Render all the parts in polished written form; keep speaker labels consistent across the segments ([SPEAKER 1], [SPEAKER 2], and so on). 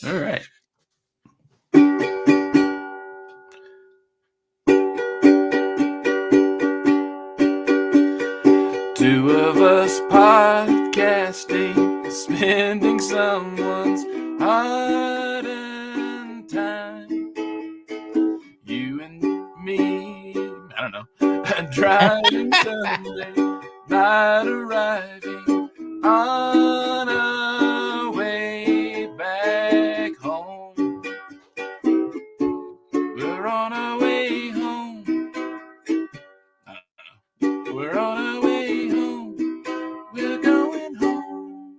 [SPEAKER 1] All right. Two of us podcasting, spending someone's hard-earned time. You and me, I don't know, driving Sunday, night arriving on our way back home. We're on our way home. I don't know. We're on our way home. We're going home.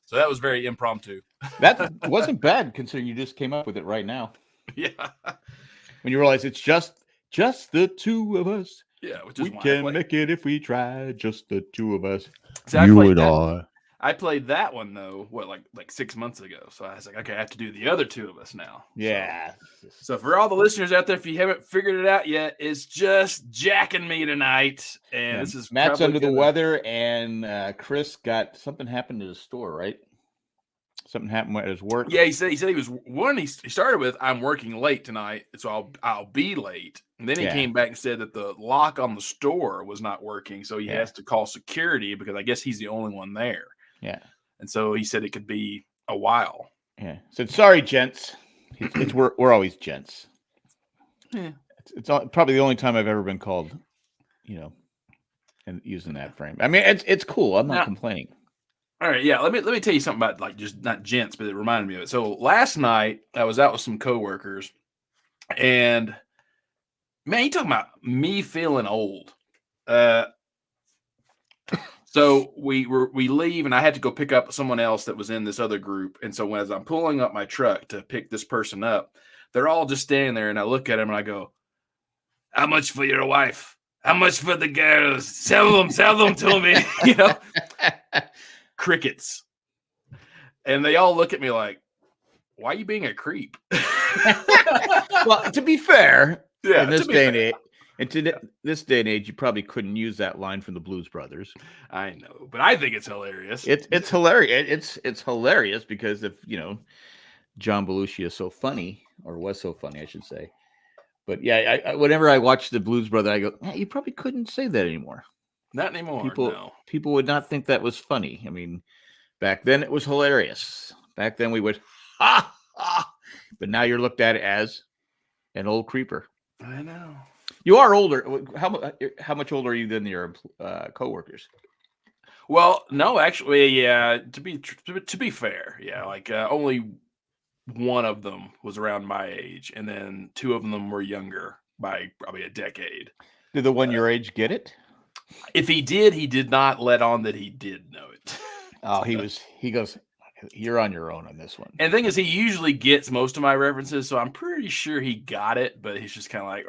[SPEAKER 1] So that was very impromptu.
[SPEAKER 2] That wasn't bad considering you just came up with it right now.
[SPEAKER 1] Yeah.
[SPEAKER 2] When you realize it's just the two of us.
[SPEAKER 1] Yeah, which is
[SPEAKER 2] We
[SPEAKER 1] why
[SPEAKER 2] can make it if we try. Just the two of us.
[SPEAKER 1] So
[SPEAKER 2] You and I.
[SPEAKER 1] I played that one though. What, like 6 months ago? So I was like, okay, I have to do the other two of us now.
[SPEAKER 2] Yeah.
[SPEAKER 1] So for all the listeners out there, if you haven't figured it out yet, it's just Jack and me tonight, and this is
[SPEAKER 2] Matt's under the weather, and Chris got something happened at his store, right? Something happened at his work.
[SPEAKER 1] Yeah, he said he was one. He started with, "I'm working late tonight, so I'll be late." And then he came back and said that the lock on the store was not working, so he has to call security because I guess he's the only one there.
[SPEAKER 2] Yeah,
[SPEAKER 1] and so he said it could be a while.
[SPEAKER 2] Yeah, said sorry, gents. We're always gents.
[SPEAKER 1] Yeah,
[SPEAKER 2] it's probably the only time I've ever been called, and using that frame. I mean, it's cool. I'm not complaining.
[SPEAKER 1] All right, yeah. Let me tell you something about, like, just not gents, but it reminded me of it. So last night I was out with some coworkers, and man, you talking about me feeling old. So we leave, and I had to go pick up someone else that was in this other group. And so as I'm pulling up my truck to pick this person up, they're all just standing there, and I look at them and I go, "How much for your wife? How much for the girls? Sell them to me." Crickets. And they all look at me like, "Why are you being a creep?"
[SPEAKER 2] Well, to be fair,
[SPEAKER 1] yeah,
[SPEAKER 2] in this day and age, this day and age, you probably couldn't use that line from the Blues Brothers.
[SPEAKER 1] I know, but I think it's hilarious.
[SPEAKER 2] It's hilarious. It's hilarious because if John Belushi is so funny, or was so funny, I should say. But yeah, I whenever I watch the Blues Brothers, I go, you probably couldn't say that anymore.
[SPEAKER 1] Not anymore.
[SPEAKER 2] People would not think that was funny. I mean, back then it was hilarious. Back then we would ha ha, but now you're looked at as an old creeper.
[SPEAKER 1] I know.
[SPEAKER 2] You are older. How much older are you than your coworkers?
[SPEAKER 1] Well, no, actually, yeah. To be fair, yeah, like only one of them was around my age, and then two of them were younger by probably a decade.
[SPEAKER 2] Did the one your age get it?
[SPEAKER 1] If he did not let on that he did know it.
[SPEAKER 2] Oh, he goes, "You're on your own on this one."
[SPEAKER 1] And the thing is, he usually gets most of my references, so I'm pretty sure he got it, but he's just kind of like,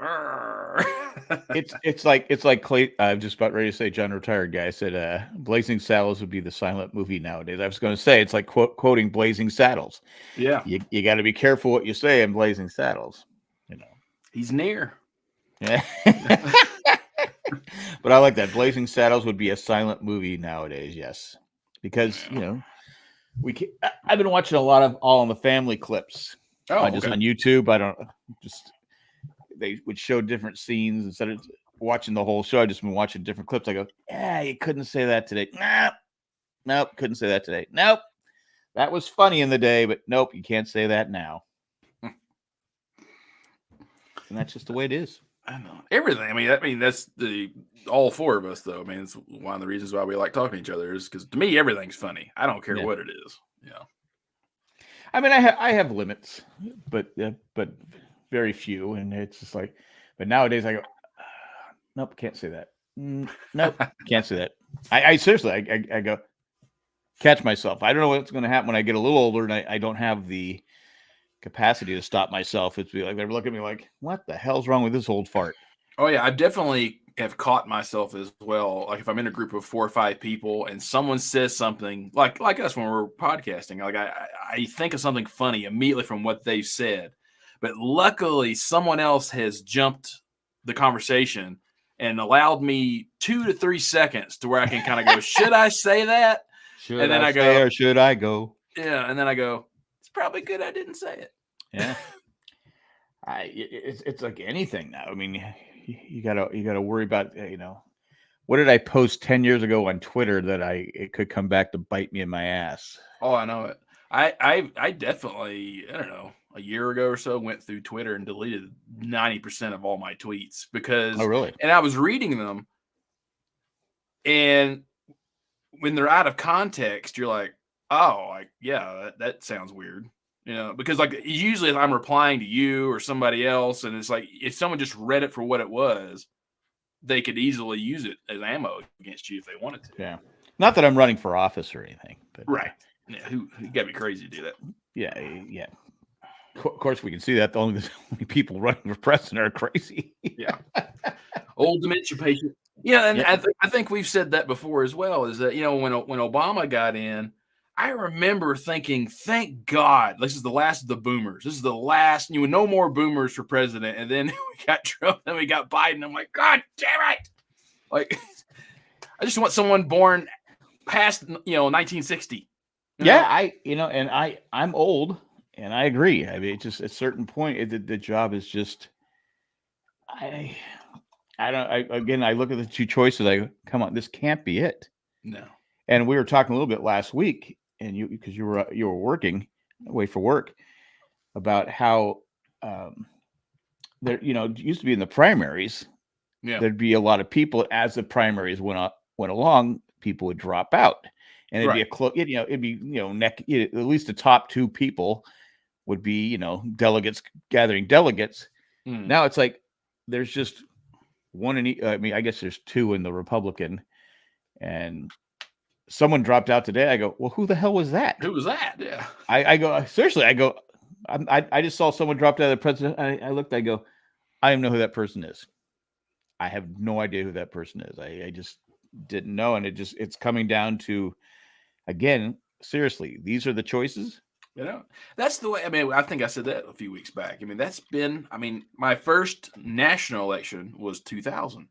[SPEAKER 2] it's like Clay. I'm just about ready to say John Retired Guy said, "Blazing Saddles would be the silent movie nowadays." I was going to say it's like quoting Blazing Saddles.
[SPEAKER 1] Yeah,
[SPEAKER 2] you got to be careful what you say in Blazing Saddles.
[SPEAKER 1] He's near.
[SPEAKER 2] Yeah. But I like that. Blazing Saddles would be a silent movie nowadays. Yes, because I've been watching a lot of All in the Family clips. Just on YouTube. They would show different scenes instead of watching the whole show. I just been watching different clips. I go, you couldn't say that today. Nope, couldn't say that today. Nope, that was funny in the day, but nope, you can't say that now. And that's just the way it is.
[SPEAKER 1] I know everything. I mean, that's all four of us, though. I mean, it's one of the reasons why we like talking to each other is because to me, everything's funny. I don't care what it is. Yeah.
[SPEAKER 2] I mean, I have limits, but very few, and it's just like. But nowadays, I go, nope, can't say that. Nope, can't say that. I seriously, I go, catch myself. I don't know what's going to happen when I get a little older, and I don't have the capacity to stop myself. It's be like they look at me like, what the hell's wrong with this old fart?
[SPEAKER 1] Oh yeah, I definitely have caught myself as well. Like if I'm in a group of 4 or 5 people and someone says something like us when we're podcasting, like I think of something funny immediately from what they've said, but luckily someone else has jumped the conversation and allowed me 2 to 3 seconds to where I can kind of go, should I say that?
[SPEAKER 2] Should I go or should I go?
[SPEAKER 1] Yeah, and then I go, it's probably good I didn't say it.
[SPEAKER 2] Yeah. It's like anything now. I mean, you gotta worry about, what did I post 10 years ago on Twitter that it could come back to bite me in my ass?
[SPEAKER 1] Oh, I know it. I definitely, I don't know, a year ago or so went through Twitter and deleted 90% of all my tweets
[SPEAKER 2] Oh,
[SPEAKER 1] because,
[SPEAKER 2] really?
[SPEAKER 1] and I was reading them, and when they're out of context, you're like, oh, like, yeah, that sounds weird. Because like usually if I'm replying to you or somebody else, and it's like if someone just read it for what it was, they could easily use it as ammo against you if they wanted to.
[SPEAKER 2] Yeah. Not that I'm running for office or anything, but
[SPEAKER 1] Right. Yeah, who got me crazy to do that?
[SPEAKER 2] yeah, yeah. Of course, we can see that the only people running for president are crazy.
[SPEAKER 1] Yeah. Old dementia patient. Yeah, and
[SPEAKER 2] Yeah.
[SPEAKER 1] I think we've said that before as well, is that, when Obama got in, I remember thinking, thank God, this is the last of the boomers. This is the last, no more boomers for president. And then we got Trump, then we got Biden. I'm like, God damn it. Like, I just want someone born past, 1960.
[SPEAKER 2] Yeah, I'm old, and I agree. I mean, just at a certain point, the job is just, I again, I look at the two choices. I go, come on, this can't be it.
[SPEAKER 1] No.
[SPEAKER 2] And we were talking a little bit last week, and because you were working away for work, about how there, it used to be in the primaries,
[SPEAKER 1] Yeah.
[SPEAKER 2] there'd be a lot of people as the primaries went along, people would drop out, and it'd be a close, it'd be at least the top two people would be delegates gathering delegates. Now it's like there's just one in I mean, I guess there's two in the Republican, and someone dropped out today. I go, well, who the hell was that?
[SPEAKER 1] Who was that? Yeah.
[SPEAKER 2] I go, seriously, I go, I just saw someone dropped out of the president. I looked, I go, I don't know who that person is. I have no idea who that person is. I just didn't know. And it's coming down to, again, seriously, these are the choices.
[SPEAKER 1] That's the way. I mean, I think I said that a few weeks back. I mean, my first national election was 2000.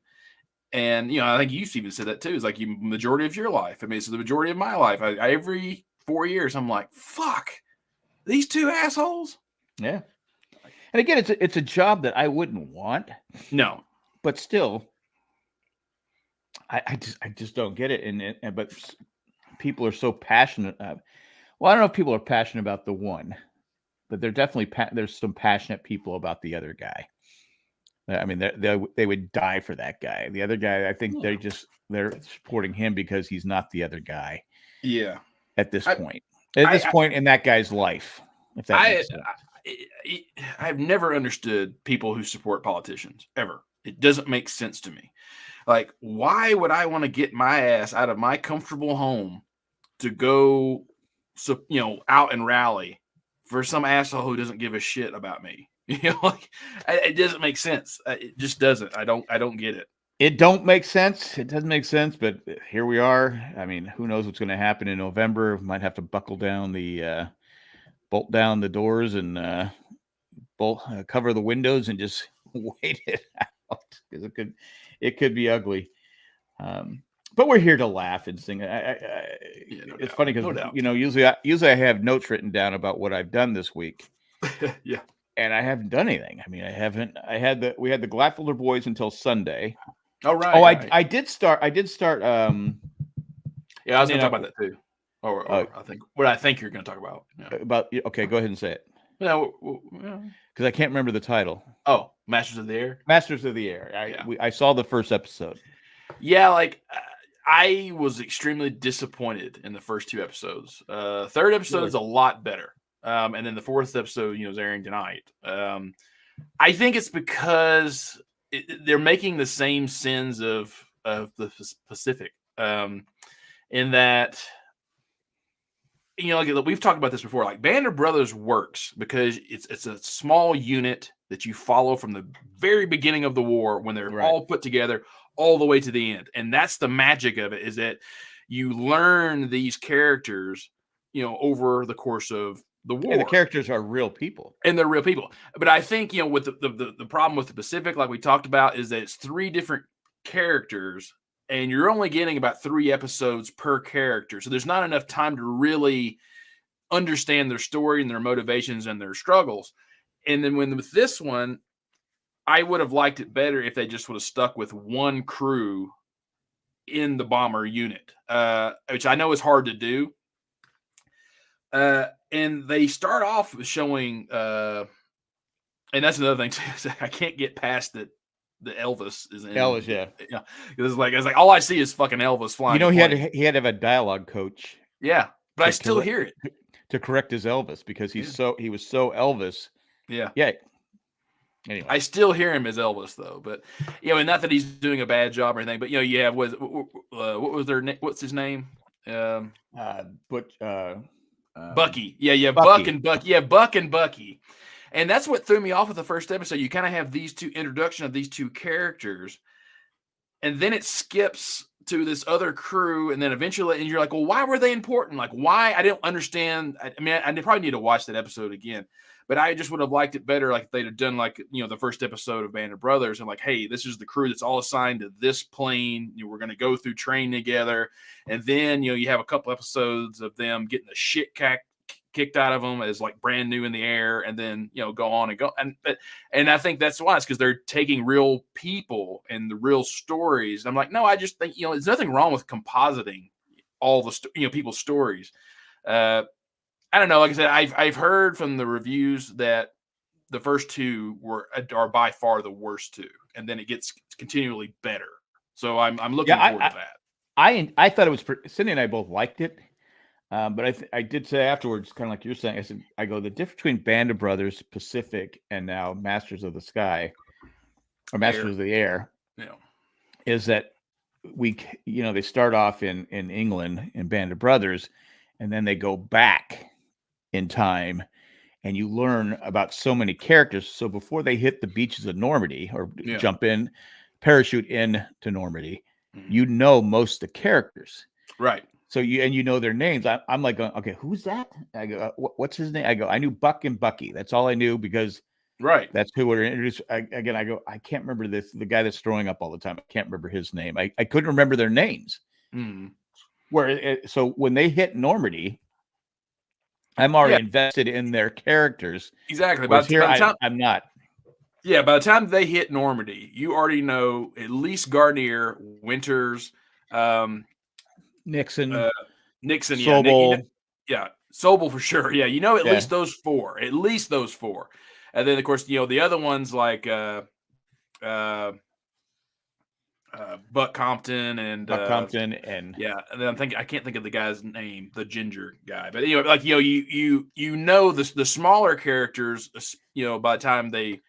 [SPEAKER 1] And, I think you even said that too. It's like the majority of your life. I mean, it's the majority of my life. Every 4 years, I'm like, fuck, these two assholes.
[SPEAKER 2] Yeah. And again, it's a job that I wouldn't want.
[SPEAKER 1] No.
[SPEAKER 2] But still, I just don't get it. But people are so passionate. Well, I don't know if people are passionate about the one, but they're definitely there's some passionate people about the other guy. I mean, they would die for that guy. The other guy, I think they're supporting him because he's not the other guy.
[SPEAKER 1] Yeah.
[SPEAKER 2] At this point in that guy's life, if that makes sense.
[SPEAKER 1] I've never understood people who support politicians ever. It doesn't make sense to me. Like, why would I want to get my ass out of my comfortable home to go, out and rally for some asshole who doesn't give a shit about me? It doesn't make sense. It just doesn't. I don't get it.
[SPEAKER 2] It don't make sense. It doesn't make sense, but here we are. I mean, who knows what's going to happen in November? Might have to bolt down the doors and cover the windows and just wait it out, because it could be ugly. But we're here to laugh and sing. It's funny because usually I have notes written down about what I've done this week.
[SPEAKER 1] Yeah.
[SPEAKER 2] And I haven't done anything. I mean, we had the Glatfelder Boys until Sunday.
[SPEAKER 1] Oh, right.
[SPEAKER 2] Oh,
[SPEAKER 1] right.
[SPEAKER 2] I did start.
[SPEAKER 1] Yeah, I was going to talk about that too. Or I think you're going to talk about. Yeah.
[SPEAKER 2] Okay, go ahead and say it.
[SPEAKER 1] No,
[SPEAKER 2] because I can't remember the title.
[SPEAKER 1] Oh, Masters of the Air.
[SPEAKER 2] Masters of the Air. I saw the first episode.
[SPEAKER 1] Yeah, like I was extremely disappointed in the first two episodes. Third episode is a lot better. And then the fourth episode, is airing tonight. I think it's because they're making the same sins of the Pacific, in that, like we've talked about this before. Like Band of Brothers works because it's a small unit that you follow from the very beginning of the war when they're all put together all the way to the end, and that's the magic of it. Is that you learn these characters, over the course of the war.
[SPEAKER 2] And the characters are real people.
[SPEAKER 1] And they're real people. But I think, with the problem with the Pacific, like we talked about, is that it's three different characters and you're only getting about 3 episodes per character. So there's not enough time to really understand their story and their motivations and their struggles. And then with this one, I would have liked it better if they just would have stuck with one crew in the bomber unit, which I know is hard to do. And they start off showing, and that's another thing too. I can't get past that the Elvis is in
[SPEAKER 2] Elvis, yeah.
[SPEAKER 1] It's like all I see is fucking Elvis flying.
[SPEAKER 2] He had to have a dialogue coach.
[SPEAKER 1] Yeah, but I still hear it
[SPEAKER 2] to correct his Elvis because he was so Elvis.
[SPEAKER 1] Yeah.
[SPEAKER 2] Anyway,
[SPEAKER 1] I still hear him as Elvis though, but and not that he's doing a bad job or anything, but you have what was what's his name? Bucky. Yeah, Buck and Bucky. Yeah, Buck and Bucky. And that's what threw me off with the first episode. You kind of have these two introduction of these two characters, and then it skips to this other crew, and then eventually, and you're like, well, why were they important? Like, why? I don't understand. I mean, I probably need to watch that episode again, but I just would have liked it better, like if they'd have done like the first episode of Band of Brothers, and like, hey, this is the crew that's all assigned to this plane. We're going to go through training together, and then you have a couple episodes of them getting the shit kicked out of them as like brand new in the air, and then go on and go, and I think that's why it's because they're taking real people and the real stories. And I'm like, no, I just think there's nothing wrong with compositing all the people's stories. I don't know. Like I said, I've heard from the reviews that the first two are by far the worst two, and then it gets continually better. So I'm looking forward to that.
[SPEAKER 2] I thought it was Cindy and I both liked it. But I did say afterwards, kind of like you're saying, I go, the difference between Band of Brothers, Pacific, and now Masters of the Sky, or Masters of the Air, is that they start off in England in Band of Brothers, and then they go back in time, and you learn about so many characters. So before they hit the beaches of Normandy or jump in, parachute in to Normandy, most of the characters.
[SPEAKER 1] Right.
[SPEAKER 2] So you know their names. I'm like, okay, who's that? I go, what's his name? I go, I knew Buck and Bucky. That's all I knew because that's who were introduced. I go, I can't remember the guy that's throwing up all the time. I can't remember his name. I couldn't remember their names. So when they hit Normandy, I'm already invested in their characters.
[SPEAKER 1] Exactly.
[SPEAKER 2] I'm not.
[SPEAKER 1] Yeah, by the time they hit Normandy, you already know at least Garnier, Winters,
[SPEAKER 2] Nixon,
[SPEAKER 1] Sobel. Sobel for sure. Yeah, at least those four. At least those four. And then, of course, the other ones like Buck Compton and
[SPEAKER 2] and
[SPEAKER 1] and then I can't think of the guy's name, the ginger guy. But anyway, like the smaller characters, by the time they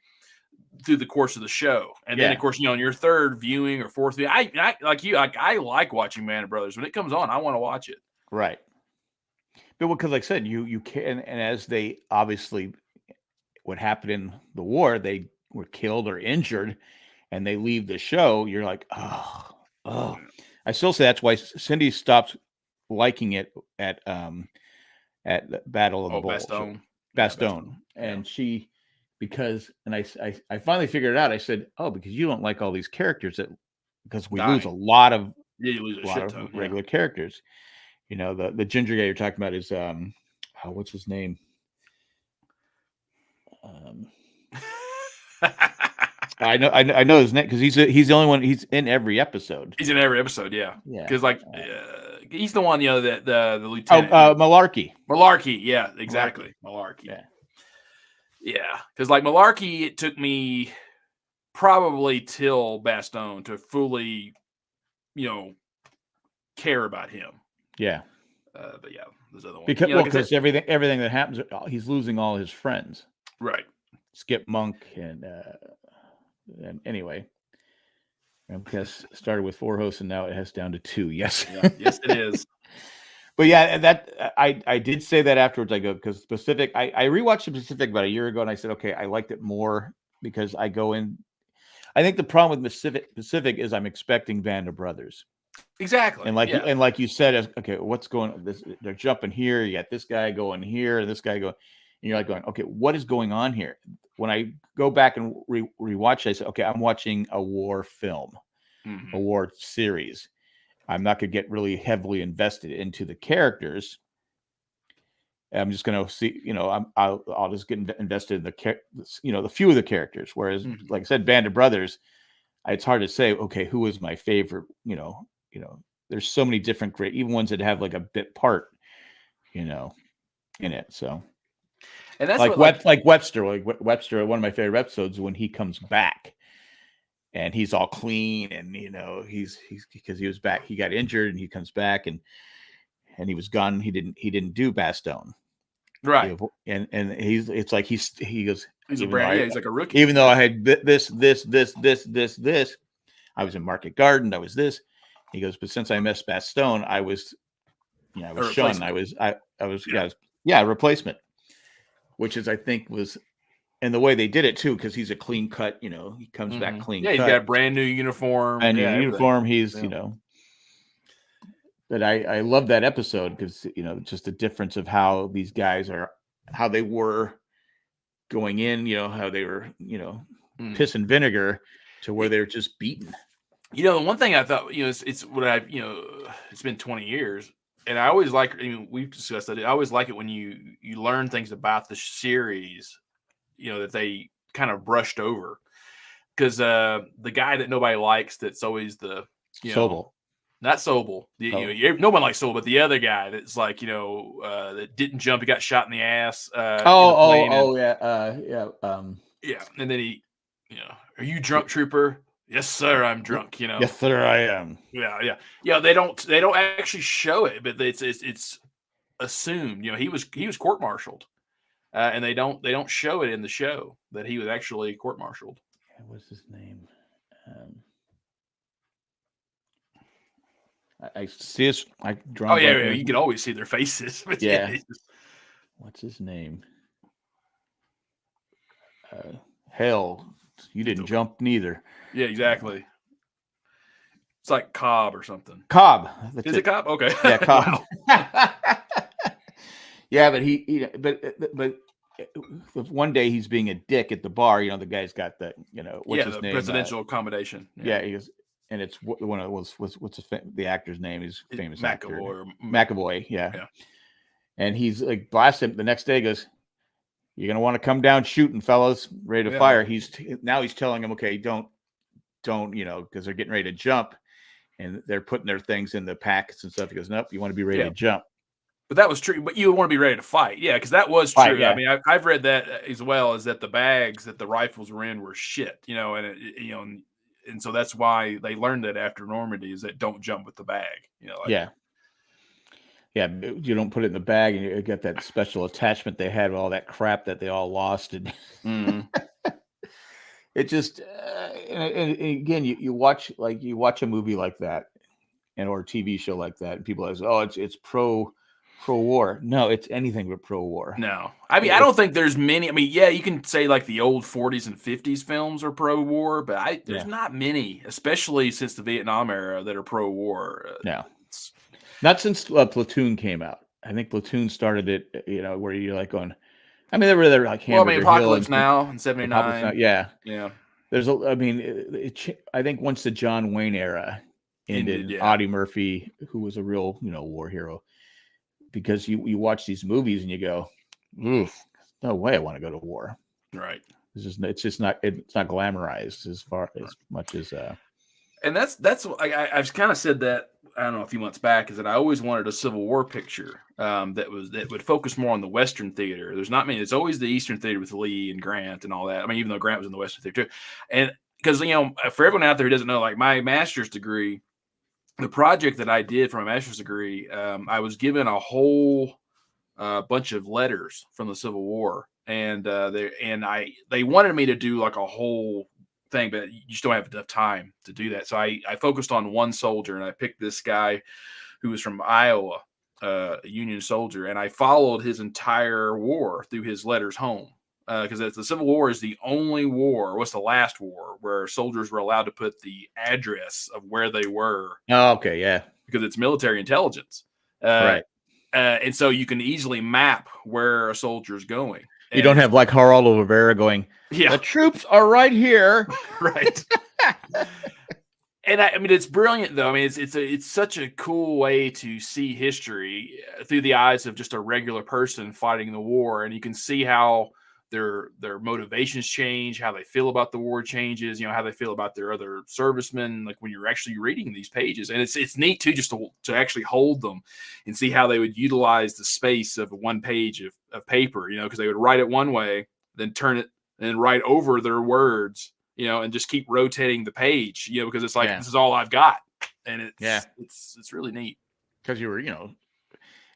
[SPEAKER 1] through the course of the show, and then of course in your third viewing or fourth viewing, I like watching Band of Brothers when it comes on. I want to watch it.
[SPEAKER 2] Right, but because like I said, you can, and as they obviously what happened in the war, they were killed or injured, and they leave the show. You're like, oh. I still say that's why Cindy stopped liking it at Battle of the Bulls, Bastogne, and she. Because, and I finally figured it out. I said, oh, because you don't like all these characters because we lose a lot of regular characters. The ginger guy you're talking about is what's his name? I know his name because he's the only one. He's in every episode.
[SPEAKER 1] He's in every episode, yeah. Because he's the one that the lieutenant.
[SPEAKER 2] Malarkey.
[SPEAKER 1] Yeah, exactly. Malarkey. Yeah, because like Malarkey, it took me probably till Bastogne to fully, care about him.
[SPEAKER 2] Yeah.
[SPEAKER 1] But yeah, there's other ones.
[SPEAKER 2] Because everything that happens, he's losing all his friends.
[SPEAKER 1] Right.
[SPEAKER 2] Skip Monk and anyway, because started with 4 hosts and now it has down to 2. Yes.
[SPEAKER 1] Yes, it is.
[SPEAKER 2] But yeah, that I did say that afterwards. I go because Pacific. I rewatched the Pacific about a year ago, and I said, okay, I liked it more because I go in. I think the problem with Pacific is I'm expecting Band of Brothers.
[SPEAKER 1] Exactly.
[SPEAKER 2] And like you said, okay, what's going on? They're jumping here. You got this guy going here, this guy going, and you're like going, okay, what is going on here? When I go back and rewatch, I say, okay, I'm watching a war film, a war series. I'm not going to get really heavily invested into the characters. I'm just going to see, I'll just get invested in the few of the characters. Whereas, like I said, Band of Brothers, it's hard to say, okay, who is my favorite? There's so many different great, even ones that have like a bit part, in it. So,
[SPEAKER 1] and that's
[SPEAKER 2] like
[SPEAKER 1] what
[SPEAKER 2] Webster, Webster, one of my favorite episodes when he comes back and he's all clean and, he's because he was back, he got injured and he comes back and he was gone. He didn't do Bastogne.
[SPEAKER 1] right.
[SPEAKER 2] And it's like he goes,
[SPEAKER 1] He's a brand, he's like a rookie.
[SPEAKER 2] Even though I had this, I was in Market Garden. I was this. He goes, but since I missed Bastogne, I was shunned. I was a replacement, which is, I think, was, and the way they did it too, because he's a clean cut, he comes back clean.
[SPEAKER 1] Yeah, he's got a brand new uniform.
[SPEAKER 2] He's, but I love that episode because, just the difference of how these guys how they were going in, how they were, piss and vinegar to where they're just beaten.
[SPEAKER 1] The one thing I thought, it's what I, it's been 20 years. And I always like, we've discussed that. I always like it when you learn things about the series, that they kind of brushed over. Because the guy that nobody likes, that's always the,
[SPEAKER 2] Sobel.
[SPEAKER 1] Not Sobel. No one likes Sobel, but the other guy that's like, that didn't jump, he got shot in the ass.
[SPEAKER 2] Yeah.
[SPEAKER 1] Yeah. And then he, are you drunk, trooper? Yes, sir, I'm drunk.
[SPEAKER 2] Yes, sir, I am.
[SPEAKER 1] Yeah. They don't actually show it, but it's assumed. He was court-martialed, and they don't show it in the show that he was actually court-martialed.
[SPEAKER 2] What's his name? I see his. I draw.
[SPEAKER 1] Oh yeah, you can always see their faces. But
[SPEAKER 2] yeah. What's his name? Hell, you didn't jump neither.
[SPEAKER 1] Yeah, exactly. It's like Cobb or something.
[SPEAKER 2] Cobb.
[SPEAKER 1] Is it Cobb? Okay.
[SPEAKER 2] Yeah, Cobb. Yeah, but one day he's being a dick at the bar. The guy's got the what's his name?
[SPEAKER 1] Presidential accommodation.
[SPEAKER 2] Yeah, he goes, and it's one of what's the actor's name? He's famous
[SPEAKER 1] McAvoy
[SPEAKER 2] actor.
[SPEAKER 1] or
[SPEAKER 2] McAvoy. Yeah. And he's like blasting him. The next day goes, "You're gonna want to come down shooting, fellas, ready to fire." He's telling him, "Okay, don't, because they're getting ready to jump, and they're putting their things in the packets and stuff." He goes, "Nope, you want to be ready to jump."
[SPEAKER 1] But that was true. But you want to be ready to fight, because that was true.
[SPEAKER 2] Yeah.
[SPEAKER 1] I mean, I've read that as well, is that the bags that the rifles were in were shit, and and so that's why they learned that after Normandy, is that don't jump with the bag,
[SPEAKER 2] Yeah, you don't put it in the bag, and you get that special attachment they had with all that crap that they all lost, and it just and again, you watch a movie like that, or a TV show like that, and people say, "Oh, it's pro-war." No, it's anything but pro-war.
[SPEAKER 1] No, I mean, I don't think there's many. I mean, yeah, you can say like the old 40s and 50s films are pro-war, but there's not many, especially since the Vietnam era, that are pro-war.
[SPEAKER 2] No, not since Platoon came out. I think Platoon started it. Where you're like going. I mean, they were like
[SPEAKER 1] Apocalypse Now in '79.
[SPEAKER 2] Yeah.
[SPEAKER 1] There's
[SPEAKER 2] I think once the John Wayne era ended, Audie Murphy, who was a real war hero. Because you watch these movies and you go, oof, no way I want to go to war.
[SPEAKER 1] Right.
[SPEAKER 2] It's not glamorized as much as.
[SPEAKER 1] And that's I've kind of said that, I don't know, a few months back, is that I always wanted a Civil War picture that would focus more on the Western theater. There's not many. It's always the Eastern theater with Lee and Grant and all that. I mean, even though Grant was in the Western theater too. And because, for everyone out there who doesn't know, like my master's degree, the project that I did for my master's degree, I was given a whole bunch of letters from the Civil War, and they wanted me to do like a whole thing, but you just don't have enough time to do that. So I focused on one soldier, and I picked this guy who was from Iowa, a Union soldier, and I followed his entire war through his letters home. Because the Civil War is the only war, was the last war, where soldiers were allowed to put the address of where they were.
[SPEAKER 2] Oh, okay, yeah.
[SPEAKER 1] Because it's military intelligence.
[SPEAKER 2] Right.
[SPEAKER 1] And so you can easily map where a soldier's going.
[SPEAKER 2] You don't have like Geraldo Rivera going, the troops are right here.
[SPEAKER 1] Right. And I mean, it's brilliant though. I mean, it's such a cool way to see history through the eyes of just a regular person fighting the war, and you can see how their motivations change, how they feel about the war changes, how they feel about their other servicemen. Like when you're actually reading these pages, and it's neat too, just to actually hold them and see how they would utilize the space of one page of paper, because they would write it one way, then turn it and write over their words. And just keep rotating the page, because it's like, this is all I've got. And it's really neat.
[SPEAKER 2] Because you were, and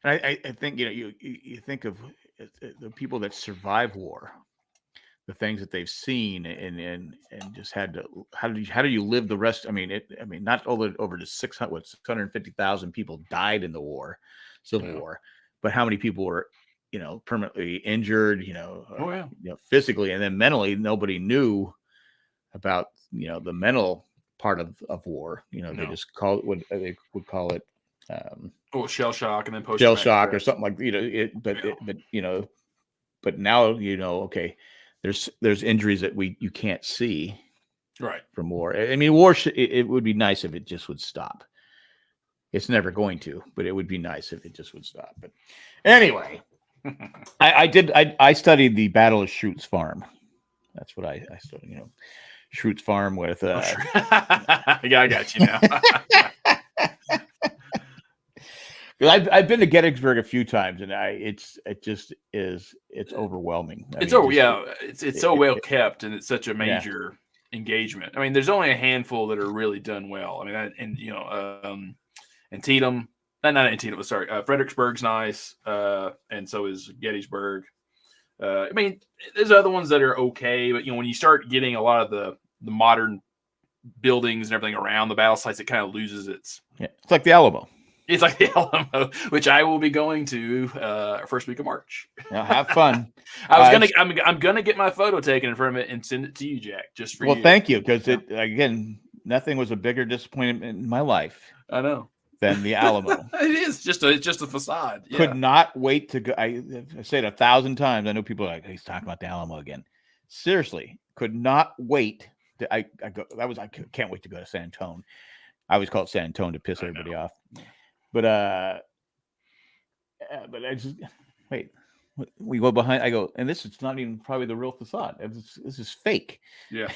[SPEAKER 2] I think, you think of the people that survive war, the things that they've seen and just had to, how do you live the rest? I mean, not over to 650,000 people died in the war, Civil War, but how many people were, permanently injured, physically, and then mentally, nobody knew about the mental part of war. They just call it what they would call it
[SPEAKER 1] shell shock, and then post
[SPEAKER 2] shell shock or something like but now okay, there's injuries that you can't see
[SPEAKER 1] right
[SPEAKER 2] from war. I mean, war it would be nice if it just would stop. It's never going to, but it would be nice if it just would stop. But anyway, I studied the Battle of Schroot's Farm. That's what I studied, Schroot's Farm with
[SPEAKER 1] I got you now.
[SPEAKER 2] I've been to Gettysburg a few times, and it's overwhelming.
[SPEAKER 1] It's so well kept, and it's such a major engagement. I mean, there's only a handful that are really done well. I mean, and Antietam, not Antietam, sorry, Fredericksburg's nice, and so is Gettysburg. I mean, there's other ones that are okay, but when you start getting a lot of the modern buildings and everything around the battle sites, it kind of loses its.
[SPEAKER 2] Yeah, it's like the Alamo.
[SPEAKER 1] It's like the Alamo, which I will be going to first week of March.
[SPEAKER 2] Now, have fun.
[SPEAKER 1] I'm gonna get my photo taken from it and send it to you, Jack, just for you.
[SPEAKER 2] Well, thank you, because again, nothing was a bigger disappointment in my life.
[SPEAKER 1] I know.
[SPEAKER 2] Than the Alamo.
[SPEAKER 1] It is just a facade. Yeah.
[SPEAKER 2] Could not wait to go. I said 1,000 times. I know people are like, he's talking about the Alamo again. Seriously, could not wait. I can't wait to go to San Antonio. I always call it San Antonio to piss everybody off. But I just wait. We go behind. I go, and this is not even probably the real facade. This is fake.
[SPEAKER 1] Yeah.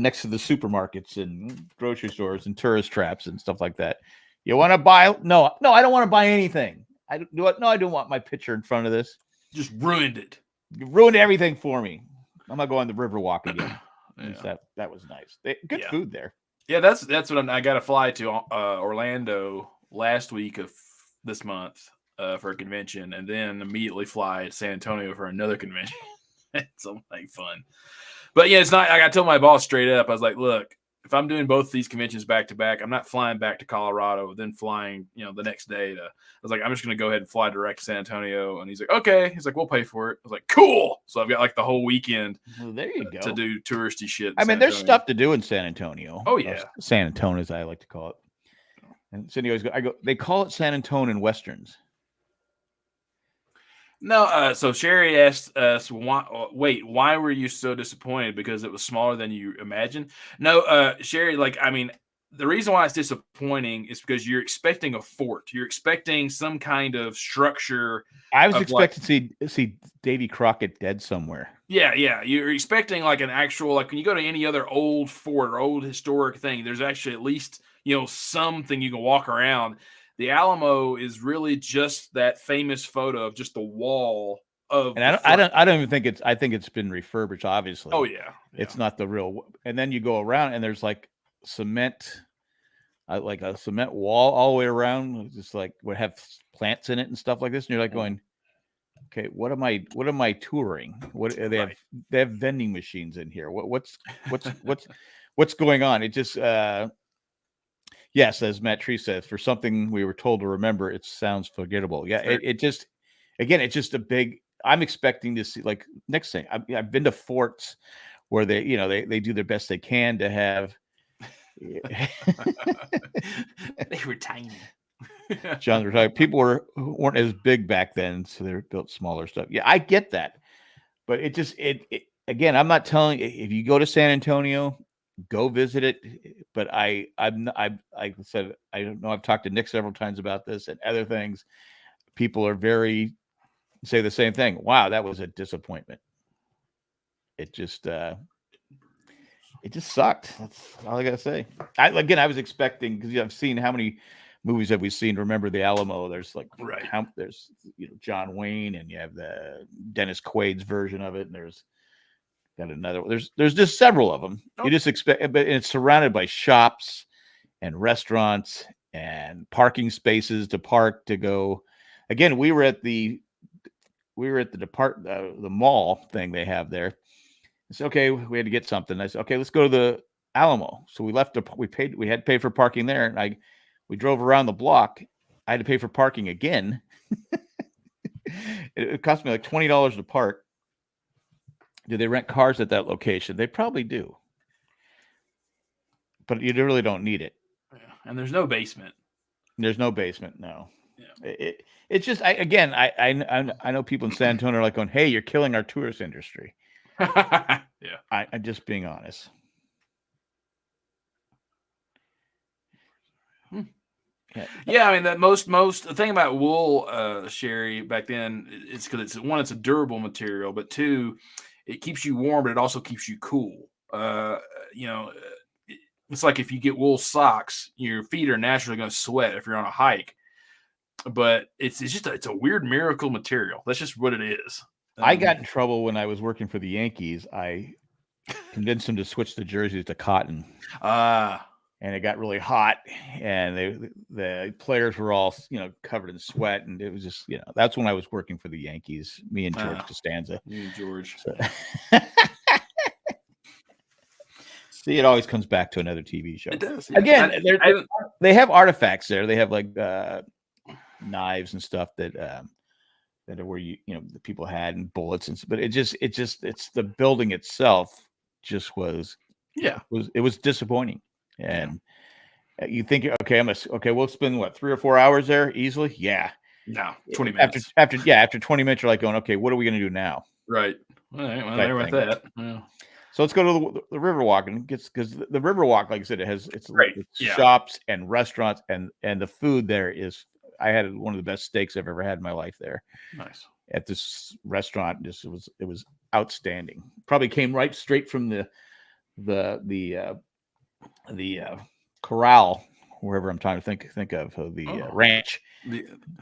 [SPEAKER 2] Next to the supermarkets and grocery stores and tourist traps and stuff like that. You want to buy? No, I don't want to buy anything. I don't want my picture in front of this.
[SPEAKER 1] Just ruined it.
[SPEAKER 2] You ruined everything for me. I'm not going to the Riverwalk again. That was nice. Good food there.
[SPEAKER 1] Yeah, that's what I got to fly to Orlando last week of this month for a convention, and then immediately fly to San Antonio for another convention. It's like fun. But it's not. I told my boss straight up. I was like, "Look, if I'm doing both these conventions back to back, I'm not flying back to Colorado, then flying, the next day to." I was like, "I'm just going to go ahead and fly direct to San Antonio." And he's like, "Okay." He's like, "We'll pay for it." I was like, "Cool." So I've got like the whole weekend.
[SPEAKER 2] Well, there you go.
[SPEAKER 1] To do touristy shit.
[SPEAKER 2] I mean, there's stuff to do in San Antonio.
[SPEAKER 1] Oh yeah,
[SPEAKER 2] San Antonio, as I like to call it. And Cindy always I go. They call it San Antonio in westerns.
[SPEAKER 1] No, so Sherry asked us, why were you so disappointed? Because it was smaller than you imagined? No, Sherry, the reason why it's disappointing is because you're expecting a fort. You're expecting some kind of structure.
[SPEAKER 2] I was expecting to see Davy Crockett dead somewhere.
[SPEAKER 1] Yeah. You're expecting like an actual, like when you go to any other old fort or old historic thing, there's actually at least, something you can walk around. The Alamo is really just that famous photo of just the wall of.
[SPEAKER 2] And I don't even think I think it's been refurbished, obviously.
[SPEAKER 1] Oh yeah.
[SPEAKER 2] It's not the real. And then you go around and there's like cement, like a cement wall all the way around, just like would have plants in it and stuff like this. And you're like going, okay, what am I touring? What they have vending machines in here. What's going on? It just yes, as Matt Tree says, for something we were told to remember, it sounds forgettable. Yeah, it just, again, it's just a big. I'm expecting to see like next thing. I've been to forts where they do their best they can to have.
[SPEAKER 1] They were tiny.
[SPEAKER 2] John's retired. People weren't as big back then, so they built smaller stuff. Yeah, I get that, but it again. I'm not telling you, if you go to San Antonio, go visit it. But like I said, I don't know. I've talked to Nick several times about this and other things. People are say the same thing. Wow, that was a disappointment. It just sucked. That's all I gotta say. I was expecting, because I've seen, how many movies have we seen? Remember the Alamo? There's like there's John Wayne, and you have the Dennis Quaid's version of it, and there's got another. There's just several of them. You just expect, but it's surrounded by shops and restaurants and parking spaces to park to go. Again, we were at the the mall thing they have there. It's okay. We had to get something. I said, okay, let's go to the Alamo. So we left. We had to pay for parking there, and we drove around the block. I had to pay for parking again. It cost me like $20 to park. Do they rent cars at that location? They probably do, but you really don't need it.
[SPEAKER 1] Yeah. And there's no basement.
[SPEAKER 2] There's no basement. No.
[SPEAKER 1] Yeah.
[SPEAKER 2] It's just I know people in San Antonio are like going, "Hey, you're killing our tourist industry."
[SPEAKER 1] Yeah.
[SPEAKER 2] I'm just being honest.
[SPEAKER 1] Yeah, I mean, that most the thing about wool, Sherry, back then, it's because it's a durable material, but two, it keeps you warm, but it also keeps you cool. It's like if you get wool socks, your feet are naturally going to sweat if you're on a hike. But it's a weird miracle material. That's just what it is.
[SPEAKER 2] I got in trouble when I was working for the Yankees. I convinced them to switch the jerseys to cotton. And it got really hot, and the players were all, covered in sweat, and it was just, that's when I was working for the Yankees. Me and George Costanza.
[SPEAKER 1] You and George.
[SPEAKER 2] So. See, it always comes back to another TV show.
[SPEAKER 1] It does. Yeah.
[SPEAKER 2] Again, they have artifacts there. They have like knives and stuff that are where the people had, and bullets, but it's the building itself just was.
[SPEAKER 1] Yeah.
[SPEAKER 2] It was disappointing. And you think, okay, we'll spend 3 or 4 hours there easily. Yeah.
[SPEAKER 1] No, 20 minutes.
[SPEAKER 2] After 20 minutes, you're like going, okay, what are we going to do now?
[SPEAKER 1] Right. All right. Well, there went that. Yeah.
[SPEAKER 2] So let's go to the Riverwalk, and because the Riverwalk, like I said, it's shops and restaurants, and the food there is. I had one of the best steaks I've ever had in my life there.
[SPEAKER 1] Nice.
[SPEAKER 2] At this restaurant, it was outstanding. Probably came right straight from the corral, wherever I'm trying to think of the ranch,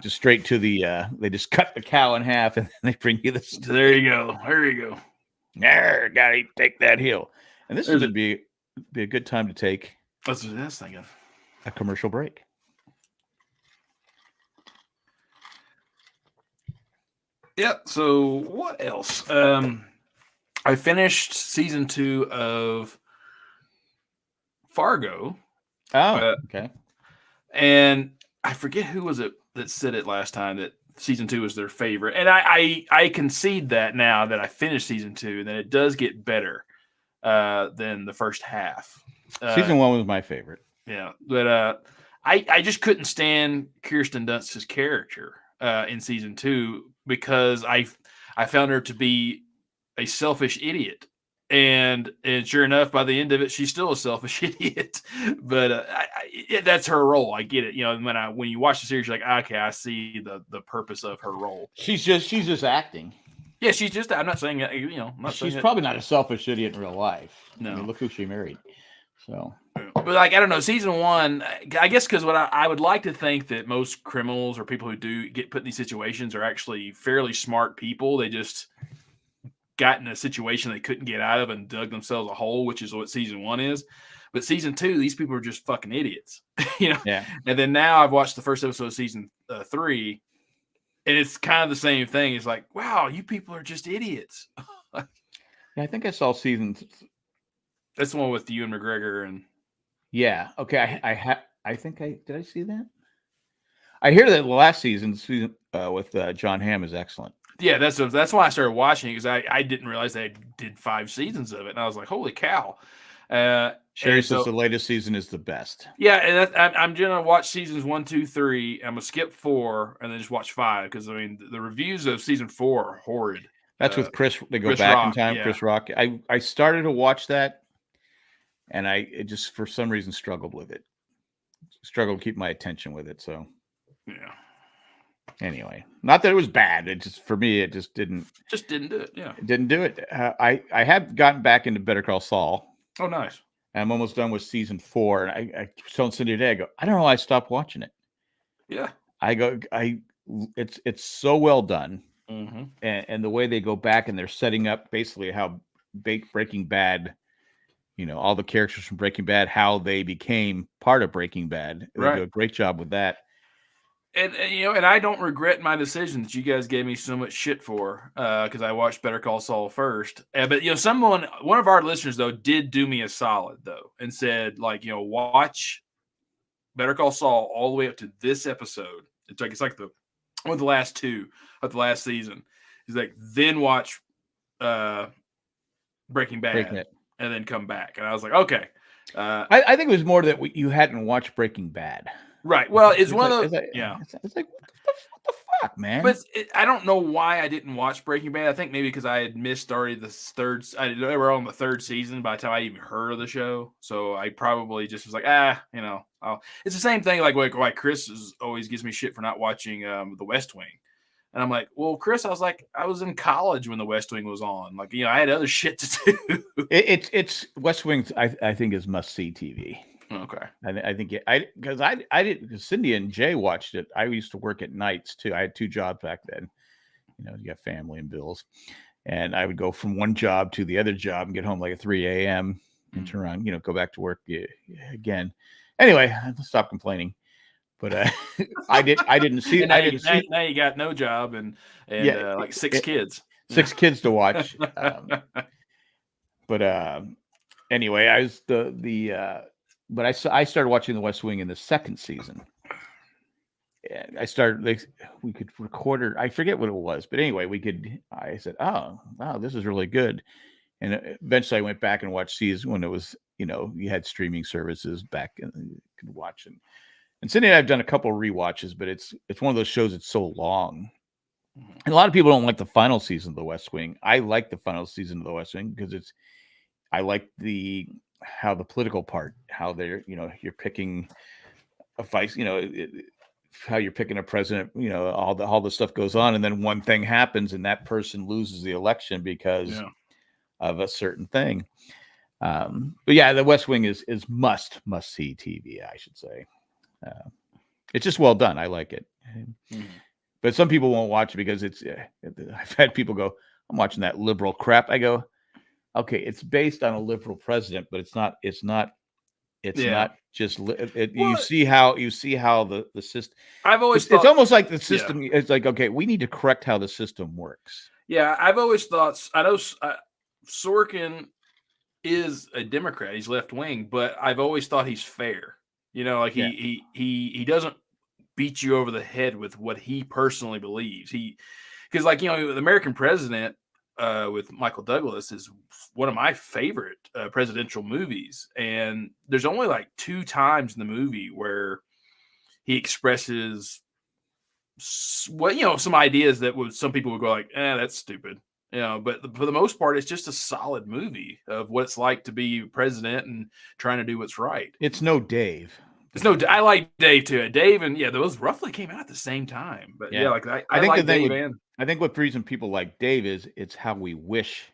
[SPEAKER 2] just straight to they just cut the cow in half, and then they bring you this.
[SPEAKER 1] There you go.
[SPEAKER 2] There, gotta take that hill. And this would be a good time to take.
[SPEAKER 1] That's what I was thinking.
[SPEAKER 2] A commercial break.
[SPEAKER 1] Yeah. So what else? I finished season 2 of Fargo.
[SPEAKER 2] Oh, okay.
[SPEAKER 1] And I forget who was it that said it last time, that season 2 is their favorite. And I concede that now that I finished season 2, that it does get better than the first half.
[SPEAKER 2] Season 1 was my favorite.
[SPEAKER 1] Yeah. But I just couldn't stand Kirsten Dunst's character in season 2, because I found her to be a selfish idiot. And sure enough, by the end of it, she's still a selfish idiot. But that's her role. I get it. When you watch the series, you're like, okay, I see the purpose of her role.
[SPEAKER 2] She's just acting.
[SPEAKER 1] Yeah, she's just. I'm not saying
[SPEAKER 2] she's probably not a selfish idiot in real life.
[SPEAKER 1] No,
[SPEAKER 2] I mean, look who she married. So,
[SPEAKER 1] but I don't know. Season 1, I guess, because what I would like to think that most criminals or people who do get put in these situations are actually fairly smart people. They just got in a situation they couldn't get out of and dug themselves a hole, which is what season 1 is. But season 2, these people are just fucking idiots,
[SPEAKER 2] Yeah.
[SPEAKER 1] And then now I've watched the first episode of season 3, and it's kind of the same thing. It's like, wow, you people are just idiots.
[SPEAKER 2] Yeah, I think I saw season.
[SPEAKER 1] That's the one with Ewan McGregor and.
[SPEAKER 2] Yeah. Okay. I think did I see that? I hear that the last season with John Hamm is excellent.
[SPEAKER 1] Yeah, that's why I started watching it, because I didn't realize they did 5 seasons of it, and I was like, holy cow!
[SPEAKER 2] Sherry says the latest season is the best.
[SPEAKER 1] Yeah, and I'm gonna watch seasons 1, 2, 3. I'm gonna skip 4 and then just watch 5, because the reviews of season 4 are horrid.
[SPEAKER 2] That's with Chris. They go
[SPEAKER 1] Chris
[SPEAKER 2] back
[SPEAKER 1] Rock,
[SPEAKER 2] in time.
[SPEAKER 1] yeah.
[SPEAKER 2] Chris Rock. I started to watch that, and I just for some reason struggled with it. Struggled to keep my attention with it. So
[SPEAKER 1] Yeah.
[SPEAKER 2] anyway, not that it was bad. It just for me, it just didn't
[SPEAKER 1] do it. Yeah.
[SPEAKER 2] It didn't do it. I have gotten back into Better Call Saul.
[SPEAKER 1] Oh, nice.
[SPEAKER 2] I'm almost done with season 4, and I told Cindy today, I go, I don't know why I stopped watching it.
[SPEAKER 1] Yeah.
[SPEAKER 2] It's so well done,
[SPEAKER 1] Mm-hmm.
[SPEAKER 2] and the way they go back and they're setting up basically how Breaking Bad, all the characters from Breaking Bad, how they became part of Breaking Bad. They do a great job with that.
[SPEAKER 1] And and I don't regret my decision that you guys gave me so much shit for, because I watched Better Call Saul first. But one of our listeners though did do me a solid though, and said watch Better Call Saul all the way up to this episode. It's like one of the last 2 of the last season. He's like, then watch Breaking Bad, and then come back. And I was like, okay.
[SPEAKER 2] I think it was more that you hadn't watched Breaking Bad.
[SPEAKER 1] Right. Well, it's one of those. Yeah.
[SPEAKER 2] It's like, what the fuck, man?
[SPEAKER 1] But I don't know why I didn't watch Breaking Bad. I think maybe because I had missed already the third. They were on the 3rd season by the time I even heard of the show. So I probably just was like, it's the same thing. Like why Chris always gives me shit for not watching The West Wing. And I'm like, well, Chris, I was in college when The West Wing was on. Like, I had other shit to do.
[SPEAKER 2] It's West Wing. I think is must see TV.
[SPEAKER 1] Okay.
[SPEAKER 2] I think because I didn't, because Cindy and Jay watched it. I used to work at nights too. I had 2 jobs back then. You got family and bills, and I would go from one job to the other job and get home like at 3 a.m. and turn around, go back to work again. Anyway, stop complaining. But I didn't see.
[SPEAKER 1] Now you got no job and like 6 kids.
[SPEAKER 2] 6 kids to watch. But anyway, I was but I started watching The West Wing in the 2nd season. And we could record it. I forget what it was, but anyway, I said, oh, wow, this is really good. And eventually I went back and watched season when it was, you had streaming services back and you could watch them. And Cindy and I have done a couple of rewatches, but it's one of those shows that's so long. And a lot of people don't like the final season of The West Wing. I like the final season of The West Wing because I like how the political part, how they're, you're picking a vice, how you're picking a president, all the stuff goes on. And then one thing happens and that person loses the election because of a certain thing. But yeah, The West Wing is must see TV, I should say. It's just well done. I like it. But some people won't watch it because I've had people go, I'm watching that liberal crap. I go, okay, it's based on a liberal president, but it's not just you see how the system.
[SPEAKER 1] I've always
[SPEAKER 2] thought it's almost like the system. Yeah. It's like, okay, we need to correct how the system works.
[SPEAKER 1] Yeah, I've always thought. I know Sorkin is a Democrat. He's left wing, but I've always thought he's fair. He doesn't beat you over the head with what he personally believes. Because the American President with Michael Douglas is one of my favorite presidential movies, and there's only like 2 times in the movie where he expresses some ideas that some people would go like, that's stupid. But for the most part, it's just a solid movie of what it's like to be president and trying to do what's right.
[SPEAKER 2] It's no Dave.
[SPEAKER 1] I like Dave too. Dave and those roughly came out at the same time. But I think like Dave
[SPEAKER 2] I think what reason people like Dave is it's how we wish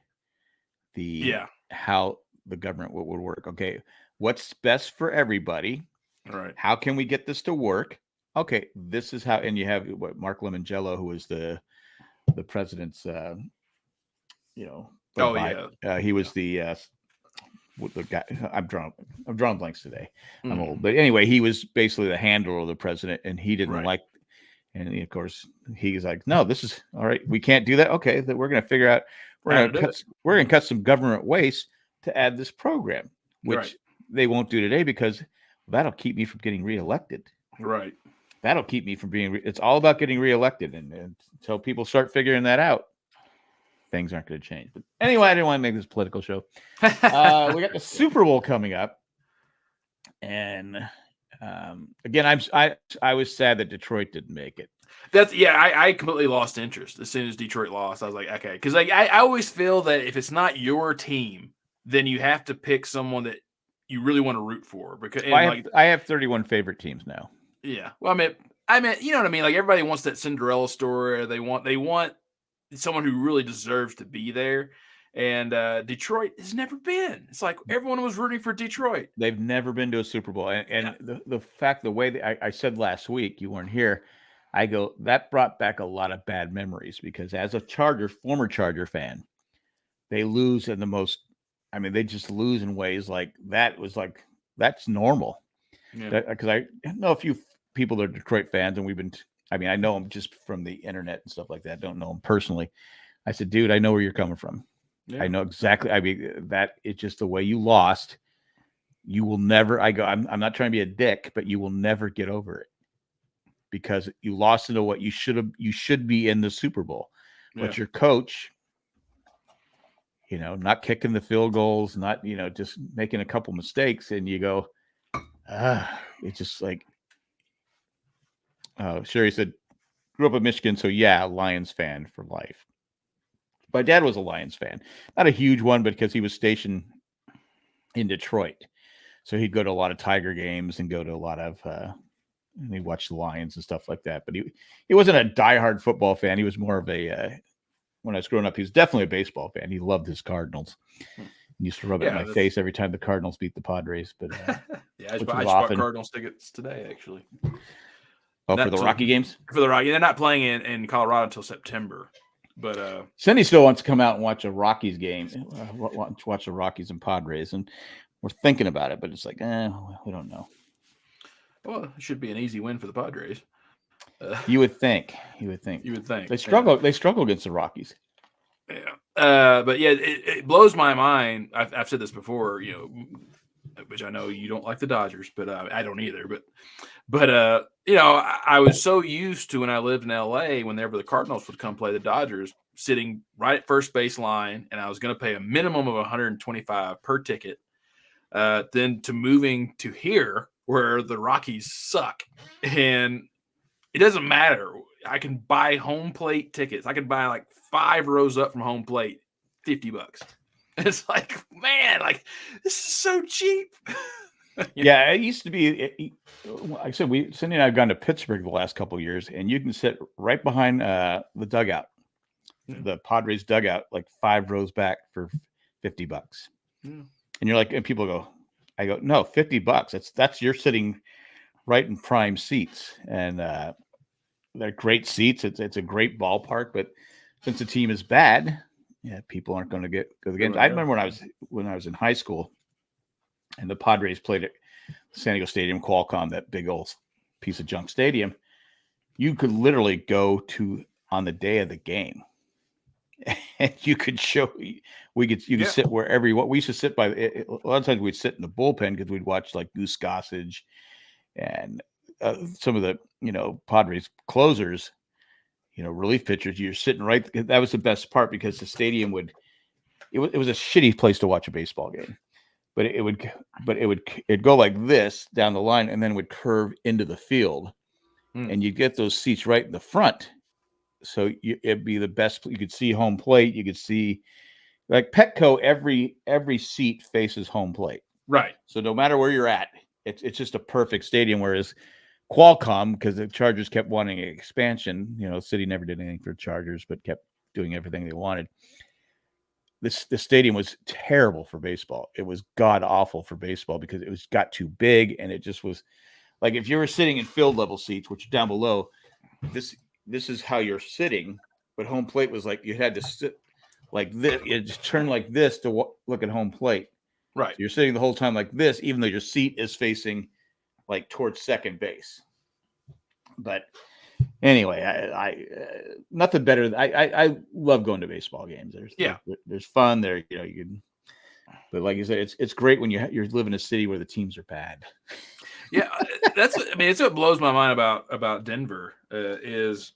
[SPEAKER 2] how the government would work. Okay, what's best for everybody?
[SPEAKER 1] Right.
[SPEAKER 2] How can we get this to work? Okay, this is how. And you have Mark Lemongello, who is the president's. He was the guy. I'm drawing blanks today. I'm old, but anyway, he was basically the handler of the president, and he didn't like. And of course, he's like, "No, this is all right. We can't do that. Okay, that we're going to figure out. We're going to cut some government waste to add this program, which they won't do today because that'll keep me from getting reelected.
[SPEAKER 1] Right.
[SPEAKER 2] That'll keep me from being. It's all about getting reelected, and until people start figuring that out, things aren't going to change. But anyway, I didn't want to make this a political show. We got the Super Bowl coming up, and again, I was sad that Detroit didn't make it.
[SPEAKER 1] I completely lost interest as soon as Detroit lost. I was like, okay, because I always feel that if it's not your team, then you have to pick someone that you really want to root for because
[SPEAKER 2] I have 31 favorite teams now.
[SPEAKER 1] Yeah. Well, I mean, you know what I mean? Like everybody wants that Cinderella story. Or they want someone who really deserves to be there. And Detroit has never been. It's like everyone was rooting for Detroit.
[SPEAKER 2] They've never been to a Super Bowl. And the way that I said last week, you weren't here. I go, that brought back a lot of bad memories because as a former Charger fan, they lose in the most, I mean, they just lose in ways like that was like, that's normal.
[SPEAKER 1] Yeah.
[SPEAKER 2] Because I know a few people that are Detroit fans and I know them just from the internet and stuff like that. Don't know them personally. I said, dude, I know where you're coming from. Yeah. I know exactly. I mean, that it's just the way you lost. You will never, I'm not trying to be a dick, but you will never get over it because you lost into what you should be in the Super Bowl. Yeah. But your coach, not kicking the field goals, not, just making a couple mistakes. And you go, it's just like, Sherry said, grew up in Michigan. So yeah, Lions fan for life. My dad was a Lions fan, not a huge one, but because he was stationed in Detroit. So he'd go to a lot of Tiger games and go to a lot of, and he watched the Lions and stuff like that. But he wasn't a diehard football fan. He was more of a, when I was growing up, he was definitely a baseball fan. He loved his Cardinals. He used to rub it in my face every time the Cardinals beat the Padres. But
[SPEAKER 1] yeah, I just bought Cardinals tickets today, actually.
[SPEAKER 2] Oh, for the Rocky games?
[SPEAKER 1] For the Rocky. They're not playing in Colorado until September. But
[SPEAKER 2] Cindy still wants to come out and watch a Rockies game, watch the Rockies and Padres. And we're thinking about it, but it's like, we don't know.
[SPEAKER 1] Well, it should be an easy win for the Padres.
[SPEAKER 2] You would think. They struggle. They struggle against the Rockies.
[SPEAKER 1] Yeah. But yeah, it blows my mind. I've said this before, which I know you don't like the Dodgers, but I don't either. But I was so used to when I lived in LA, whenever the Cardinals would come play the Dodgers, sitting right at first base line, and I was going to pay a minimum of $125 per ticket. Then to moving to here where the Rockies suck, and it doesn't matter. I can buy home plate tickets. I could buy like 5 rows up from home plate, $50. It's like, man, like this is so cheap.
[SPEAKER 2] Yeah, it used to be. Like I said, Cindy and I have gone to Pittsburgh the last couple of years, and you can sit right behind the dugout, the Padres dugout, like 5 rows back for $50. Yeah. And you're like, and people go, I go, no, $50. That's you're sitting right in prime seats, and they're great seats. It's a great ballpark, but since the team is bad, yeah, people aren't going to go to the games. I remember when I was in high school, and the Padres played at San Diego Stadium, Qualcomm, that big old piece of junk stadium. You could literally go to on the day of the game, and you could sit wherever you want. We used to sit by. A lot of times we'd sit in the bullpen because we'd watch like Goose Gossage and some of the Padres closers, relief pitchers. You're sitting right. That was the best part because the stadium it was a shitty place to watch a baseball game, but it'd go like this down the line and then would curve into the field, and you'd get those seats right in the front. So it'd be the best. You could see home plate. You could see like Petco. Every seat faces home plate.
[SPEAKER 1] Right.
[SPEAKER 2] So no matter where you're at, it's just a perfect stadium. Whereas Qualcomm, because the Chargers kept wanting an expansion, City never did anything for the Chargers, but kept doing everything they wanted. The stadium was terrible for baseball. It was god awful for baseball because it got too big, and it just was like if you were sitting in field level seats, which are down below, this is how you're sitting, but home plate was like you had to sit like this. You just turn like this to look at home plate.
[SPEAKER 1] Right. So
[SPEAKER 2] you're sitting the whole time like this, even though your seat is facing like towards second base. But anyway, I nothing better. I love going to baseball games. There's fun there. You can. But like you said, it's great when you live in a city where the teams are bad.
[SPEAKER 1] Yeah, it's what blows my mind about Denver is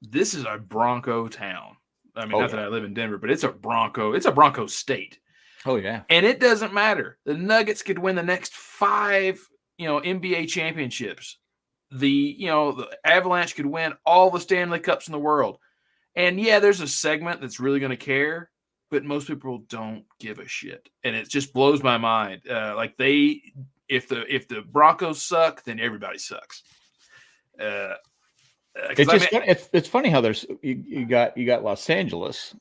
[SPEAKER 1] this is a Bronco town. I mean, not that I live in Denver, but it's a Bronco state.
[SPEAKER 2] Oh yeah.
[SPEAKER 1] And it doesn't matter. The Nuggets could win the next 5, NBA championships. The Avalanche could win all the Stanley Cups in the world. And yeah, there's a segment that's really going to care, but most people don't give a shit, and it just blows my mind. If the Broncos suck, then everybody sucks.
[SPEAKER 2] It's just it's funny how there's you got Los Angeles.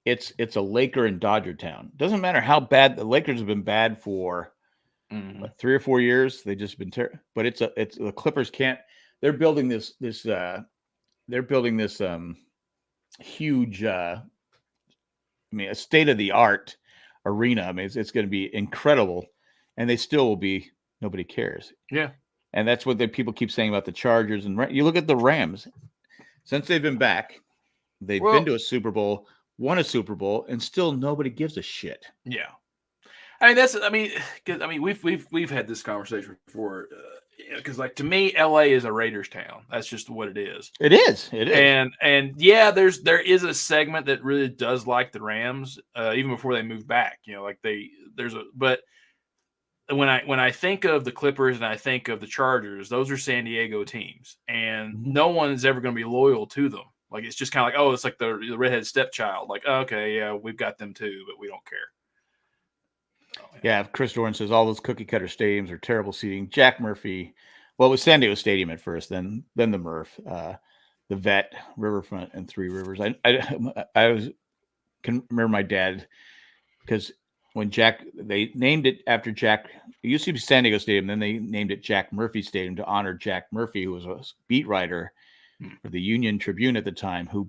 [SPEAKER 2] It's a Laker and Dodger town. Doesn't matter how bad the Lakers have been bad for 3 or 4 years. They've just been terrible. But it's the Clippers can't. They're building this huge. A state of the art arena. I mean, it's going to be incredible, and they still will be. Nobody cares.
[SPEAKER 1] Yeah.
[SPEAKER 2] And that's what people keep saying about the Chargers. And you look at the Rams. Since they've been back, they've been to a Super Bowl, won a Super Bowl, and still nobody gives a shit.
[SPEAKER 1] Yeah. We've had this conversation before. Because, to me, LA is a Raiders town. That's just what it is.
[SPEAKER 2] It is.
[SPEAKER 1] And yeah, there is a segment that really does like the Rams, even before they moved back. But when I think of the Clippers and I think of the Chargers, those are San Diego teams, and no one is ever going to be loyal to them. Like, it's just kind of like, oh, it's like the redheaded stepchild. Like, okay, yeah, we've got them too, but we don't care.
[SPEAKER 2] Yeah, Chris Doran says all those cookie cutter stadiums are terrible seating. Jack Murphy, well, it was San Diego Stadium at first, then the Murph, the Vet, Riverfront, and Three Rivers. I can remember my dad, because when they named it after Jack. It used to be San Diego Stadium, then they named it Jack Murphy Stadium to honor Jack Murphy, who was a beat writer for the Union Tribune at the time, who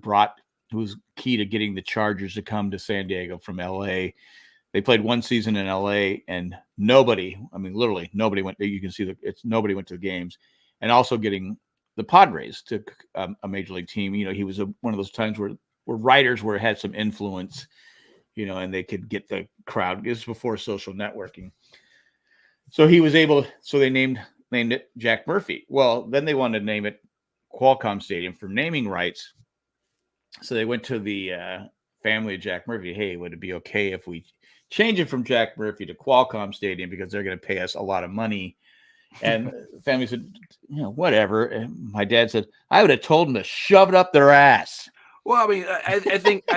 [SPEAKER 2] was key to getting the Chargers to come to San Diego from L.A. They played one season in L.A. and literally nobody went. You can see nobody went to the games, and also getting the Padres to a major league team. He was one of those times where writers had some influence. And they could get the crowd. This was before social networking. So he was able, so they named it Jack Murphy. Well, then they wanted to name it Qualcomm Stadium for naming rights. So they went to the family of Jack Murphy. Hey, would it be okay if we change it from Jack Murphy to Qualcomm Stadium, because they're going to pay us a lot of money? And the family said, whatever. And my dad said, I would have told them to shove it up their ass.
[SPEAKER 1] Well, I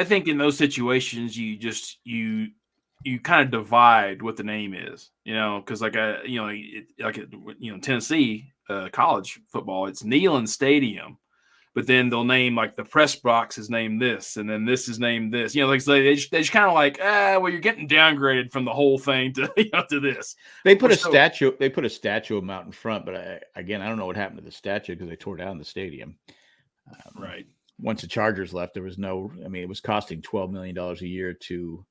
[SPEAKER 1] think in those situations you kind of divide what the name is, because Tennessee college football, it's Neyland Stadium, but then they'll name, like, the press box is named this, and then this is named this. They just kind of like, well, you're getting downgraded from the whole thing to to this.
[SPEAKER 2] They put a statue. They put a statue of him out in front, but I don't know what happened to the statue, because they tore down the stadium.
[SPEAKER 1] Right.
[SPEAKER 2] Once the Chargers left, there was it was costing $12 million a year to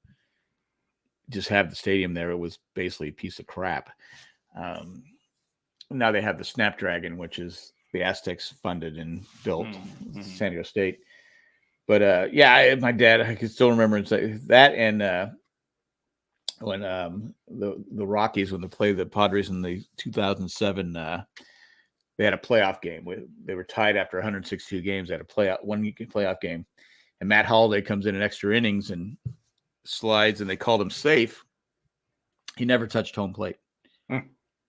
[SPEAKER 2] just have the stadium there. It was basically a piece of crap. Now they have the Snapdragon, which is the Aztecs funded and built, San Diego State. But my dad, I can still remember that. And when the Rockies, when they played the Padres in the 2007, they had a playoff game. They were tied after 162 games. They had a playoff game. And Matt Holliday comes in extra innings and slides, and they called him safe. He never touched home plate.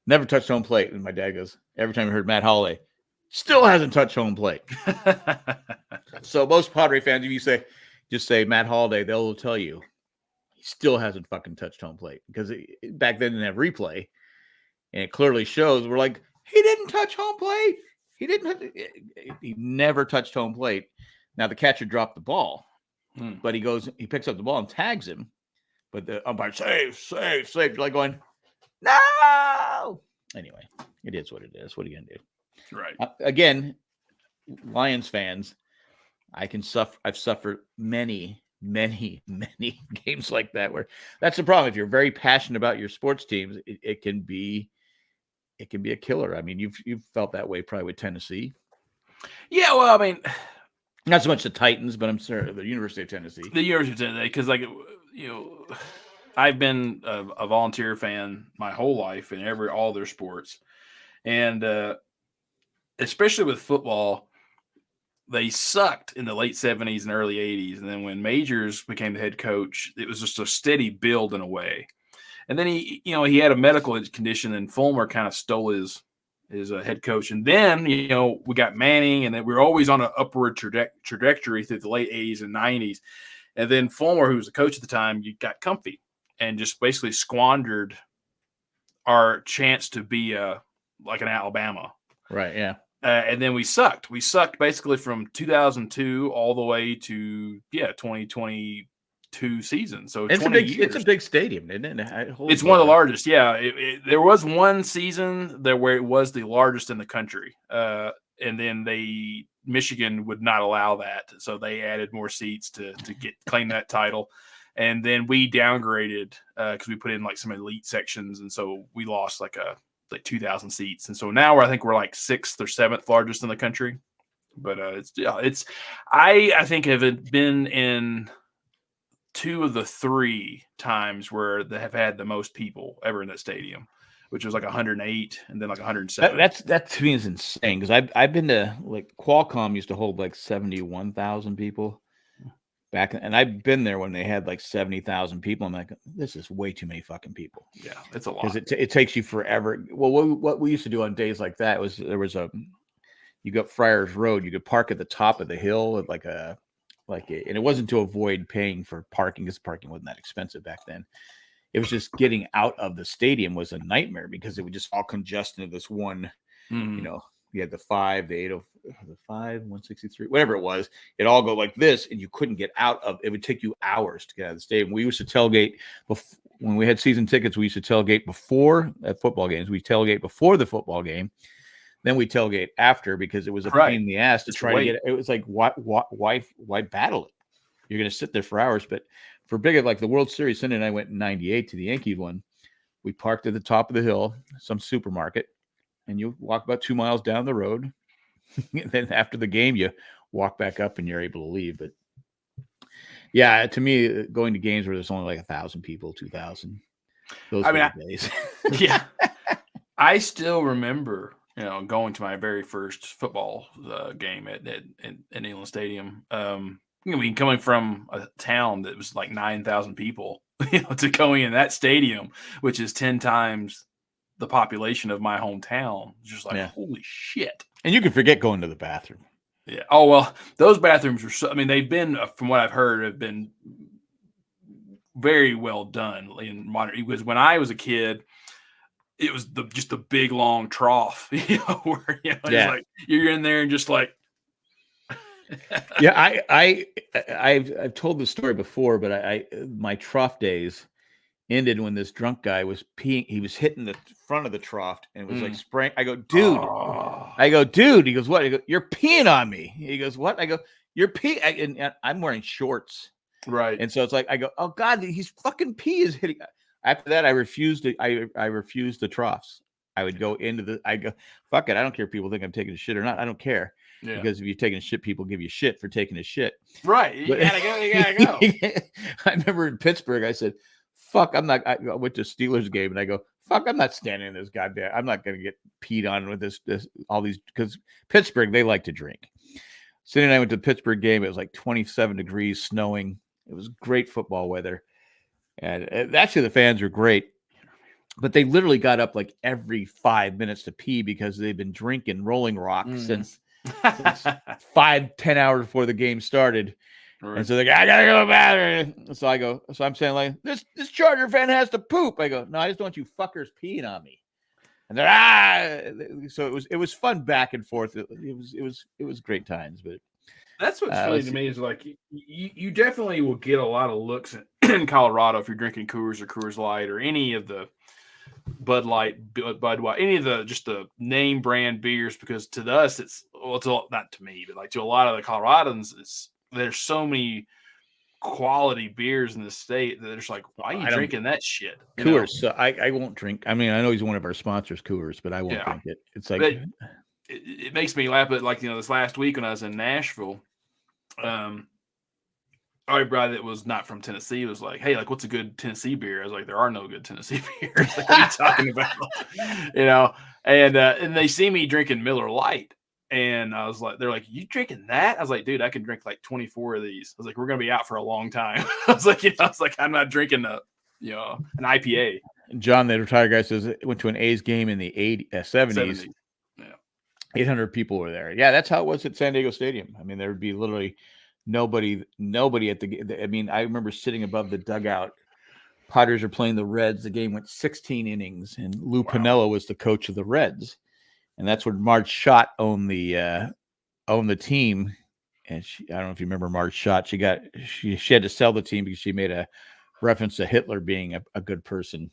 [SPEAKER 2] Never touched home plate. And my dad goes, every time he heard Matt Holliday, still hasn't touched home plate. So most Padre fans, if you just say Matt Holliday, they'll tell you he still hasn't fucking touched home plate, because back then they didn't have replay, and it clearly shows. We're like, he didn't touch home plate. He never touched home plate. Now the catcher dropped the ball, but he picks up the ball and tags him. But the umpire, save. You're like going, no. Anyway, it is what it is. What are you going to do?
[SPEAKER 1] Right.
[SPEAKER 2] Again, Lions fans, I've suffered many games like that, where that's the problem. If you're very passionate about your sports teams, it can be a killer. I mean, you've felt that way probably with Tennessee.
[SPEAKER 1] Yeah, well,
[SPEAKER 2] not so much the Titans, but I'm sorry, the University of Tennessee.
[SPEAKER 1] The University of Tennessee, because I've been a volunteer fan my whole life in all their sports, and especially with football, they sucked in the late 70s and early 80s, and then when Majors became the head coach, it was just a steady build in a way. And then he had a medical condition, and Fulmer kind of stole his as a head coach. And then, we got Manning, and then we were always on an upward trajectory through the late 80s and 90s. And then Fulmer, who was the coach at the time, you got comfy and just basically squandered our chance to be like an Alabama.
[SPEAKER 2] Right, yeah.
[SPEAKER 1] And then we sucked. We sucked basically from 2002 all the way to 2022 season. So
[SPEAKER 2] it's
[SPEAKER 1] 20 years.
[SPEAKER 2] It's a big stadium, isn't it?
[SPEAKER 1] It's one of the largest. Yeah, there was one season there where it was the largest in the country, and then Michigan would not allow that, so they added more seats to claim that title. And then we downgraded because we put in like some elite sections, and so we lost like 2,000 seats. And so now I think we're like 6th or 7th largest in the country. But I think have been in 2 of the 3 times where they have had the most people ever in that stadium, which was like 108 and then like 107.
[SPEAKER 2] That to me is insane, because I've been to, like, Qualcomm used to hold like 71,000 people back, and I've been there when they had like 70,000 people. I'm like, this is way too many fucking people.
[SPEAKER 1] Yeah, it's a lot.
[SPEAKER 2] Because it takes you forever. Well, what we used to do on days like that was you got Friars Road, you could park at the top of the hill at and it wasn't to avoid paying for parking, because parking wasn't that expensive back then. It was just getting out of the stadium was a nightmare, because it would just all congest into this one, you had the 5, the 805, the 5, 163, whatever it was. It all go like this, and you couldn't get out of it. Would take you hours to get out of the stadium. We used to tailgate when we had season tickets. We used to tailgate before at football games. We tailgate before the football game. Then we tailgate after, because it was a pain in the ass to try to get it. It was like, why battle it? You're going to sit there for hours. But for big, like the World Series, Cindy and I went in '98 to the Yankee one. We parked at the top of the hill, some supermarket, and you walk about 2 miles down the road. And then after the game, you walk back up and you're able to leave. But yeah, to me, going to games where there's only like 1,000 people, 2,000, those were the days.
[SPEAKER 1] Yeah. I still remember, going to my very first football game at Neyland Stadium. Coming from a town that was like 9,000 people, to going in that stadium, which is 10 times the population of my hometown, just like, holy shit.
[SPEAKER 2] And you can forget going to the bathroom.
[SPEAKER 1] Yeah. Oh, well, those bathrooms are they've been, from what I've heard, have been very well done in modern. Because when I was a kid, it was just the big long trough, where it's like you're in there and just like.
[SPEAKER 2] Yeah, I've told this story before, but my trough days ended when this drunk guy was peeing. He was hitting the front of the trough and it was like spraying. I go, dude. He goes, what? I go, you're peeing on me. He goes, what? I go, you're peeing. And I'm wearing shorts.
[SPEAKER 1] Right.
[SPEAKER 2] And so it's like, I go, oh God, he's fucking pee is hitting. After that, I refused the troughs. I would go I go, fuck it. I don't care if people think I'm taking a shit or not. I don't care. Yeah. Because if you're taking a shit, people give you shit for taking a shit.
[SPEAKER 1] Right. You gotta go.
[SPEAKER 2] I remember in Pittsburgh, I said, fuck, I went to Steelers game and I go, fuck, I'm not standing in this goddamn, I'm not going to get peed on with this, all these, because Pittsburgh, they like to drink. Cindy and I went to the Pittsburgh game. It was like 27 degrees, snowing. It was great football weather. And actually the fans were great, but they literally got up like every 5 minutes to pee because they've been drinking Rolling Rock since 5-10 hours before the game started. Right. And so they're like, I gotta go to the bathroom. So I'm saying, like, this Charger fan has to poop. I go, no, I just don't want you fuckers peeing on me. And they're so it was fun back and forth. It was great times. But
[SPEAKER 1] that's what's funny to me is like you definitely will get a lot of looks in Colorado if you're drinking Coors or Coors Light or any of the Bud Light, Budweiser, any of the name brand beers, because to us it's not to me, but like to a lot of the Coloradans, there's so many quality beers in the state that they're just like, why are you drinking that shit?
[SPEAKER 2] Coors. So I won't drink. I mean, I know he's one of our sponsors, Coors, but I won't drink it. It's like
[SPEAKER 1] it makes me laugh. But like, this last week when I was in Nashville, everybody that was not from Tennessee was like, hey, like, what's a good Tennessee beer? I was like, there are no good Tennessee beers. Like, what are you talking about? And they see me drinking Miller Lite. And I was like, they're like, you drinking that? I was like, dude, I can drink like 24 of these. I was like, we're going to be out for a long time. I was like, I'm not drinking an IPA.
[SPEAKER 2] John, the retired guy, says went to an A's game in the 70s. 800 people were there. Yeah, that's how it was at San Diego Stadium. I mean, there would be literally nobody at the. I mean, I remember sitting above the dugout. Padres are playing the Reds. The game went 16 innings, and Lou Piniella was the coach of the Reds, and that's when Marge Schott owned the team. And I don't know if you remember Marge Schott. She had to sell the team because she made a reference to Hitler being a good person,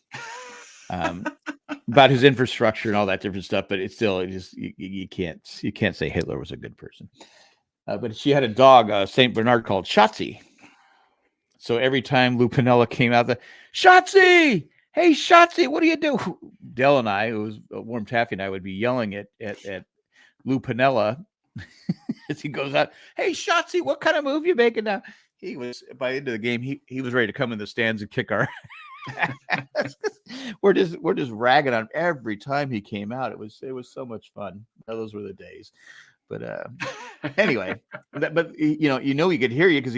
[SPEAKER 2] about his infrastructure and all that different stuff. But it's still, you can't say Hitler was a good person. But she had a dog, Saint Bernard, called Shotzi. So every time Lou Piniella came out, Shotzi, hey Shotzi, what do you do? Dell and I, who was Warm Taffy, and I would be yelling at Lou Piniella as he goes out. Hey Shotzi, what kind of move you making now? He was, by the end of the game, he was ready to come in the stands and kick our. we're just ragging on him every time he came out. It was so much fun. Those were the days. But anyway, but you could hear you because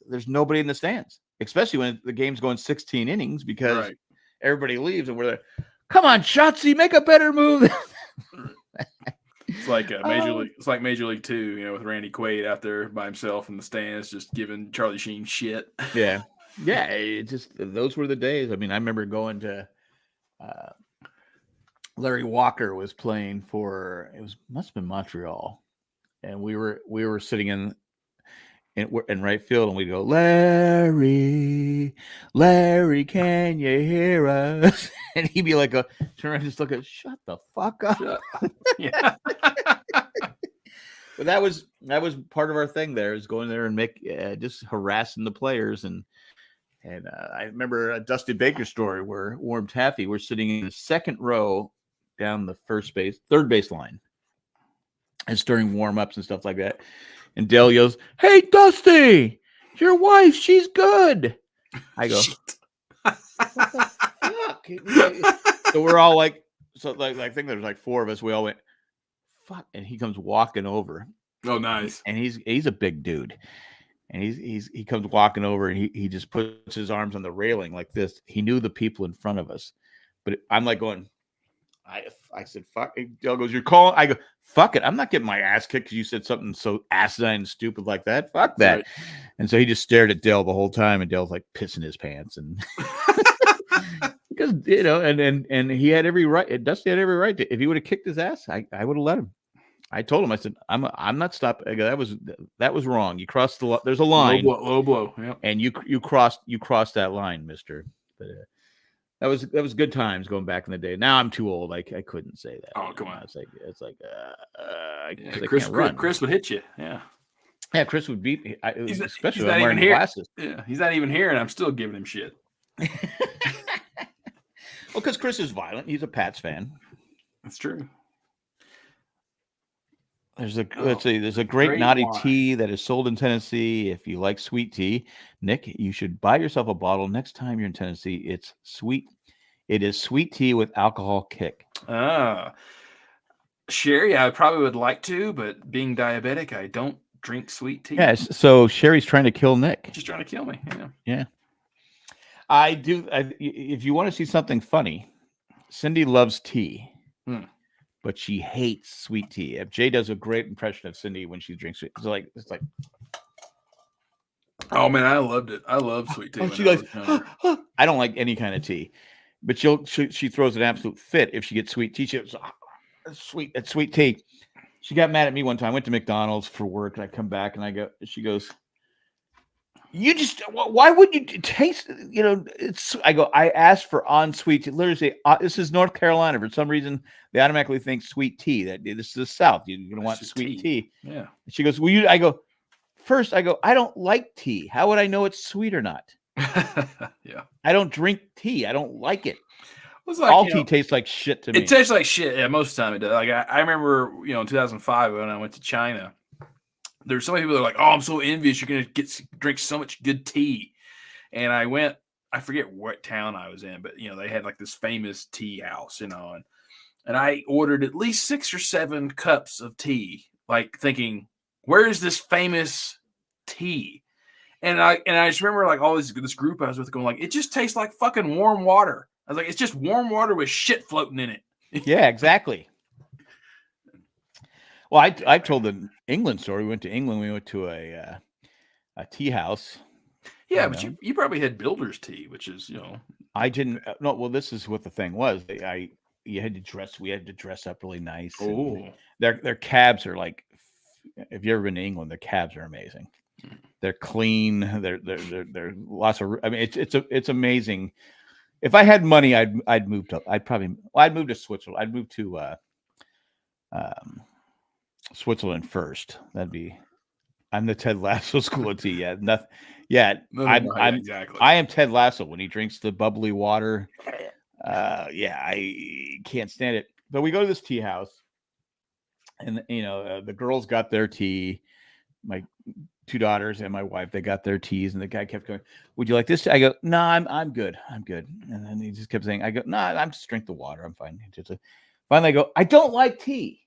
[SPEAKER 2] there's nobody in the stands, especially when the game's going 16 innings because everybody leaves and we're there. Come on, Shotzi, make a better move.
[SPEAKER 1] It's like Major League. It's like Major League 2, with Randy Quaid out there by himself in the stands, just giving Charlie Sheen shit.
[SPEAKER 2] Yeah. It just, those were the days. I mean, I remember going to Larry Walker was playing for, must have been Montreal, and we were sitting in right field, and we go, Larry, can you hear us? And he'd be like, turn around and just look at, shut the fuck up.
[SPEAKER 1] Yeah.
[SPEAKER 2] But that was part of our thing there, is going there and just harassing the players. And I remember a Dusty Baker story where Warm Taffy, we're sitting in the second row down the third base line. It's during warm-ups and stuff like that. And Dale yells, hey, Dusty, your wife, she's good. I go, what the fuck? So we're all like, I think there was like four of us. We all went, fuck. And he comes walking over.
[SPEAKER 1] Oh, nice.
[SPEAKER 2] And he's a big dude. And he comes walking over, and he just puts his arms on the railing like this. He knew the people in front of us. But I'm like going, I said, fuck. Dale goes, you're calling? I go, fuck it. I'm not getting my ass kicked because you said something so asinine and stupid like that. Fuck that. Right. And so he just stared at Dale the whole time, and Dale's like pissing his pants. And because, and he had every right. Dusty had every right to, if he would have kicked his ass, I would have let him. I told him, I said, I'm not stopping. I go, that was wrong. You crossed there's a line.
[SPEAKER 1] Low blow. Yeah.
[SPEAKER 2] And you crossed that line, mister. But that was good times going back in the day. Now I'm too old. I couldn't say that.
[SPEAKER 1] Oh, come on.
[SPEAKER 2] It's like
[SPEAKER 1] Chris would hit you. Yeah.
[SPEAKER 2] Yeah, Chris would beat me. Especially
[SPEAKER 1] when
[SPEAKER 2] I'm wearing glasses.
[SPEAKER 1] Yeah, he's not even here, and I'm still giving him shit.
[SPEAKER 2] Well, because Chris is violent. He's a Pats fan.
[SPEAKER 1] That's true.
[SPEAKER 2] There's a great naughty wine. Tea that is sold in Tennessee. If you like sweet tea, Nick, you should buy yourself a bottle next time you're in Tennessee. It's sweet. It is sweet tea with alcohol kick.
[SPEAKER 1] Sherry, I probably would like to, but being diabetic, I don't drink sweet tea.
[SPEAKER 2] Yes, so Sherry's trying to kill Nick.
[SPEAKER 1] She's trying to kill me.
[SPEAKER 2] Yeah. I do. If you want to see something funny, Cindy loves tea. But she hates sweet tea. If Jay does a great impression of Cindy when she drinks it, it's like.
[SPEAKER 1] Oh man, I loved it. I love sweet tea.
[SPEAKER 2] Oh, she goes, I don't like any kind of tea, but she throws an absolute fit if she gets sweet tea. She goes, sweet tea. She got mad at me one time. I went to McDonald's for work, and I come back, and she goes, you just, why would you taste, I asked for on sweet tea. Literally say, this is North Carolina. For some reason, they automatically think sweet tea. That this is the South. You're going to want sweet tea.
[SPEAKER 1] Yeah.
[SPEAKER 2] She goes, I go, I don't like tea. How would I know it's sweet or not?
[SPEAKER 1] Yeah.
[SPEAKER 2] I don't drink tea. I don't like it.
[SPEAKER 1] Like,
[SPEAKER 2] all tea tastes like shit to me.
[SPEAKER 1] It tastes like shit. Yeah, most of the time it does. Like I remember, in 2005 when I went to China, there's so many people that are like, oh, I'm so envious. You're going to drink so much good tea. And I went, I forget what town I was in, but, they had like this famous tea house, and I ordered at least 6 or 7 cups of tea, like thinking, where is this famous tea? And I just remember like all this group I was with going like, it just tastes like fucking warm water. I was like, it's just warm water with shit floating in it.
[SPEAKER 2] Yeah, exactly. Well, I told the England story. We went to England. We went to a tea house.
[SPEAKER 1] Yeah, but you probably had builder's tea, which is
[SPEAKER 2] I didn't. No, well, this is what the thing was. You had to dress. We had to dress up really nice. And their cabs are like. If you've ever been to England, their cabs are amazing. They're clean. They're lots of. I mean, it's amazing. If I had money, I'd move to. I'd move to Switzerland. I'd move to Switzerland first. That'd be. I'm the Ted Lasso school of tea. Yeah, nothing. Yeah,
[SPEAKER 1] exactly.
[SPEAKER 2] I am Ted Lasso when he drinks the bubbly water. Yeah, I can't stand it. But we go to this tea house, and the girls got their tea. My 2 daughters and my wife, they got their teas, and the guy kept going, "Would you like this?" I go, "No, I'm good. I'm good." And then he just kept saying, "I go, no, I'm just drink the water. I'm fine." Finally, I go, "I don't like tea.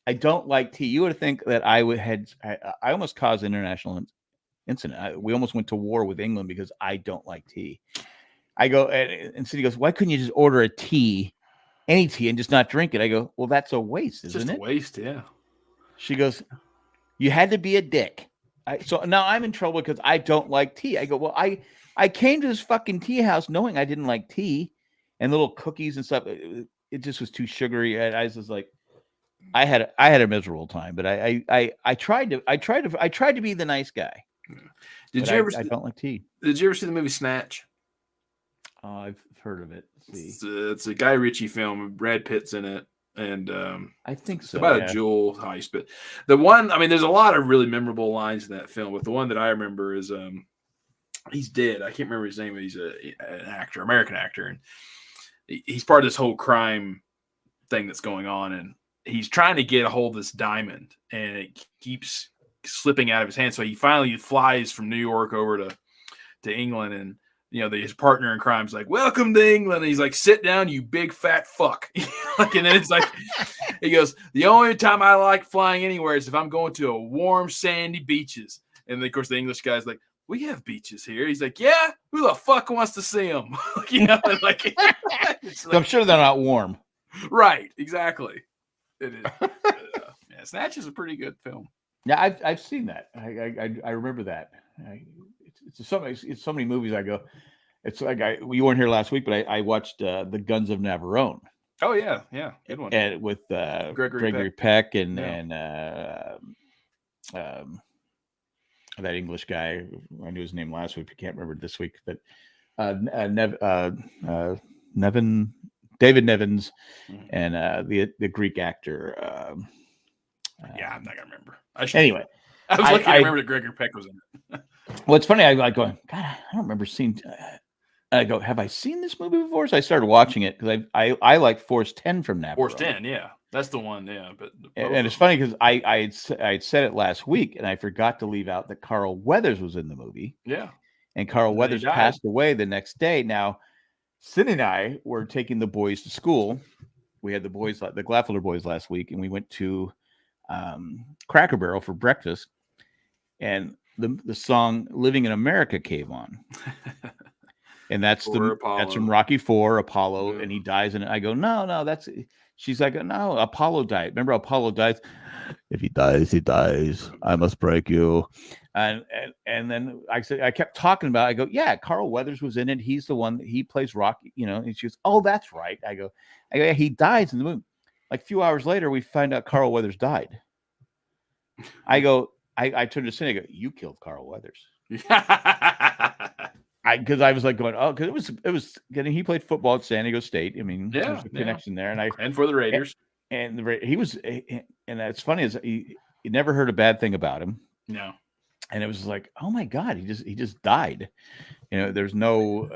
[SPEAKER 2] I don't like tea." You would think that I almost caused an international incident. We almost went to war with England because I don't like tea. I go, and Cindy goes, "Why couldn't you just order a tea, any tea, and just not drink it?" I go, "Well, that's a waste, isn't it?"
[SPEAKER 1] Just a waste, yeah.
[SPEAKER 2] She goes, "You had to be a dick." So now I'm in trouble because I don't like tea. I go, "Well, I came to this fucking tea house knowing I didn't like tea and little cookies and stuff. It just was too sugary." I was just like, I had a miserable time, but I tried to be the nice guy.
[SPEAKER 1] Did you ever?
[SPEAKER 2] I don't like tea.
[SPEAKER 1] Did you ever see the movie Snatch?
[SPEAKER 2] I've heard of it.
[SPEAKER 1] It's a Guy Ritchie film. Brad Pitt's in it, and
[SPEAKER 2] I think
[SPEAKER 1] it's
[SPEAKER 2] so.
[SPEAKER 1] about a jewel heist. But the one, I mean, there's a lot of really memorable lines in that film. But the one that I remember is, he's dead. I can't remember his name. But he's an actor, American actor, and he's part of this whole crime thing that's going on, and he's trying to get a hold of this diamond, and it keeps slipping out of his hand. So he finally flies from New York over to England, and his partner in crime is like, "Welcome to England." And he's like, "Sit down, you big fat fuck." And then it's like, he goes, "The only time I like flying anywhere is if I'm going to a warm, sandy beaches." And then, of course, the English guy's like, "We have beaches here." He's like, "Yeah, who the fuck wants to see them?" Like,
[SPEAKER 2] I'm sure they're not warm. Right,
[SPEAKER 1] exactly. It is. Yeah, Snatch is a pretty good film.
[SPEAKER 2] Yeah, I've seen that. I remember that. It's so many movies. I go. It's like you weren't here last week, but I watched The Guns of Navarone.
[SPEAKER 1] Oh yeah, good one.
[SPEAKER 2] And with Gregory Peck and that English guy. I knew his name last week. I can't remember this week, but David Nevins, and the Greek actor.
[SPEAKER 1] Yeah, I'm not gonna remember.
[SPEAKER 2] Anyway,
[SPEAKER 1] I was lucky I remember that Gregory Peck was in it.
[SPEAKER 2] Well, it's funny. I go, God, I don't remember seeing. I go, have I seen this movie before? So I started watching it because I like Force 10 from Navarone.
[SPEAKER 1] Force 10, yeah, that's the one. Yeah, but
[SPEAKER 2] and it's funny because I had said it last week and I forgot to leave out that Carl Weathers was in the movie.
[SPEAKER 1] Yeah,
[SPEAKER 2] and Carl Weathers passed away the next day. Now, Cindy and I were taking the boys to school. We had the Glaffelder boys last week, and we went to Cracker Barrel for breakfast, and the song "Living in America" came on, and that's from Rocky IV, Apollo, yeah. And he dies in it. I go, no, that's. She's like, no, Apollo died. Remember, Apollo dies. If he dies, he dies. I must break you. And then I kept talking about it. I go, yeah, Carl Weathers was in it. He's the one he plays Rocky. And she goes, oh, that's right. I go, yeah, he dies in the movie. Like a few hours later, we find out Carl Weathers died. I go, I turned to Cindy. I go, you killed Carl Weathers. Because I was like going, oh, because it was getting. He played football at San Diego State. I mean, there's a connection there, and
[SPEAKER 1] for the Raiders,
[SPEAKER 2] and he was, and that's funny is he never heard a bad thing about him.
[SPEAKER 1] No,
[SPEAKER 2] and it was like, oh my God, he just died. There's no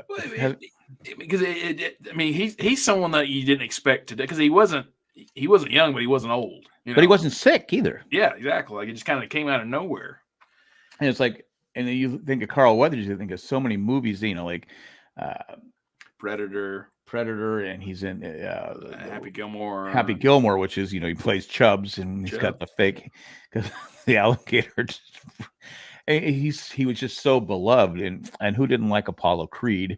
[SPEAKER 1] because I mean, he's someone that you didn't expect to, because he wasn't young, but he wasn't old.
[SPEAKER 2] But he wasn't sick either.
[SPEAKER 1] Yeah, exactly. Like it just kind of came out of nowhere.
[SPEAKER 2] And it's like, and then you think of Carl Weathers, you think of so many movies, like
[SPEAKER 1] Predator,
[SPEAKER 2] and he's in
[SPEAKER 1] Happy
[SPEAKER 2] Gilmore, which is he plays Chubbs, and he's got the fake because the alligator. He was just so beloved, and who didn't like Apollo Creed?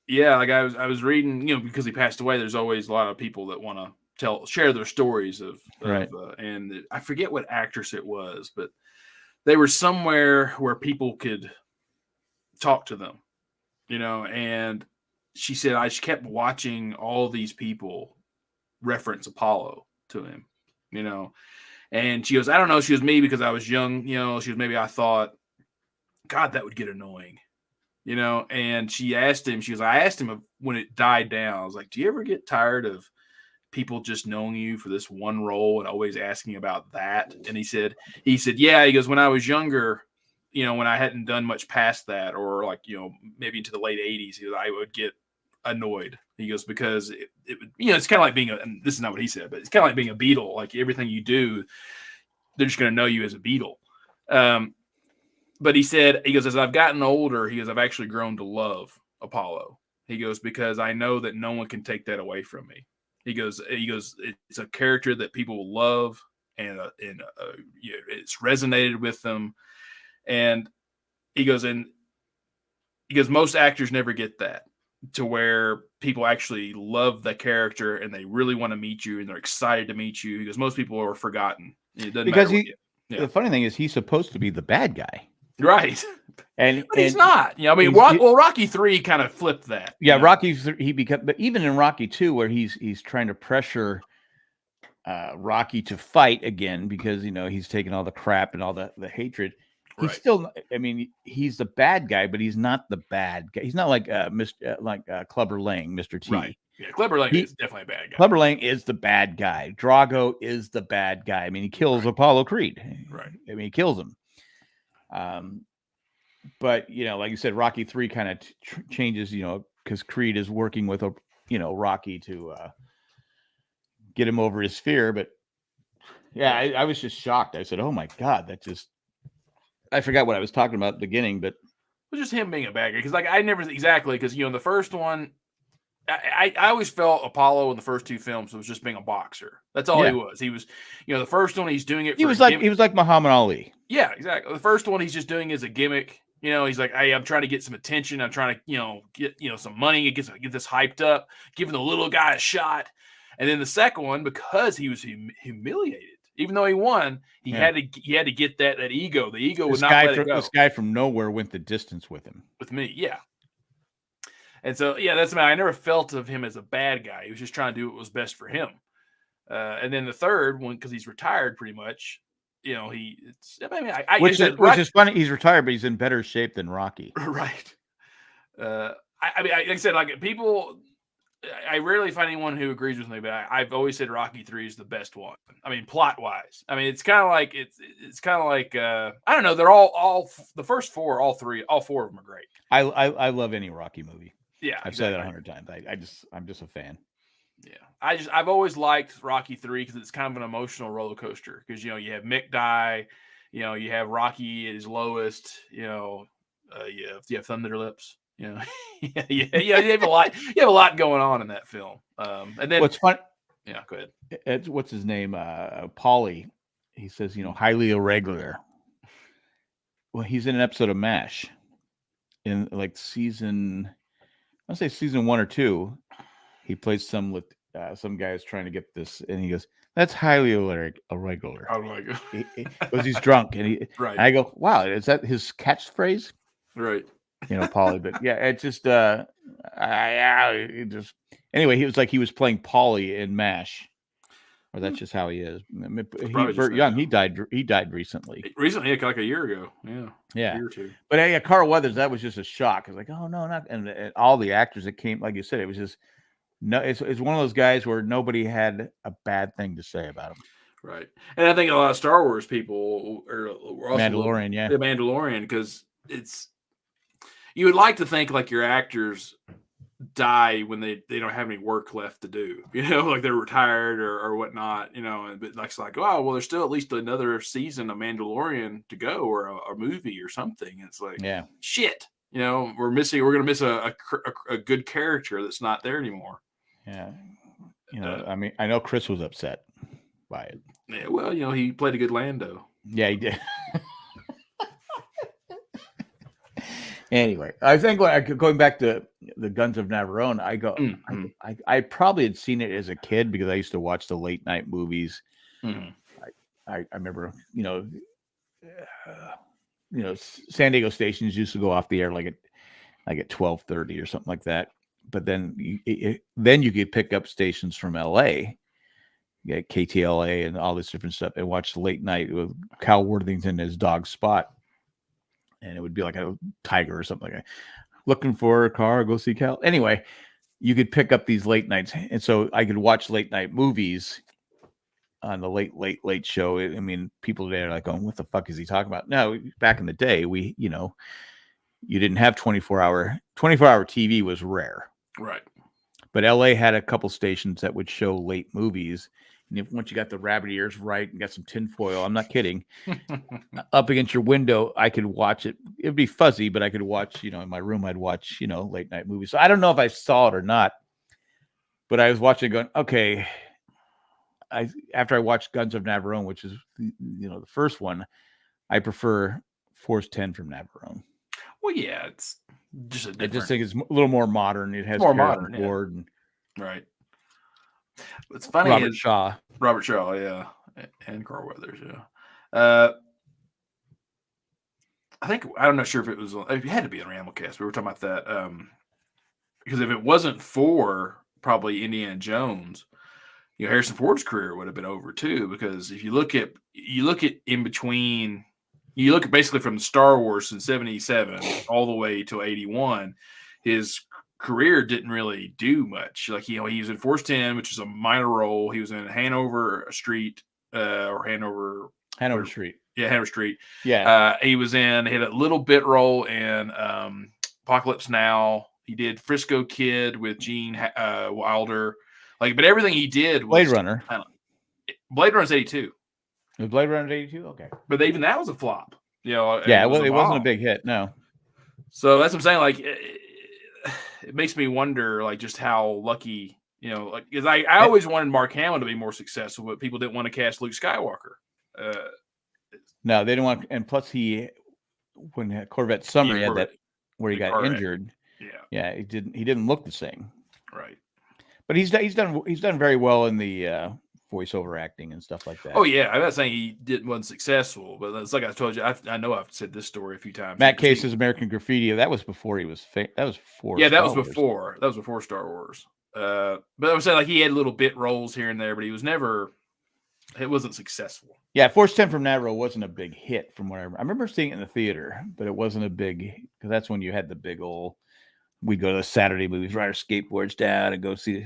[SPEAKER 1] Yeah, like I was reading, because he passed away. There's always a lot of people that want to share their stories of
[SPEAKER 2] Right.
[SPEAKER 1] And I forget what actress it was, but they were somewhere where people could talk to them, and she said I just kept watching all these people reference Apollo to him, and she goes, I don't know, she was me because I was young, she was maybe I thought, God, that would get annoying, and she asked him, I asked him when it died down, I was like, do you ever get tired of people just knowing you for this one role and always asking about that? And he said, yeah, he goes, when I was younger, when I hadn't done much past that, or like, maybe into the late 80s, I would get annoyed. He goes, because it it's kind of like being and this is not what he said, but it's kind of like being a Beatle. Like everything you do, they're just going to know you as a Beatle. But he goes, as I've gotten older, he goes, I've actually grown to love Apollo. He goes, because I know that no one can take that away from me. He goes, it's a character that people will love, and it's resonated with them. And he goes, most actors never get that, to where people actually love the character and they really want to meet you and they're excited to meet you. He goes, most people are forgotten. It doesn't
[SPEAKER 2] because
[SPEAKER 1] matter.
[SPEAKER 2] The funny thing is, he's supposed to be the bad guy,
[SPEAKER 1] right?
[SPEAKER 2] but
[SPEAKER 1] he's not. Rocky 3 kind of flipped that.
[SPEAKER 2] Yeah, Rocky but even in Rocky 2, where he's trying to pressure Rocky to fight again because he's taking all the crap and all the hatred. He's still, I mean, he's the bad guy, but he's not the bad guy. He's not like Clubber Lang, Mr. T.
[SPEAKER 1] Right. Yeah, Clubber Lang is definitely a bad guy.
[SPEAKER 2] Clubber Lang is the bad guy. Drago is the bad guy. I mean, he kills Apollo Creed.
[SPEAKER 1] Right.
[SPEAKER 2] I mean, he kills him. But like you said, Rocky 3 kind of changes, because Creed is working with Rocky to get him over his fear. But yeah, I was just shocked. I said, "Oh my God, I forgot what I was talking about at the beginning." But
[SPEAKER 1] it was just him being a bad guy, because I never exactly, because in the first one, I always felt Apollo in the first 2 films was just being a boxer. That's all he was. He was, the first one he's doing it.
[SPEAKER 2] He was like Muhammad Ali.
[SPEAKER 1] Yeah, exactly. The first one he's just doing as a gimmick. He's like, hey, I'm trying to get some attention. I'm trying to, get, some money, get this hyped up, giving the little guy a shot. And then the second one, because he was humiliated, even though he won, he had to get that ego. The ego would not let it go.
[SPEAKER 2] This guy from nowhere went the distance with him.
[SPEAKER 1] With me, yeah. And so, that's I never felt of him as a bad guy. He was just trying to do what was best for him. And then the third one, because he's retired pretty much,
[SPEAKER 2] which is funny. He's retired, but he's in better shape than Rocky.
[SPEAKER 1] Right. Like I said, like people, I rarely find anyone who agrees with me, but I've always said Rocky 3 is the best one. I mean, plot wise. I mean, it's kind of like I don't know. They're all the first 4, all 4 of them are great.
[SPEAKER 2] I love any Rocky movie.
[SPEAKER 1] Yeah,
[SPEAKER 2] I've said that 100 times. I'm just a fan.
[SPEAKER 1] Yeah, I've always liked Rocky 3 because it's kind of an emotional roller coaster. Because you have Mick die, you have Rocky at his lowest. You have Thunder Lips. You have a lot. You have a lot going on in that film. And then
[SPEAKER 2] what's fun?
[SPEAKER 1] Yeah, go ahead.
[SPEAKER 2] It's, what's his name? Paulie. He says, highly irregular. Well, he's in an episode of MASH in like season 1 or 2. He plays some guys trying to get this, and he goes, "That's highly irregular."
[SPEAKER 1] Oh my God!
[SPEAKER 2] Because he's drunk, and
[SPEAKER 1] right.
[SPEAKER 2] And I go, "Wow, is that his catchphrase?"
[SPEAKER 1] Right.
[SPEAKER 2] Paulie. But yeah, it just anyway, he was like he was playing Paulie in MASH, or that's just how he is. Burt Young, he died recently.
[SPEAKER 1] Recently, like a year ago. Yeah. A year or 2.
[SPEAKER 2] But yeah, Carl Weathers, that was just a shock. It's like, oh no, not and all the actors that came, like you said, it was just. No, it's one of those guys where nobody had a bad thing to say about him.
[SPEAKER 1] Right. And I think a lot of Star Wars people are also
[SPEAKER 2] Mandalorian,
[SPEAKER 1] the Mandalorian, because you would like to think like your actors die when they don't have any work left to do, like they're retired or whatnot, but it's like, oh, well, there's still at least another season of Mandalorian to go, or a movie or something. It's like, shit, we're going to miss a good character that's not there anymore.
[SPEAKER 2] Yeah. I mean, I know Chris was upset by it.
[SPEAKER 1] Yeah, well, he played a good Lando.
[SPEAKER 2] Yeah, he did. Anyway, I think going back to the Guns of Navarone,
[SPEAKER 1] Mm-hmm.
[SPEAKER 2] I probably had seen it as a kid because I used to watch the late night movies.
[SPEAKER 1] Mm-hmm.
[SPEAKER 2] I remember, San Diego stations used to go off the air like at 12:30 or something like that. But then then you could pick up stations from LA, KTLA and all this different stuff, and watch the late night with Cal Worthington and his dog Spot, and it would be like a tiger or something like that. Looking for a car, go see Cal. Anyway, you could pick up these late nights, and so I could watch late night movies on the late show. I mean, people today are like, "Oh, what the fuck is he talking about?" No, back in the day, you didn't have 24-hour TV was rare.
[SPEAKER 1] Right.
[SPEAKER 2] But LA had a couple stations that would show late movies. And once you got the rabbit ears right and got some tinfoil, I'm not kidding, up against your window, I could watch it. It'd be fuzzy, but I could watch, in my room, I'd watch, late night movies. So I don't know if I saw it or not, but I was watching it going, okay. After I watched Guns of Navarone, which is, the first one, I prefer Force 10 from Navarone.
[SPEAKER 1] Well, yeah, it's just a different.
[SPEAKER 2] I just think it's a little more modern. It has
[SPEAKER 1] more modern,
[SPEAKER 2] board and
[SPEAKER 1] right. It's funny.
[SPEAKER 2] Robert Shaw,
[SPEAKER 1] yeah, and Carl Weathers, yeah. I'm not sure if it had to be on Ramblecast. We were talking about that because if it wasn't for probably Indiana Jones, Harrison Ford's career would have been over too. Because if you look at in between. You look at basically from Star Wars in 77 all the way to 81, his career didn't really do much. Like, he was in Force 10, which is a minor role. He was in Hanover Street or Hanover
[SPEAKER 2] Street.
[SPEAKER 1] Yeah, Hanover Street.
[SPEAKER 2] Yeah.
[SPEAKER 1] He had a little bit role in Apocalypse Now. He did Frisco Kid with Gene Wilder. But everything he did was
[SPEAKER 2] Blade Runner.
[SPEAKER 1] Blade Runner's 82.
[SPEAKER 2] Was Blade Runner 82? Okay.
[SPEAKER 1] But even that was a flop.
[SPEAKER 2] Yeah, it wasn't a big hit, no.
[SPEAKER 1] So that's what I'm saying. It makes me wonder, just how lucky, because I always wanted Mark Hamill to be more successful, but people didn't want to cast Luke Skywalker.
[SPEAKER 2] No, they didn't want, and plus when Corvette Summer had that where he got Corvette. Injured. Yeah, he didn't look the same.
[SPEAKER 1] Right.
[SPEAKER 2] But he's done very well in the voiceover acting and stuff like that.
[SPEAKER 1] Oh yeah, I'm not saying he wasn't successful, but it's like I told you. I know I've said this story a few times.
[SPEAKER 2] Matt Case's American Graffiti. That was before he was. That was before.
[SPEAKER 1] Yeah, that was before. That was before Star Wars. But I would say he had little bit roles here and there, but he was never. It wasn't successful.
[SPEAKER 2] Yeah, Force 10 from Navarone wasn't a big hit from what I remember seeing it in the theater, but it wasn't a big because that's when you had the big old. We'd go to the Saturday movies, ride our skateboards down, and go see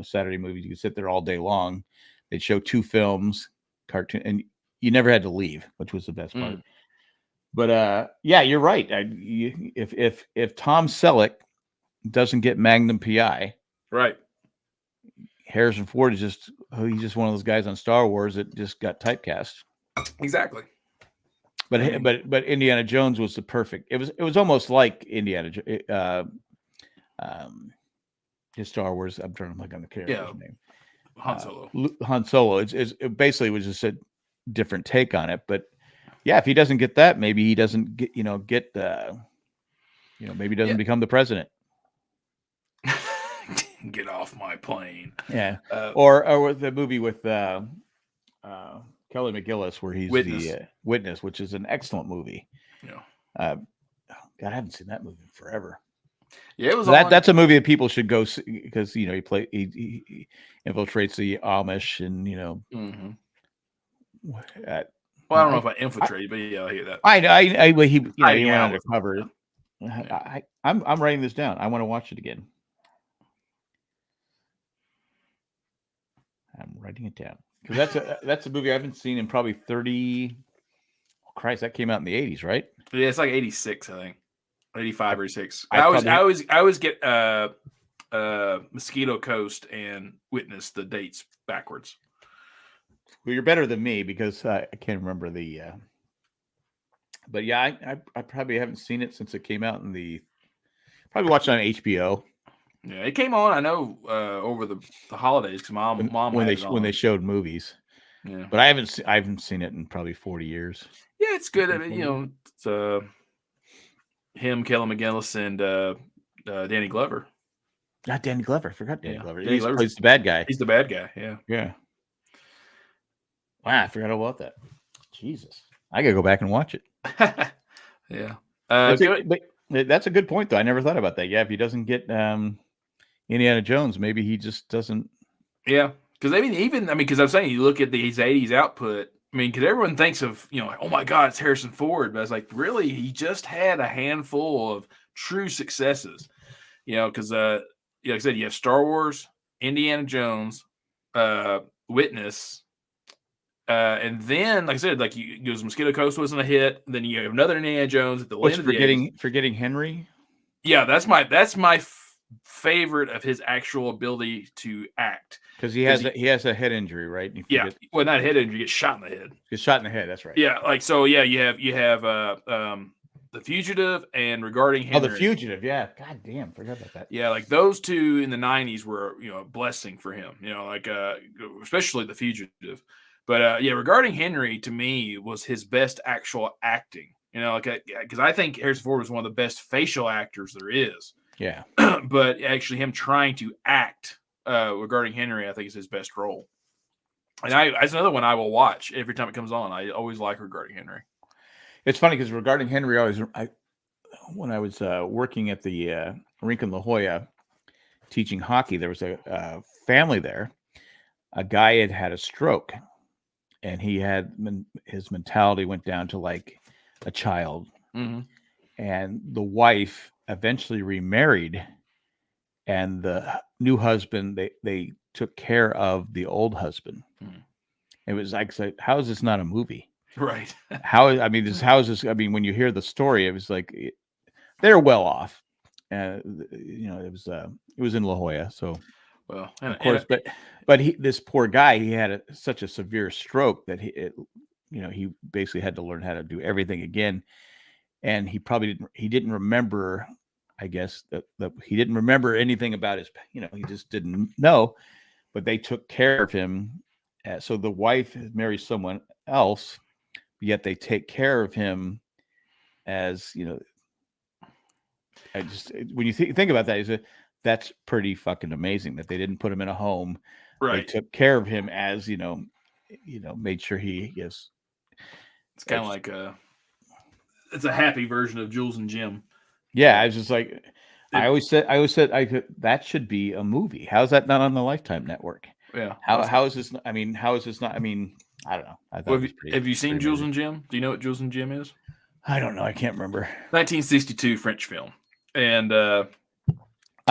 [SPEAKER 2] Saturday movies. You could sit there all day long. They'd show 2 films, cartoon, and you never had to leave, which was the best part. But yeah, you're right. If Tom Selleck doesn't get Magnum PI,
[SPEAKER 1] right,
[SPEAKER 2] Harrison Ford is he's just one of those guys on Star Wars that just got typecast.
[SPEAKER 1] Exactly.
[SPEAKER 2] But Indiana Jones was the perfect. It was almost like Indiana his Star Wars. I'm trying to look on the character's name.
[SPEAKER 1] Han Solo.
[SPEAKER 2] Han Solo. It basically was just a different take on it. But yeah, if he doesn't get that, maybe he doesn't get maybe he doesn't become the president.
[SPEAKER 1] Get off my plane.
[SPEAKER 2] Yeah. Or the movie with Kelly McGillis where he's the Witness, which is an excellent movie.
[SPEAKER 1] Yeah.
[SPEAKER 2] God, I haven't seen that movie in forever.
[SPEAKER 1] Yeah, it was.
[SPEAKER 2] That's a movie that people should go see because he infiltrates the Amish and
[SPEAKER 1] Mm-hmm. Well, I don't know if I infiltrate, but yeah, I hear that.
[SPEAKER 2] He went undercover. Yeah. I'm writing this down. I want to watch it again. I'm writing it down because that's a movie I haven't seen in probably 30. Oh, Christ, that came out in the 80s, right?
[SPEAKER 1] Yeah, it's like 86, I think. 85 or 86. I always get Mosquito Coast and Witness the dates backwards.
[SPEAKER 2] Well, you're better than me because I can't remember the. But yeah, I probably haven't seen it since it came out in the. Probably watched it on HBO.
[SPEAKER 1] Yeah, it came on. I know over the holidays because mom
[SPEAKER 2] when they showed movies.
[SPEAKER 1] Yeah,
[SPEAKER 2] but I haven't seen it in probably 40 years.
[SPEAKER 1] Yeah, it's good. I mean, it's him, Kelly McGillis, and Danny Glover.
[SPEAKER 2] Not Danny Glover. I forgot Danny
[SPEAKER 1] Yeah,
[SPEAKER 2] Glover.
[SPEAKER 1] Danny
[SPEAKER 2] He
[SPEAKER 1] Glover's
[SPEAKER 2] plays the bad guy.
[SPEAKER 1] He's the bad guy. Yeah.
[SPEAKER 2] Yeah. Wow, I forgot all about that. Jesus, I gotta go back and watch it.
[SPEAKER 1] Yeah.
[SPEAKER 2] But that's a good point, though. I never thought about that. Yeah, if he doesn't get Indiana Jones, maybe he just doesn't.
[SPEAKER 1] Yeah, because because I'm saying you look at his '80s output. I mean, because everyone thinks of like, oh my God, it's Harrison Ford, but it's like really he just had a handful of true successes. Because like I said, you have Star Wars, Indiana Jones, Witness. And then, like I said, like you goes Mosquito Coast wasn't a hit. Then you have another Indiana Jones at the end of the 80s.
[SPEAKER 2] Forgetting Henry?
[SPEAKER 1] Yeah, that's my favorite of his actual ability to act.
[SPEAKER 2] Because he has a head injury, right?
[SPEAKER 1] Yeah, well, not a head injury, he gets shot in the head.
[SPEAKER 2] Gets shot in the head. That's right.
[SPEAKER 1] Yeah, like so. Yeah, you have The Fugitive and Regarding Henry.
[SPEAKER 2] Oh, The Fugitive. Yeah, God damn, forgot about that.
[SPEAKER 1] Yeah, like those two in the '90s were a blessing for him. Like especially The Fugitive. But yeah, Regarding Henry to me was his best actual acting. Because I think Harrison Ford was one of the best facial actors there is.
[SPEAKER 2] Yeah.
[SPEAKER 1] But actually, him trying to act Regarding Henry, I think is his best role. And that's another one I will watch every time it comes on. I always like Regarding Henry.
[SPEAKER 2] It's funny because Regarding Henry, when I was working at the rink in La Jolla teaching hockey, there was a family there. A guy had a stroke, and his mentality went down to like a child.
[SPEAKER 1] Mm-hmm.
[SPEAKER 2] And the wife eventually remarried, and the new husband, they took care of the old husband. Mm-hmm. It was like, how is this not a movie?
[SPEAKER 1] Right.
[SPEAKER 2] How is this? I mean, when you hear the story, it was like they're well off. It was in La Jolla, so
[SPEAKER 1] well,
[SPEAKER 2] of course, but this poor guy, he had such a severe stroke that he basically had to learn how to do everything again, and he didn't remember. I guess that he didn't remember anything about his. He just didn't know. But they took care of him. So the wife marries someone else, yet they take care of him as I just when you think about that, that's pretty fucking amazing that they didn't put him in a home.
[SPEAKER 1] Right.
[SPEAKER 2] They took care of him as made sure he is.
[SPEAKER 1] It's kind of like it's a happy version of Jules and Jim.
[SPEAKER 2] Yeah, I was just like, I always said that should be a movie. How's that not on the Lifetime Network?
[SPEAKER 1] Yeah.
[SPEAKER 2] How is this? I mean, how is this not? I mean, I don't know.
[SPEAKER 1] Have you seen Jules and Jim? Do you know what Jules and Jim is?
[SPEAKER 2] I don't know. I can't remember.
[SPEAKER 1] 1962 French film. And
[SPEAKER 2] I'm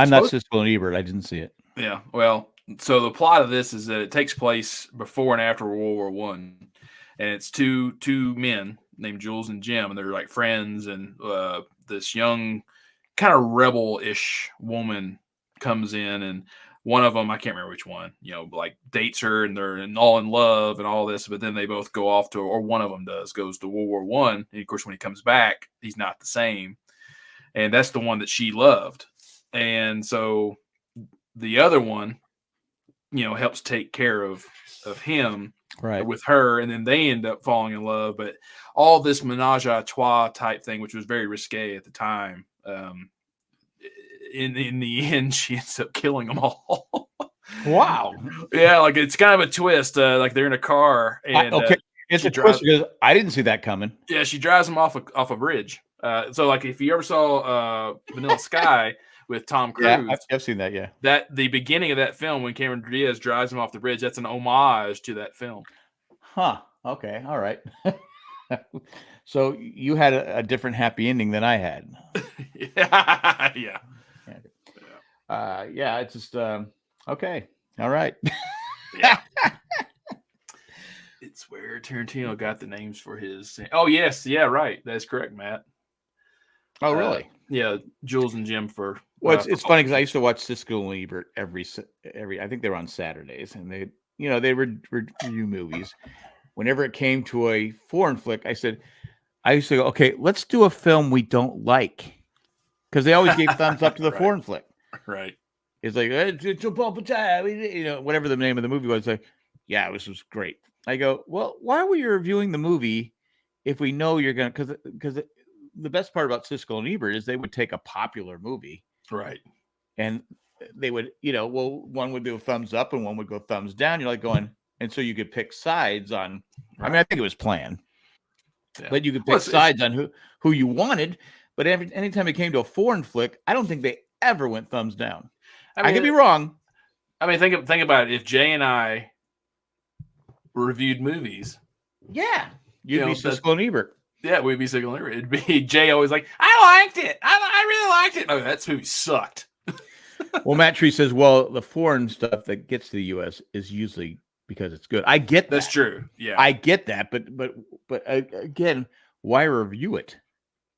[SPEAKER 2] not Siskel and Ebert. I didn't see it.
[SPEAKER 1] Yeah. Well, so the plot of this is that it takes place before and after World War One, and it's two men named Jules and Jim, and they're like friends, and this young kind of rebel-ish woman comes in, and one of them, I can't remember which one, like dates her, and they're all in love and all this, but then they both go off or one of them goes to World War One, and of course when he comes back, he's not the same, and that's the one that she loved, and so the other one, helps take care of him.
[SPEAKER 2] Right.
[SPEAKER 1] With her, and then they end up falling in love, but all this menage a trois type thing, which was very risque at the time, in the end, she ends up killing them all.
[SPEAKER 2] Wow.
[SPEAKER 1] Yeah, like it's kind of a twist. Like they're in a car, and
[SPEAKER 2] okay, it's a twist because I didn't see that coming.
[SPEAKER 1] Yeah, she drives them off a bridge. So like if you ever saw Vanilla Sky with Tom Cruise,
[SPEAKER 2] yeah, I've seen that. Yeah,
[SPEAKER 1] that the beginning of that film when Cameron Diaz drives him off the bridge, that's an homage to that film.
[SPEAKER 2] Huh. Okay. All right. So you had a different happy ending than I had.
[SPEAKER 1] Yeah.
[SPEAKER 2] Yeah. It's just okay. All right.
[SPEAKER 1] Yeah. It's where Tarantino got the names for his. Oh yes, yeah, right. That's correct, Matt.
[SPEAKER 2] Oh really?
[SPEAKER 1] Yeah, Jules and Jim for.
[SPEAKER 2] Well, it's funny because I used to watch Siskel and Ebert every. I think they were on Saturdays, and they review movies. Whenever it came to a foreign flick, I used to go, okay, let's do a film we don't like, because they always gave thumbs up to the
[SPEAKER 1] right.
[SPEAKER 2] Foreign flick.
[SPEAKER 1] Right.
[SPEAKER 2] It's like whatever the name of the movie was. Like, yeah, this was great. I go, well, why were you reviewing the movie if we know you're gonna? Because the best part about Siskel and Ebert is they would take a popular movie,
[SPEAKER 1] Right.
[SPEAKER 2] and they would, one would do a thumbs up and one would go thumbs down. You're like going, and so you could pick sides on. Right. I mean, I think it was planned, but you could pick sides on who you wanted. But anytime it came to a foreign flick, I don't think they ever went thumbs down. I could be wrong.
[SPEAKER 1] I mean, think about it. If Jay and I reviewed movies,
[SPEAKER 2] yeah, you'd be Siskel and Ebert.
[SPEAKER 1] Yeah, we'd be Siskel and Ebert. It'd be Jay always like, I liked it. I really liked it. No, that movie sucked.
[SPEAKER 2] Well, Matt Tree says, well, the foreign stuff that gets to the U.S. is usually because it's good. I get that.
[SPEAKER 1] That's true. Yeah,
[SPEAKER 2] I get that. But again, why review it?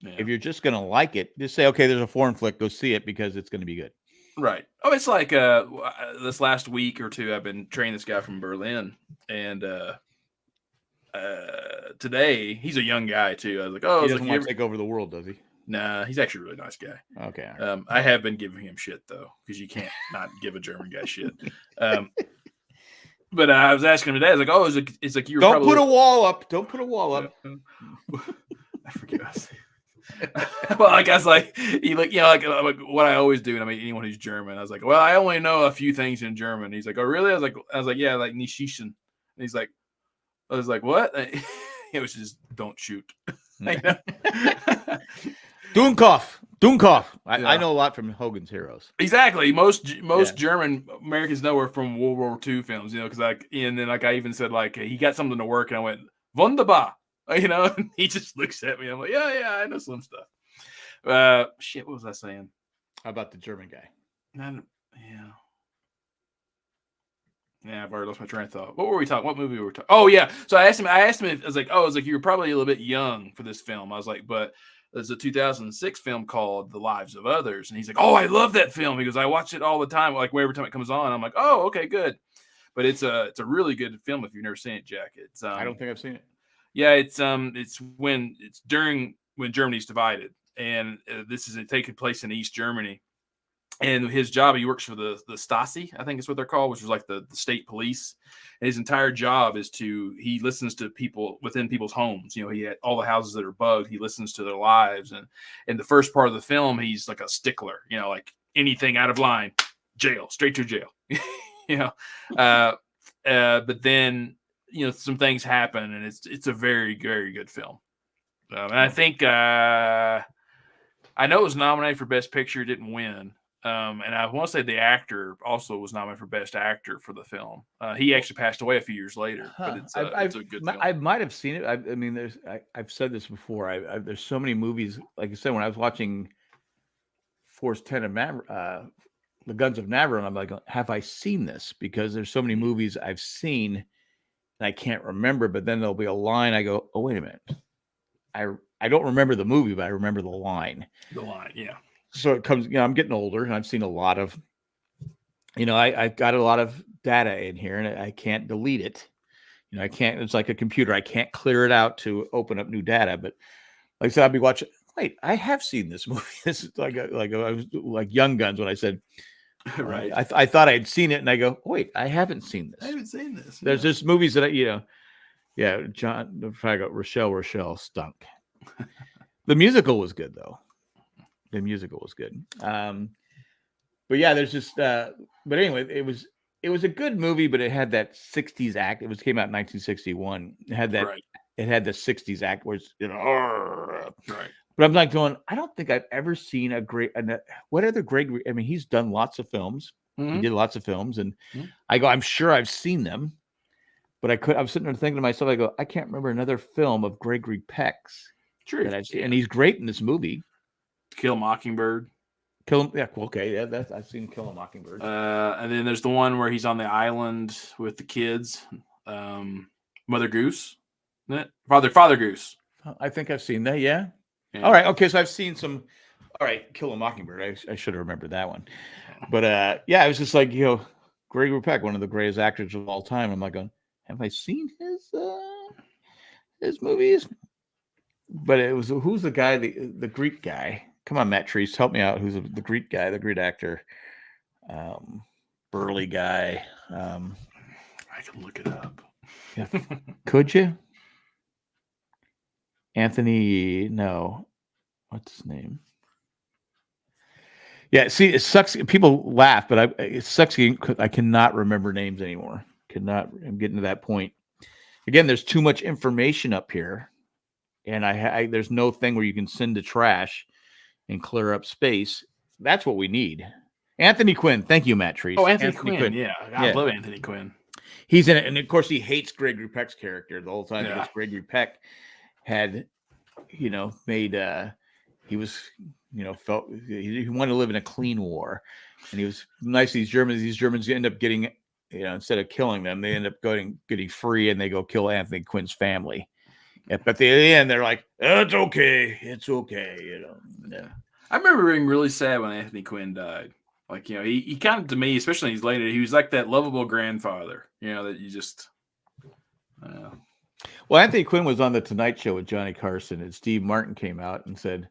[SPEAKER 2] Yeah. If you're just going to like it, just say, okay, there's a foreign flick. Go see it because it's going to be good.
[SPEAKER 1] Right. Oh, it's like this last week or two, I've been training this guy from Berlin, and today he's a young guy too. I was like,
[SPEAKER 2] he doesn't want to take over the world, does he?
[SPEAKER 1] Nah, he's actually a really nice guy.
[SPEAKER 2] Okay.
[SPEAKER 1] I have been giving him shit though, because you can't not give a German guy shit. But I was asking him today. I was like, it's like you
[SPEAKER 2] don't put a wall up. Don't put a wall up.
[SPEAKER 1] I forget what I was saying. Well, like I was like, like what I always do. And I mean, anyone who's German, I was like, well, I only know a few things in German. He's like, oh, really? I was like, yeah, like Nishischen. And he's like, I was like, what? It was just don't shoot.
[SPEAKER 2] Dunkopf. I know a lot from Hogan's Heroes.
[SPEAKER 1] Exactly. Most German Americans know her from World War II films, because and then I even said he got something to work, and I went wunderbar, and he just looks at me. I'm like, yeah, I know some stuff. Shit, what was I saying?
[SPEAKER 2] How about the German guy?
[SPEAKER 1] Yeah, I've already lost my train of thought. What were we talking? What movie were we talking? Oh yeah. So I asked him if I was like, you were probably a little bit young for this film. I was like, but there's a 2006 film called The Lives of Others. And he's like, oh, I love that film. He goes, I watch it all the time. Like every time it comes on, I'm like, oh, okay, good. But it's a really good film if you've never seen it, Jack. It's
[SPEAKER 2] I don't think I've seen it.
[SPEAKER 1] Yeah, it's during when Germany's divided, and this is taking place in East Germany. And his job, he works for the Stasi, I think is what they're called, which is like the state police. And his entire job is he listens to people within people's homes. He had all the houses that are bugged. He listens to their lives. And in the first part of the film, he's like a stickler, like anything out of line, jail, straight to jail, but then, some things happen, and it's a very, very good film. And I think, I know it was nominated for Best Picture, didn't win. And I want to say the actor also was nominated for Best Actor for the film. He actually passed away a few years later, but it's a good film.
[SPEAKER 2] I might have seen it. I mean, I've said this before. There's so many movies. Like I said, when I was watching Force 10 and The Guns of Navarone, I'm like, have I seen this? Because there's so many movies I've seen and I can't remember. But then there'll be a line. I go, oh, wait a minute. I don't remember the movie, but I remember the line.
[SPEAKER 1] The line, yeah.
[SPEAKER 2] So it comes, I'm getting older and I've seen a lot of, I've got a lot of data in here and I can't delete it. I can't, it's like a computer. I can't clear it out to open up new data. But like I said, I'd be watching, wait, I have seen this movie. This is I was like Young Guns when I said,
[SPEAKER 1] right.
[SPEAKER 2] I thought I'd seen it and I go, wait, I haven't seen this.
[SPEAKER 1] I haven't seen this.
[SPEAKER 2] There's just movies that, John, I got Rochelle stunk. The musical was good though. The musical was good. But yeah, there's just but anyway, it was a good movie, but it had that 60s act. Came out in 1961. It had that It had the 60s act where it's
[SPEAKER 1] right.
[SPEAKER 2] But I'm like going, I don't think I've ever seen what other Greg, I mean, he's done lots of films. Mm-hmm. He did lots of films, and I go, I'm sure I've seen them, but I'm sitting there thinking to myself, I go, I can't remember another film of Gregory Peck's.
[SPEAKER 1] True.
[SPEAKER 2] That I've seen. And he's great in this movie.
[SPEAKER 1] Kill Mockingbird.
[SPEAKER 2] I've seen Kill a Mockingbird.
[SPEAKER 1] And then there's the one where he's on the island with the kids. Mother Goose. Isn't it? Father Goose.
[SPEAKER 2] I think I've seen that, yeah. All right, okay, so I've seen some. All right, Kill a Mockingbird. I should have remembered that one. But it was just like, Gregory Peck, one of the greatest actors of all time. I'm like going, have I seen his movies? But it was, who's the guy, the Greek guy? Come on, Matt Treese, help me out. Who's the Greek guy, the Greek actor? Burly guy.
[SPEAKER 1] I can look it up.
[SPEAKER 2] Yeah. Could you? Anthony, no. what's his name? Yeah, see, it sucks. People laugh, but it sucks. I cannot remember names anymore. I'm getting to that point. Again, there's too much information up here, and there's no thing where you can send to trash and clear up space. That's what we need. Anthony Quinn. Thank you, Matt Treese.
[SPEAKER 1] Oh, Anthony Quinn. Yeah, I love Anthony Quinn.
[SPEAKER 2] He's in it, and of course, he hates Gregory Peck's character the whole time because Gregory Peck had, made he was, felt he wanted to live in a clean war, and he was nice to these Germans. These Germans end up getting, instead of killing them, they end up getting free, and they go kill Anthony Quinn's family. Yeah, but at the end, they're like, oh, "It's okay, Yeah.
[SPEAKER 1] I remember being really sad when Anthony Quinn died. Like, he kind of, to me, especially in his later, he was like that lovable grandfather, that you just.
[SPEAKER 2] Well, Anthony Quinn was on the Tonight Show with Johnny Carson, and Steve Martin came out and said,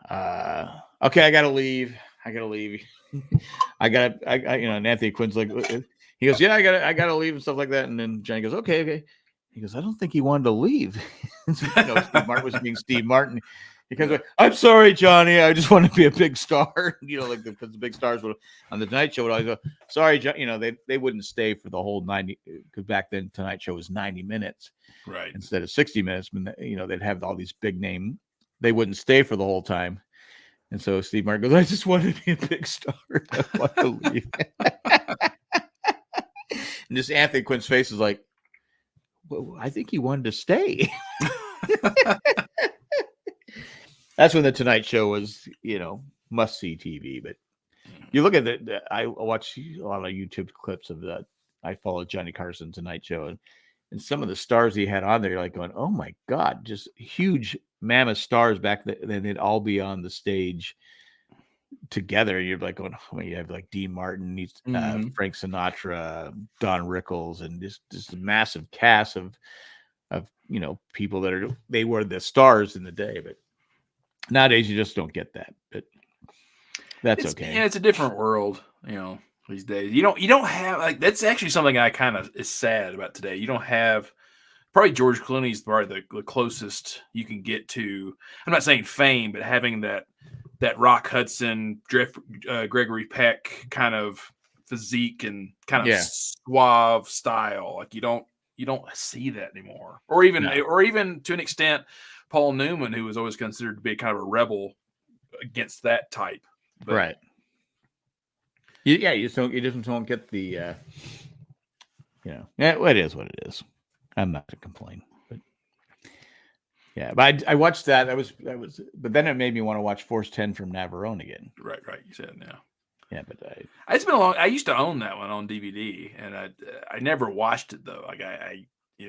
[SPEAKER 2] "Okay, I gotta leave. And Anthony Quinn's like, he goes, "Yeah, I gotta leave," and stuff like that. And then Johnny goes, "Okay." He goes, "I don't think he wanted to leave." Steve Martin was being Steve Martin. He comes like, "I'm sorry, Johnny. I just want to be a big star." Because the big stars would on the Tonight Show would always go, "Sorry, John." They wouldn't stay for the whole 90, because back then Tonight Show was 90 minutes,
[SPEAKER 1] right,
[SPEAKER 2] instead of 60 minutes. They'd have all these big name. They wouldn't stay for the whole time, and so Steve Martin goes, "I just wanted to be a big star. I want to leave." And this Anthony Quinn's face is like, "Well, I think he wanted to stay." That's when the Tonight Show was, must see TV. But you look at I watch a lot of YouTube clips of that. I follow Johnny Carson Tonight Show, and some of the stars he had on there, you're like going, "Oh my God," just huge mammoth stars back then. They'd all be on the stage together. You're like going, "Oh, you have like Dean Martin, Frank Sinatra, Don Rickles, and just a massive cast of people that they were the stars in the day." But nowadays, you just don't get that, but that's okay.
[SPEAKER 1] Yeah, it's a different world, these days. You don't have, like, that's actually something I kind of is sad about today. You don't have, probably George Clooney's probably the closest you can get to, I'm not saying fame, but having that Rock Hudson, Gregory Peck kind of physique and kind of suave style. Like, you don't see that anymore. Or even to an extent, Paul Newman, who was always considered to be kind of a rebel against that type. But,
[SPEAKER 2] right. You just don't get the, it is what it is. I'm not going to complain, but yeah, but I watched that. But then it made me want to watch Force 10 from Navarone again.
[SPEAKER 1] Right. You said now.
[SPEAKER 2] Yeah, but
[SPEAKER 1] it's been a long. I used to own that one on DVD, and I never watched it though. Like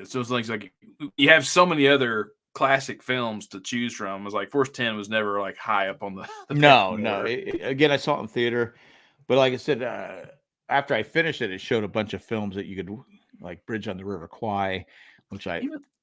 [SPEAKER 1] so it's like you have so many other classic films to choose from. It was like Force 10 was never like high up on the
[SPEAKER 2] no. Again, I saw it in theater, but like I said, after I finished it, it showed a bunch of films that you could, like Bridge on the River Kwai, which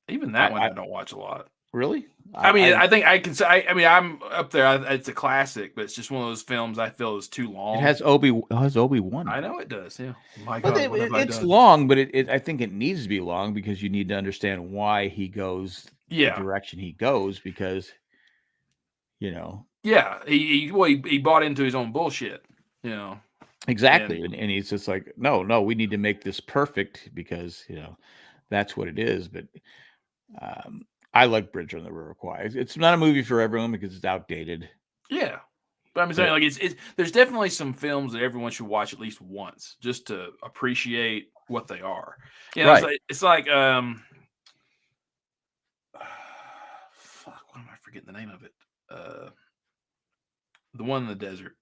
[SPEAKER 1] even that one I don't watch a lot.
[SPEAKER 2] Really?
[SPEAKER 1] I think I can say. I'm up there. It's a classic, but it's just one of those films I feel is too long.
[SPEAKER 2] It has Obi-Wan.
[SPEAKER 1] I know it does. Yeah.
[SPEAKER 2] My God, it's long, but I think it needs to be long because you need to understand why he goes the direction he goes, because
[SPEAKER 1] he bought into his own bullshit.
[SPEAKER 2] Exactly, and he's just like, no, we need to make this perfect because that's what it is. But I like Bridge on the River Kwai. It's not a movie for everyone because it's outdated.
[SPEAKER 1] Yeah, but I'm saying, like, it's there's definitely some films that everyone should watch at least once just to appreciate what they are.
[SPEAKER 2] Right.
[SPEAKER 1] It's like fuck, what am I forgetting the name of it? The one in the desert.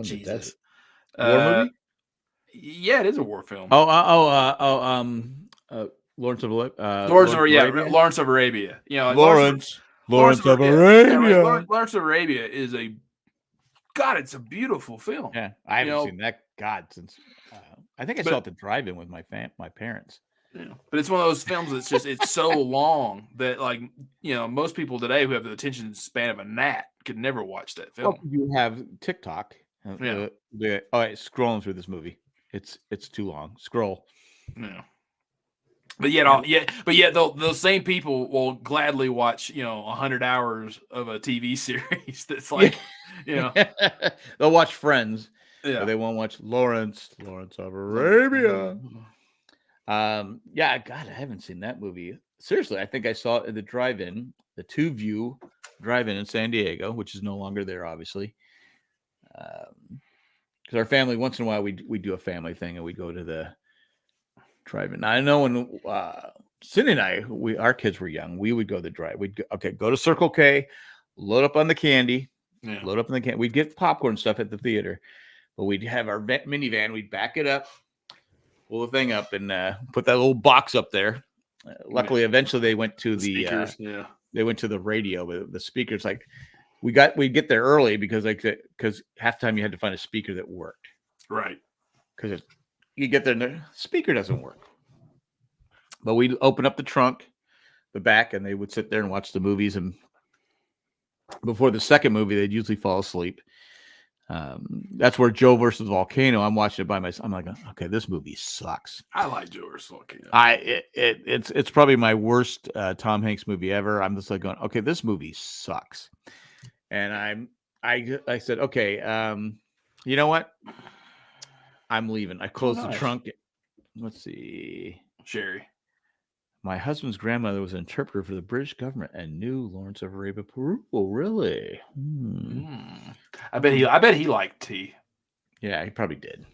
[SPEAKER 1] Jesus.
[SPEAKER 2] War movie?
[SPEAKER 1] Yeah, it is a war film.
[SPEAKER 2] Lawrence of Arabia.
[SPEAKER 1] Lawrence of Arabia.
[SPEAKER 2] Lawrence of Arabia.
[SPEAKER 1] Lawrence of Arabia is it's a beautiful film.
[SPEAKER 2] Yeah, I haven't seen that since I think I saw it at the drive-in with my parents.
[SPEAKER 1] Yeah, but it's one of those films that's just it's so long that, like, most people today who have the attention span of a gnat could never watch that film.
[SPEAKER 2] Well, you have TikTok. Scrolling through this movie. It's too long. Scroll.
[SPEAKER 1] Yeah. But yet those same people will gladly watch 100 hours of a TV series that's
[SPEAKER 2] Yeah.
[SPEAKER 1] like
[SPEAKER 2] They'll watch Friends,
[SPEAKER 1] yeah.
[SPEAKER 2] but they won't watch Lawrence of Arabia. Yeah, God, I haven't seen that movie. Seriously, I think I saw it at the drive-in, the Two View drive-in in San Diego, which is no longer there, obviously. Because our family, once in a while, we do a family thing and we go to the drive-in. Now, I know when Cindy and I, our kids were young, we would go to the drive. We'd go to Circle K, load up on the candy, load up on the candy. We'd get popcorn and stuff at the theater, but we'd have our minivan. We'd back it up, pull the thing up, and put that little box up there. Luckily, eventually they went to the speakers. They went to the radio, but the speakers we'd get there early because half the time you had to find a speaker that worked.
[SPEAKER 1] Right.
[SPEAKER 2] Because you get there and the speaker doesn't work. But we'd open up the trunk, the back, and they would sit there and watch the movies. And before the second movie, they'd usually fall asleep. That's where Joe versus the Volcano. I'm watching it by myself. I'm like, okay, this movie sucks.
[SPEAKER 1] I like Joe versus Volcano.
[SPEAKER 2] It's probably my worst Tom Hanks movie ever. I'm just like going, okay, this movie sucks. And I said, okay, you know what? I'm leaving. I closed the trunk. Let's see.
[SPEAKER 1] Sherry.
[SPEAKER 2] My husband's grandmother was an interpreter for the British government and knew Lawrence of Arabia, Peru. Oh, really?
[SPEAKER 1] I bet he liked tea.
[SPEAKER 2] Yeah, he probably did.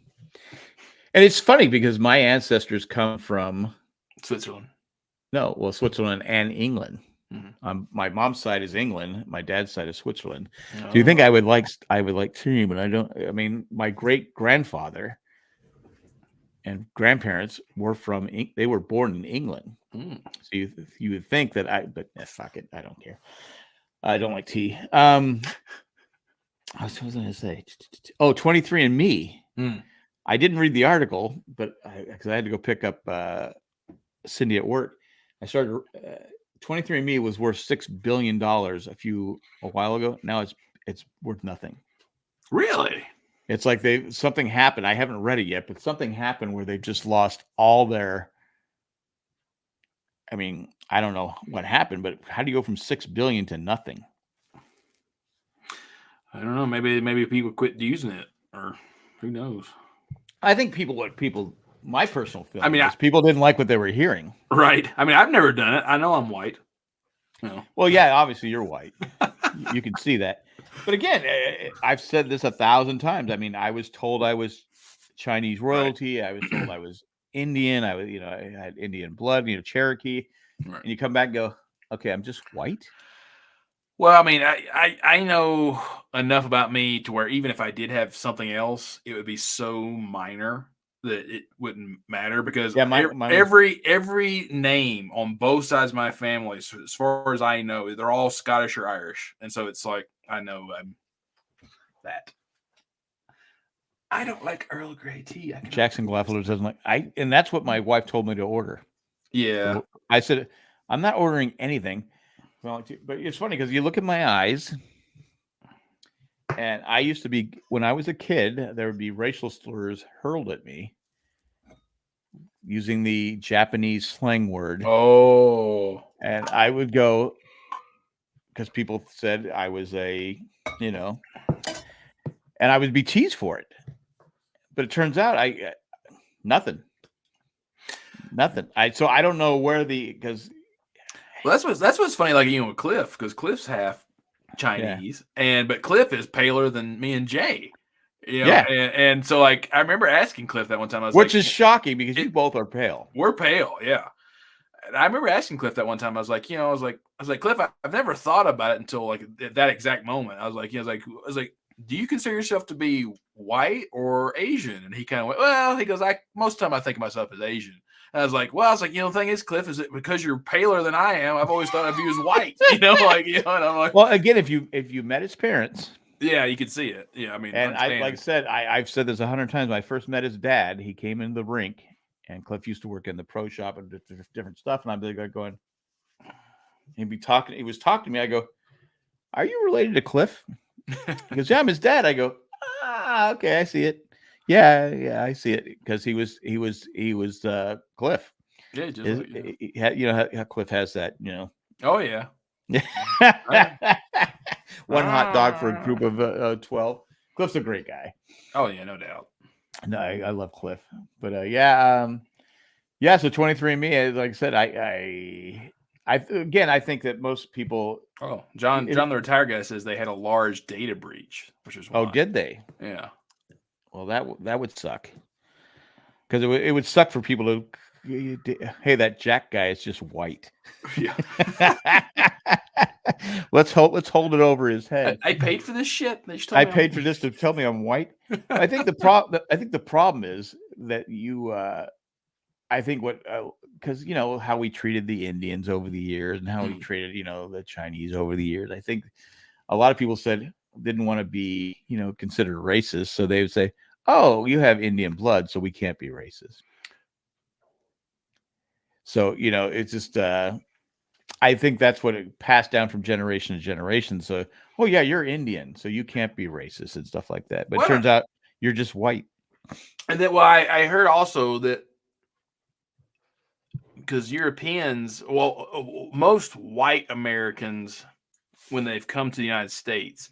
[SPEAKER 2] And it's funny because my ancestors come from
[SPEAKER 1] Switzerland.
[SPEAKER 2] No, well, Switzerland and England.
[SPEAKER 1] Mm-hmm.
[SPEAKER 2] My mom's side is England. My dad's side is Switzerland. Oh. Do you think I would like tea? But I don't. I mean, my great grandfather and grandparents were they were born in England. So you would think that but fuck it. I don't care. I don't like tea. I was going to say, 23andMe. I didn't read the article, but because I had to go pick up Cindy at work, I started. 23andMe was worth $6 billion a while ago. Now it's worth nothing.
[SPEAKER 1] Really?
[SPEAKER 2] It's like something happened. I haven't read it yet, but something happened where they've just lost all their. I mean, I don't know what happened, but how do you go from 6 billion to nothing?
[SPEAKER 1] I don't know. Maybe people quit using it, or who knows?
[SPEAKER 2] I think my personal feeling is people didn't like what they were hearing.
[SPEAKER 1] Right. I mean, I've never done it. I know I'm white. No.
[SPEAKER 2] Well, yeah, obviously you're white. You can see that. But again, I've said this 1,000 times. I mean, I was told I was Chinese royalty. Right. I was told I was Indian. I had Indian blood, Cherokee. Right. And you come back and go, okay, I'm just white.
[SPEAKER 1] Well, I mean, I know enough about me to where even if I did have something else, it would be so minor that it wouldn't matter because every name on both sides of my family, as far as I know, they're all Scottish or Irish. And so it's like, I know that. I don't like Earl Grey tea.
[SPEAKER 2] Jackson Glaffeler doesn't like, and that's what my wife told me to order.
[SPEAKER 1] Yeah.
[SPEAKER 2] I said, I'm not ordering anything. But it's funny because you look at my eyes, and I used to be, when I was a kid, there would be racial slurs hurled at me using the Japanese slang word.
[SPEAKER 1] Oh.
[SPEAKER 2] And I would go, because people said I was and I would be teased for it. But it turns out nothing. So I don't know where because.
[SPEAKER 1] Well, that's what's funny, like with Cliff, because Cliff's half Chinese, but Cliff is paler than me and Jay. And so like I remember asking Cliff that one time.
[SPEAKER 2] Which is shocking because you both are pale.
[SPEAKER 1] We're pale, yeah. And I remember asking Cliff that one time. I was like, Cliff, I've never thought about it until like at that exact moment. I was like, do you consider yourself to be white or Asian? And he kind of went, well, he goes, most of the time I think of myself as Asian. And I was like, the thing is, Cliff, is it because you're paler than I am? I've always thought of you as white, and I'm like,
[SPEAKER 2] well, again, if you met his parents,
[SPEAKER 1] yeah, you could see it. Yeah, I mean,
[SPEAKER 2] and like I said, I've said this 100 times. When I first met his dad, he came into the rink, and Cliff used to work in the pro shop and different stuff, and I'd be like going, he was talking to me. I go, are you related to Cliff? He goes, yeah, I'm his dad. I go, okay, I see it. Yeah, I see it because he was Cliff.
[SPEAKER 1] Yeah, just
[SPEAKER 2] Is
[SPEAKER 1] like you.
[SPEAKER 2] you know how Cliff has that, you know.
[SPEAKER 1] Oh yeah.
[SPEAKER 2] One hot dog for a group of 12. Cliff's a great guy.
[SPEAKER 1] Oh yeah, no doubt.
[SPEAKER 2] No, I love Cliff. But yeah, so 23andMe, like I said, I think that most people.
[SPEAKER 1] Oh, John the retired guy says they had a large data breach, which is
[SPEAKER 2] Oh,
[SPEAKER 1] why.
[SPEAKER 2] did they?
[SPEAKER 1] Yeah.
[SPEAKER 2] Well, that would suck. Because it would suck for people to, hey, that Jack guy is just white.
[SPEAKER 1] Yeah.
[SPEAKER 2] let's hold it over his head.
[SPEAKER 1] I paid for this shit. They just told
[SPEAKER 2] I
[SPEAKER 1] me
[SPEAKER 2] paid for this to tell me I'm white. I think the problem is that I think because you know how we treated the Indians over the years and how we treated, you know, the Chinese over the years. I think a lot of people didn't want to be, you know, considered racist, so they would say, "Oh, you have Indian blood, so we can't be racist." So, you know, it's just I think that's what it passed down from generation to generation. So, oh yeah, you're Indian, so you can't be racist and stuff like that. But it turns out you're just white.
[SPEAKER 1] And then, well, I heard also that because Europeans, well, most white Americans, when they've come to the United States,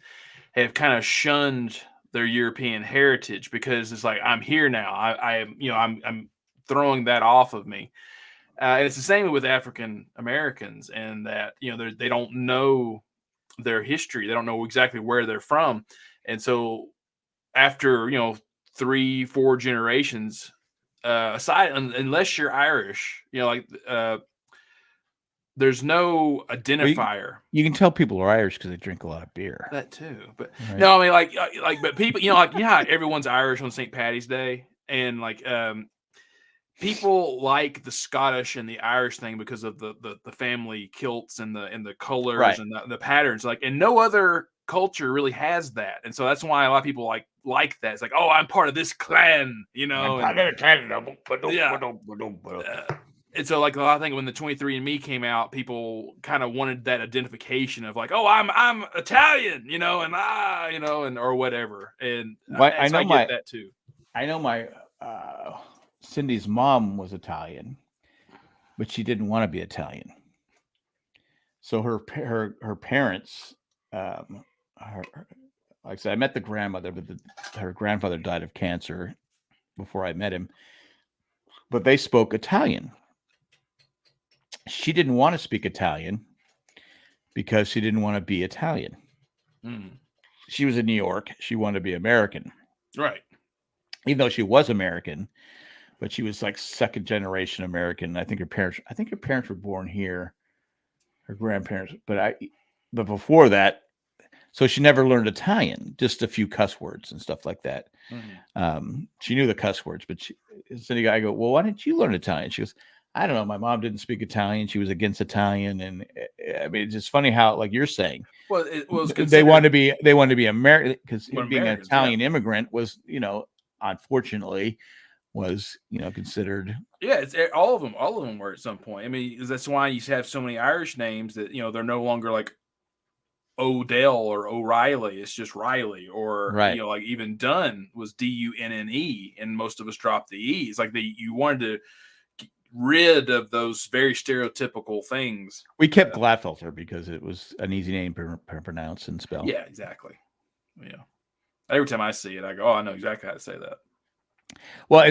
[SPEAKER 1] have kind of shunned their European heritage because it's like, I'm here now. I'm throwing that off of me. And it's the same with African Americans, and that, you know, they don't know their history. They don't know exactly where they're from. And so after, you know, 3-4 generations, aside, unless you're Irish, you know, like there's no identifier.
[SPEAKER 2] You can tell people are Irish because they drink a lot of beer.
[SPEAKER 1] That too, but right. No, I mean, but people, you know, like, yeah, everyone's Irish on St. Patty's Day, and like people like the Scottish and the Irish thing because of the family kilts and the colors, right, and the patterns. Like, and no other culture really has that, and so that's why a lot of people like that. It's like, oh, I'm part of this clan, you know. I'm part of the clan. Yeah. And so, like, I think when the 23andMe came out, people kind of wanted that identification of like, oh, I'm Italian, you know, and you know, and or whatever. And I get that too.
[SPEAKER 2] I know my Cindy's mom was Italian, but she didn't want to be Italian. So her parents, like I said, I met the grandmother, but her grandfather died of cancer before I met him. But they spoke Italian. She didn't want to speak Italian because she didn't want to be Italian. She was in New York. She wanted to be American.
[SPEAKER 1] Right.
[SPEAKER 2] Even though she was American, but she was like second generation American. I think her parents were born here, her grandparents, but before that, so she never learned Italian, just a few cuss words and stuff like that. She knew the cuss words, but I go, well, why didn't you learn Italian? She goes, I don't know. My mom didn't speak Italian. She was against Italian, and I mean, it's just funny how, like you're saying,
[SPEAKER 1] well,
[SPEAKER 2] they wanted to be American because being an Italian immigrant was, you know, unfortunately, was, you know, considered.
[SPEAKER 1] Yeah, it's all of them were at some point. I mean, that's why you have so many Irish names that, you know, they're no longer like Odell or O'Reilly. It's just Riley, or right, you know, like even Dunn was Dunne, and most of us dropped the E. It's like you wanted to get rid of those very stereotypical things.
[SPEAKER 2] We kept Gladfelter because it was an easy name to pronounce and spell.
[SPEAKER 1] Yeah, exactly. Yeah. Every time I see it, I go, oh, I know exactly how to say that.
[SPEAKER 2] Well,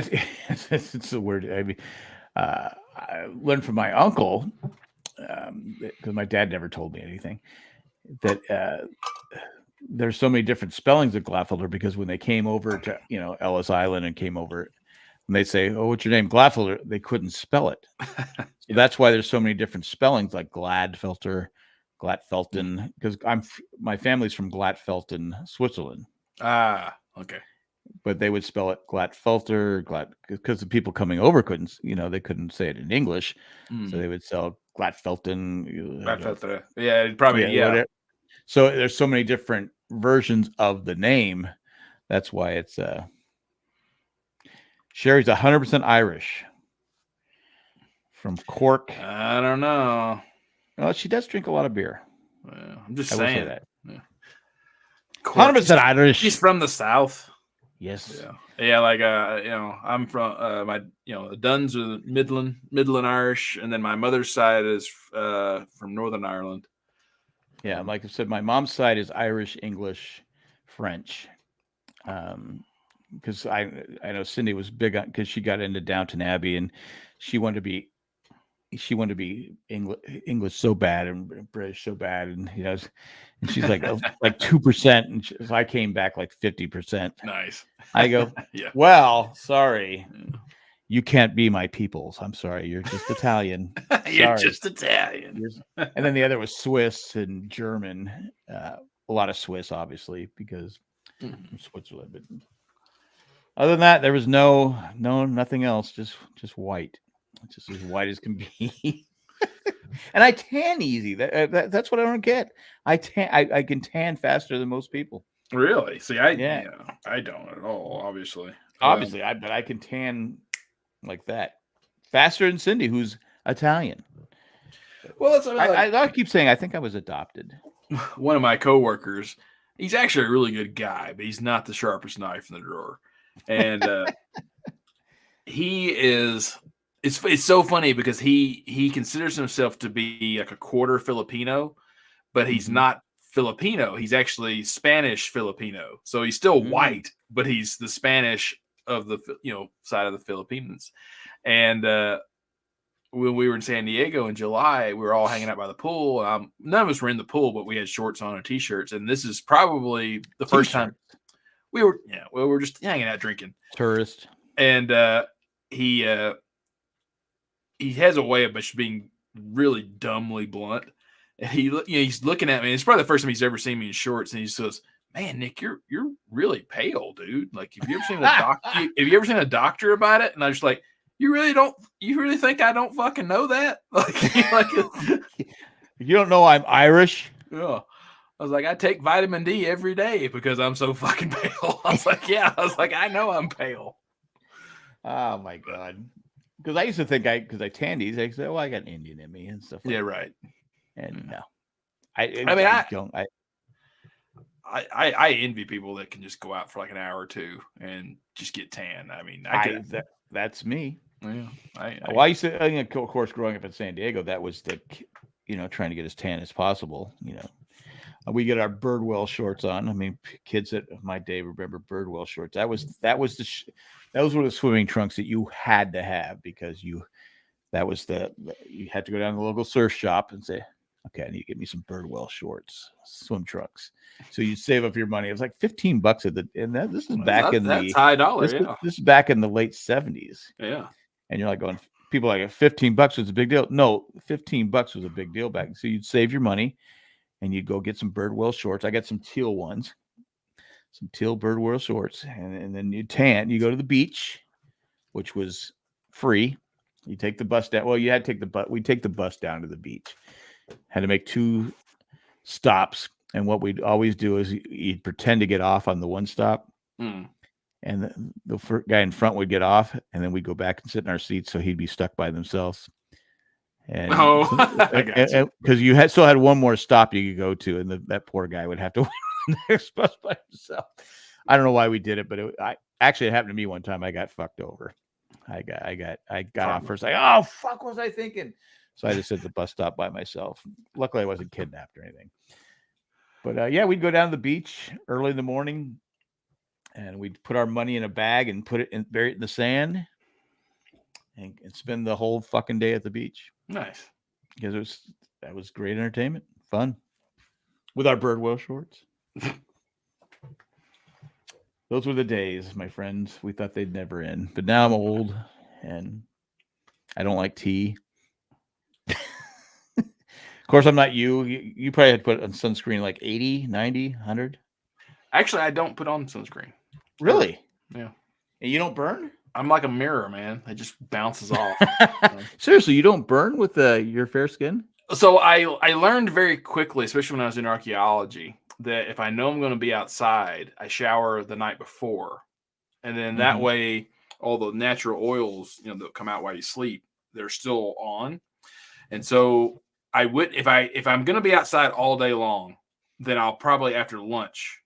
[SPEAKER 2] it's a word. I mean, I learned from my uncle, because my dad never told me anything, that there's so many different spellings of Gladfelter, because when they came over to, you know, Ellis Island and came over, and they say, oh, what's your name? Gladfelter. They couldn't spell it. So that's why there's so many different spellings, like Gladfelter, Gladfelten, because my family's from Gladfelten, Switzerland.
[SPEAKER 1] Ah, okay.
[SPEAKER 2] But they would spell it Gladfelter, because the people coming over couldn't, you know, they couldn't say it in English, so they would sell Gladfelten.
[SPEAKER 1] Gladfelter. Yeah, probably. Yeah.
[SPEAKER 2] Whatever. So there's so many different versions of the name. That's why it's Sherry's 100% Irish from Cork.
[SPEAKER 1] I don't know.
[SPEAKER 2] Well, she does drink a lot of beer.
[SPEAKER 1] Well, I'm just saying
[SPEAKER 2] that.
[SPEAKER 1] Yeah.
[SPEAKER 2] 100% Irish.
[SPEAKER 1] She's from the South.
[SPEAKER 2] Yes.
[SPEAKER 1] Yeah. Like I'm from the Duns are Midland Irish, and then my mother's side is from Northern Ireland.
[SPEAKER 2] Yeah, like I said, my mom's side is Irish, English, French. Because I know Cindy was big on, because she got into Downton Abbey, and she wanted to be English so bad and British so bad, and and she's like 2%, and so I came back like 50%.
[SPEAKER 1] Nice.
[SPEAKER 2] I go,
[SPEAKER 1] yeah.
[SPEAKER 2] Well, sorry, you can't be my peoples. I'm sorry, you're just Italian.
[SPEAKER 1] You're just Italian.
[SPEAKER 2] And then the other was Swiss and German. A lot of Swiss, obviously, because Switzerland. But other than that, there was nothing else. Just white, just as white as can be. And I tan easy. That's what I don't get. I can tan faster than most people.
[SPEAKER 1] Really? See, I don't at all. Obviously,
[SPEAKER 2] but I can tan like that faster than Cindy, who's Italian.
[SPEAKER 1] Well, that's
[SPEAKER 2] I keep saying I think I was adopted.
[SPEAKER 1] One of my coworkers, he's actually a really good guy, but he's not the sharpest knife in the drawer. And he is. It's so funny because he considers himself to be like a quarter Filipino, but he's not Filipino. He's actually Spanish Filipino. So he's still white, but he's the Spanish of the side of the Philippines. And when we were in San Diego in July, we were all hanging out by the pool. None of us were in the pool, but we had shorts on and t-shirts. And this is probably the first time we were just hanging out drinking.
[SPEAKER 2] Tourist.
[SPEAKER 1] And he has a way of just being really dumbly blunt. And he's looking at me. It's probably the first time he's ever seen me in shorts, and he says, "Man, Nick, you're really pale, dude. Like, have you ever seen a doctor? Have you ever seen a doctor about it?" And I was like, "You really think I don't fucking know that? Like,
[SPEAKER 2] you don't know I'm Irish?"
[SPEAKER 1] Yeah. I was like, I take vitamin D every day because I'm so fucking pale. I was like, yeah. I was like, I know I'm pale.
[SPEAKER 2] Oh my god. Because I used to think because I tanned these, I said, "Oh, I got an Indian in me and stuff."
[SPEAKER 1] Yeah, right.
[SPEAKER 2] And no,
[SPEAKER 1] I envy people that can just go out for like an hour or two and just get tan. I mean,
[SPEAKER 2] that's me.
[SPEAKER 1] Yeah,
[SPEAKER 2] I used to, of course, growing up in San Diego, that was trying to get as tan as possible. We get our Birdwell shorts on. I mean, kids at my day remember Birdwell shorts. Those were the swimming trunks that you had to have because you had to go down to the local surf shop and say, "Okay, I need to get me some Birdwell shorts, swim trunks." So you save up your money. It was like $15 this is back in
[SPEAKER 1] that's high dollar.
[SPEAKER 2] This is back in the late 70s.
[SPEAKER 1] Yeah.
[SPEAKER 2] And you're like going, people are like, $15 was a big deal. No, $15 was a big deal back. So you'd save your money and you'd go get some Birdwell shorts. I got some teal ones, some teal Birdwell shorts, and then you tan. You go to the beach, which was free. You take the bus down. Well, you had to take the bus. We take the bus down to the beach. Had to make 2 stops, and what we'd always do is you'd pretend to get off on the one stop, and the guy in front would get off, and then we'd go back and sit in our seats, so he'd be stuck by themselves. And because you still had one more stop you could go to, and that poor guy would have to wait on the next bus by himself. I don't know why we did it, but it happened to me one time. I got fucked over. I got off first. Like, oh fuck, what was I thinking? So I just sit at the bus stop by myself. Luckily, I wasn't kidnapped or anything. But we'd go down to the beach early in the morning, and we'd put our money in a bag and bury it in the sand, and spend the whole fucking day at the beach.
[SPEAKER 1] Nice,
[SPEAKER 2] because that was great entertainment, fun, with our Birdwell shorts. Those were the days, my friends. We thought they'd never end, but now I'm old and I don't like tea. Of course, I'm not you. You probably had to put on sunscreen like 80, 90, 100.
[SPEAKER 1] Actually, I don't put on sunscreen.
[SPEAKER 2] Really?
[SPEAKER 1] Yeah.
[SPEAKER 2] And you don't burn?
[SPEAKER 1] I'm like a mirror, man. It just bounces off.
[SPEAKER 2] Seriously, you don't burn with your fair skin?
[SPEAKER 1] So I learned very quickly, especially when I was in archaeology, that if I know I'm going to be outside, I shower the night before. And then that way, all the natural oils, that come out while you sleep, they're still on. And so I would, if I'm going to be outside all day long, then I'll probably after lunch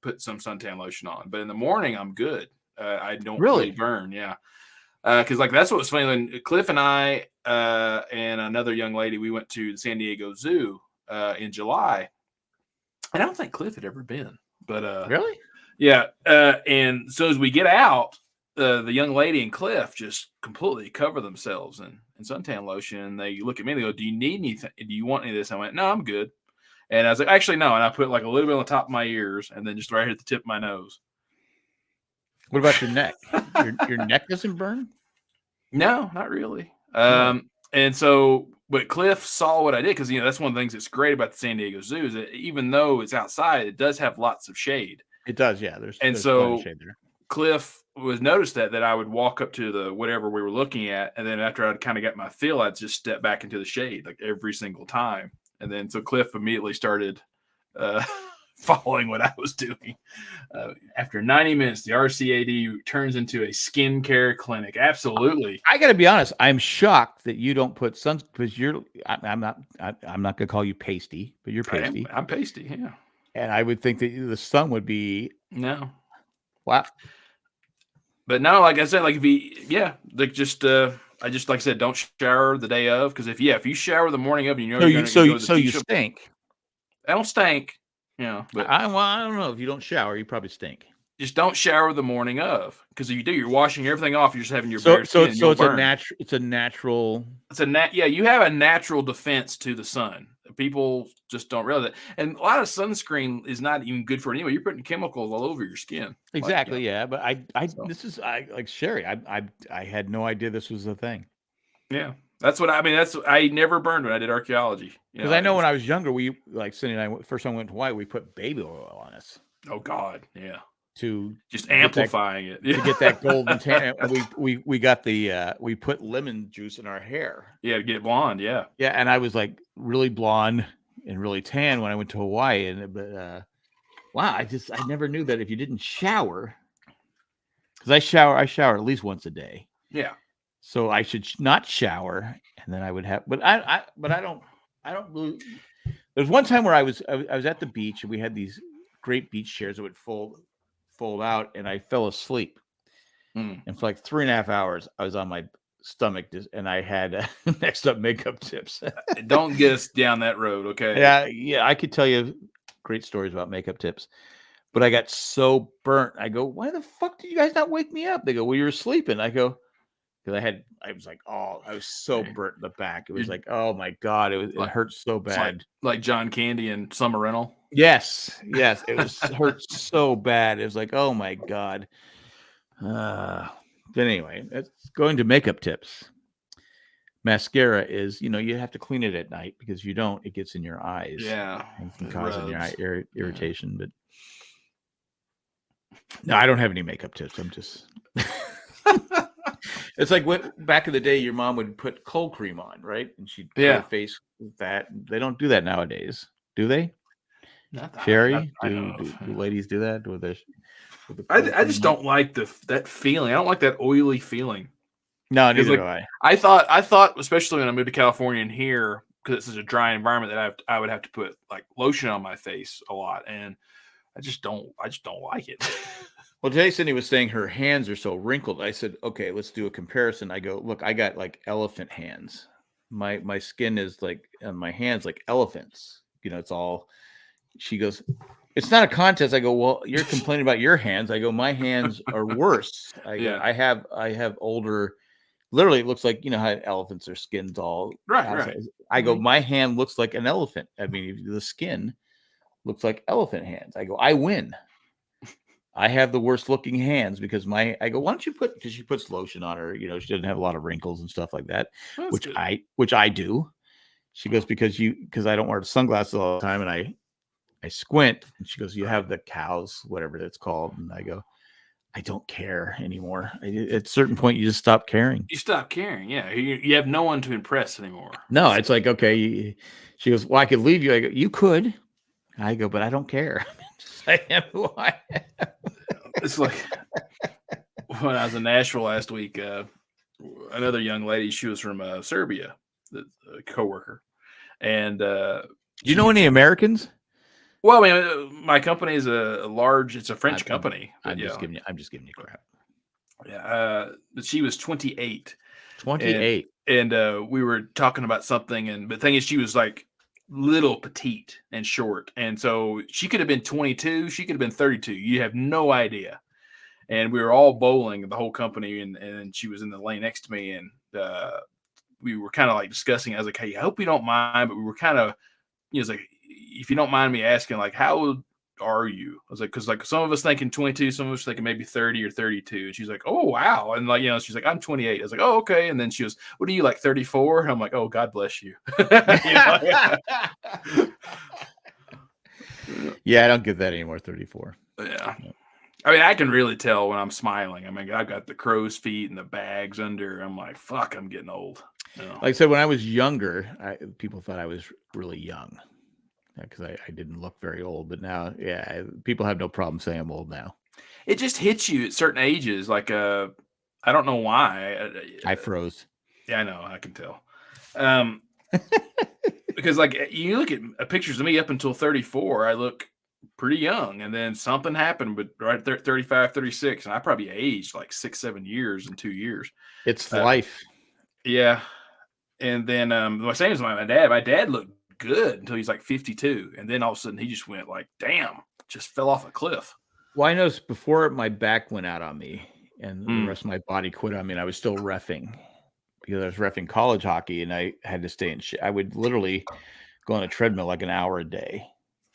[SPEAKER 1] put some suntan lotion on. But in the morning, I'm good. I don't
[SPEAKER 2] Really?
[SPEAKER 1] really burn. Yeah. Because like that's what was funny when Cliff and I and another young lady, we went to the San Diego Zoo in July, and I don't think Cliff had ever been, but
[SPEAKER 2] Really?
[SPEAKER 1] yeah. And so as we get out, the young lady and Cliff just completely cover themselves in suntan lotion. And they look at me and they go, "Do you need anything? Do you want any of this?" I went, "No, I'm good." And I was like, "Actually, no." And I put like a little bit on the top of my ears and then just right at the tip of my nose.
[SPEAKER 2] What about your neck? Your neck doesn't burn?
[SPEAKER 1] No, not really.
[SPEAKER 2] Really?
[SPEAKER 1] And so, but Cliff saw what I did because that's one of the things that's great about the San Diego Zoo is that even though it's outside, it does have lots of shade.
[SPEAKER 2] It does, yeah.
[SPEAKER 1] And
[SPEAKER 2] There's plenty of
[SPEAKER 1] so
[SPEAKER 2] shade there.
[SPEAKER 1] Cliff was noticed that I would walk up to the whatever we were looking at, and then after I'd kind of got my feel, I'd just step back into the shade like every single time. And then so Cliff immediately started following what I was doing. After 90 minutes, the RCAD turns into a skincare clinic. Absolutely.
[SPEAKER 2] I got to be honest. I'm shocked that you don't put sun because I'm not going to call you pasty, but you're pasty.
[SPEAKER 1] I'm pasty. Yeah.
[SPEAKER 2] And I would think that the sun would be
[SPEAKER 1] no.
[SPEAKER 2] Wow.
[SPEAKER 1] But no, like I said, like like just I just like I said, don't shower the day of because if you shower the morning of, you're going to go to the
[SPEAKER 2] you stink.
[SPEAKER 1] I don't stink. But
[SPEAKER 2] I don't know. If you don't shower, you probably stink.
[SPEAKER 1] Just don't shower the morning of, because if you do, you're washing everything off. You're just having your bare skin.
[SPEAKER 2] So it's a natural.
[SPEAKER 1] You have a natural defense to the sun. People just don't realize it. And a lot of sunscreen is not even good for it anyway. You're putting chemicals all over your skin.
[SPEAKER 2] Exactly. Yeah. But this is like Sherry. I had no idea this was a thing.
[SPEAKER 1] Yeah. That's what I mean. I never burned when I did archaeology.
[SPEAKER 2] Because I know when I was younger, we like Cindy and I first time we went to Hawaii, we put baby oil on us.
[SPEAKER 1] Oh God, yeah.
[SPEAKER 2] To
[SPEAKER 1] just amplifying it
[SPEAKER 2] to get that golden tan. we got we put lemon juice in our hair.
[SPEAKER 1] Yeah, to get blonde. Yeah.
[SPEAKER 2] Yeah, and I was like really blonde and really tan when I went to Hawaii. But wow, I never knew that if you didn't shower, because I shower at least once a day.
[SPEAKER 1] Yeah.
[SPEAKER 2] So I should not shower, and then I would have. But I don't really. There's one time where I was at the beach and we had these great beach chairs that would fold out, and I fell asleep. And for like 3.5 hours, I was on my stomach, and I had next up makeup tips.
[SPEAKER 1] Don't get us down that road, okay?
[SPEAKER 2] Yeah, I could tell you great stories about makeup tips, but I got so burnt. I go, why the fuck did you guys not wake me up? They go, well, you were sleeping. I go, because I was so burnt in the back. It was like, oh my God, it hurt so bad.
[SPEAKER 1] Like John Candy and Summer Rental.
[SPEAKER 2] Yes, it hurt so bad. It was like, oh my God. But anyway, it's going to makeup tips. Mascara is, you have to clean it at night because if you don't, it gets in your eyes.
[SPEAKER 1] Yeah,
[SPEAKER 2] and can cause in your eye irritation. But no, I don't have any makeup tips. I'm just. It's like back in the day, your mom would put cold cream on, right? And she'd put her face with that. They don't do that nowadays, do they? Sherry, do ladies do that?
[SPEAKER 1] I just don't like that feeling. I don't like that oily feeling.
[SPEAKER 2] No, neither do I.
[SPEAKER 1] I thought, especially when I moved to California and here, because it's such a dry environment, that I would have to put like lotion on my face a lot, and I just don't like it.
[SPEAKER 2] Well, today Cindy was saying her hands are so wrinkled. I said, okay, let's do a comparison. I go, look, I got like elephant hands. My skin is like, and my hands like elephants. It's all. She goes, it's not a contest. I go, well, you're complaining about your hands. I go, my hands are worse. I have older. Literally, it looks like how elephants are skins all
[SPEAKER 1] right.
[SPEAKER 2] I go, my hand looks like an elephant. I mean, the skin looks like elephant hands. I go, I win. I have the worst looking hands because I go, why don't you because she puts lotion on her, she doesn't have a lot of wrinkles and stuff like that, which I do. She goes, because I don't wear sunglasses all the time and I squint, and she goes, you have the cows, whatever that's called. And I go, I don't care anymore. At a certain point, you just stop caring.
[SPEAKER 1] You stop caring. Yeah. You have no one to impress anymore.
[SPEAKER 2] No, it's like, okay. She goes, well, I could leave you. I go, you could. I go, but I don't care. I am who I am.
[SPEAKER 1] It's like when I was in Nashville last week, another young lady, she was from Serbia, a coworker. And
[SPEAKER 2] do you know any Americans?
[SPEAKER 1] Well, I mean, my company is it's a French company.
[SPEAKER 2] I'm just giving you crap.
[SPEAKER 1] Yeah. But she was 28.
[SPEAKER 2] 28.
[SPEAKER 1] And we were talking about something, and the thing is, she was like little petite and short, and so she could have been 22, she could have been 32. You have no idea. And we were all bowling, the whole company, and she was in the lane next to me, and we were kind of like discussing. I was like, "Hey, I hope you don't mind," but we were kind of, it's like, if you don't mind me asking, like, how old are you? I was like, because like some of us thinking 22, some of us thinking maybe 30 or 32. And she's like, oh wow. And like, she's like, I'm 28. I was like, oh, okay. And then she was, what are you, like 34? And I'm like, oh, God bless you.
[SPEAKER 2] Yeah, I don't get that anymore. 34.
[SPEAKER 1] Yeah. I mean, I can really tell when I'm smiling. I mean, I've got the crow's feet and the bags under. I'm like, fuck, I'm getting old.
[SPEAKER 2] Like I said, when I was younger, people thought I was really young because I didn't look very old. But now, yeah, people have no problem saying I'm old now.
[SPEAKER 1] It just hits you at certain ages. Like, I don't know why.
[SPEAKER 2] I froze.
[SPEAKER 1] Yeah, I know. I can tell. Because like you look at pictures of me up until 34, I look pretty young, and then something happened, but right there, 35, 36, and I probably aged like 6-7 years in 2 years.
[SPEAKER 2] It's life.
[SPEAKER 1] Yeah. And then the same as my dad. My dad looked good until he's like 52, and then all of a sudden he just went like, damn, just fell off a cliff.
[SPEAKER 2] Well, I noticed before my back went out on me and the rest of my body quit on me, and I was still reffing because I was reffing college hockey, and I had to stay in I would literally go on a treadmill like an hour a day,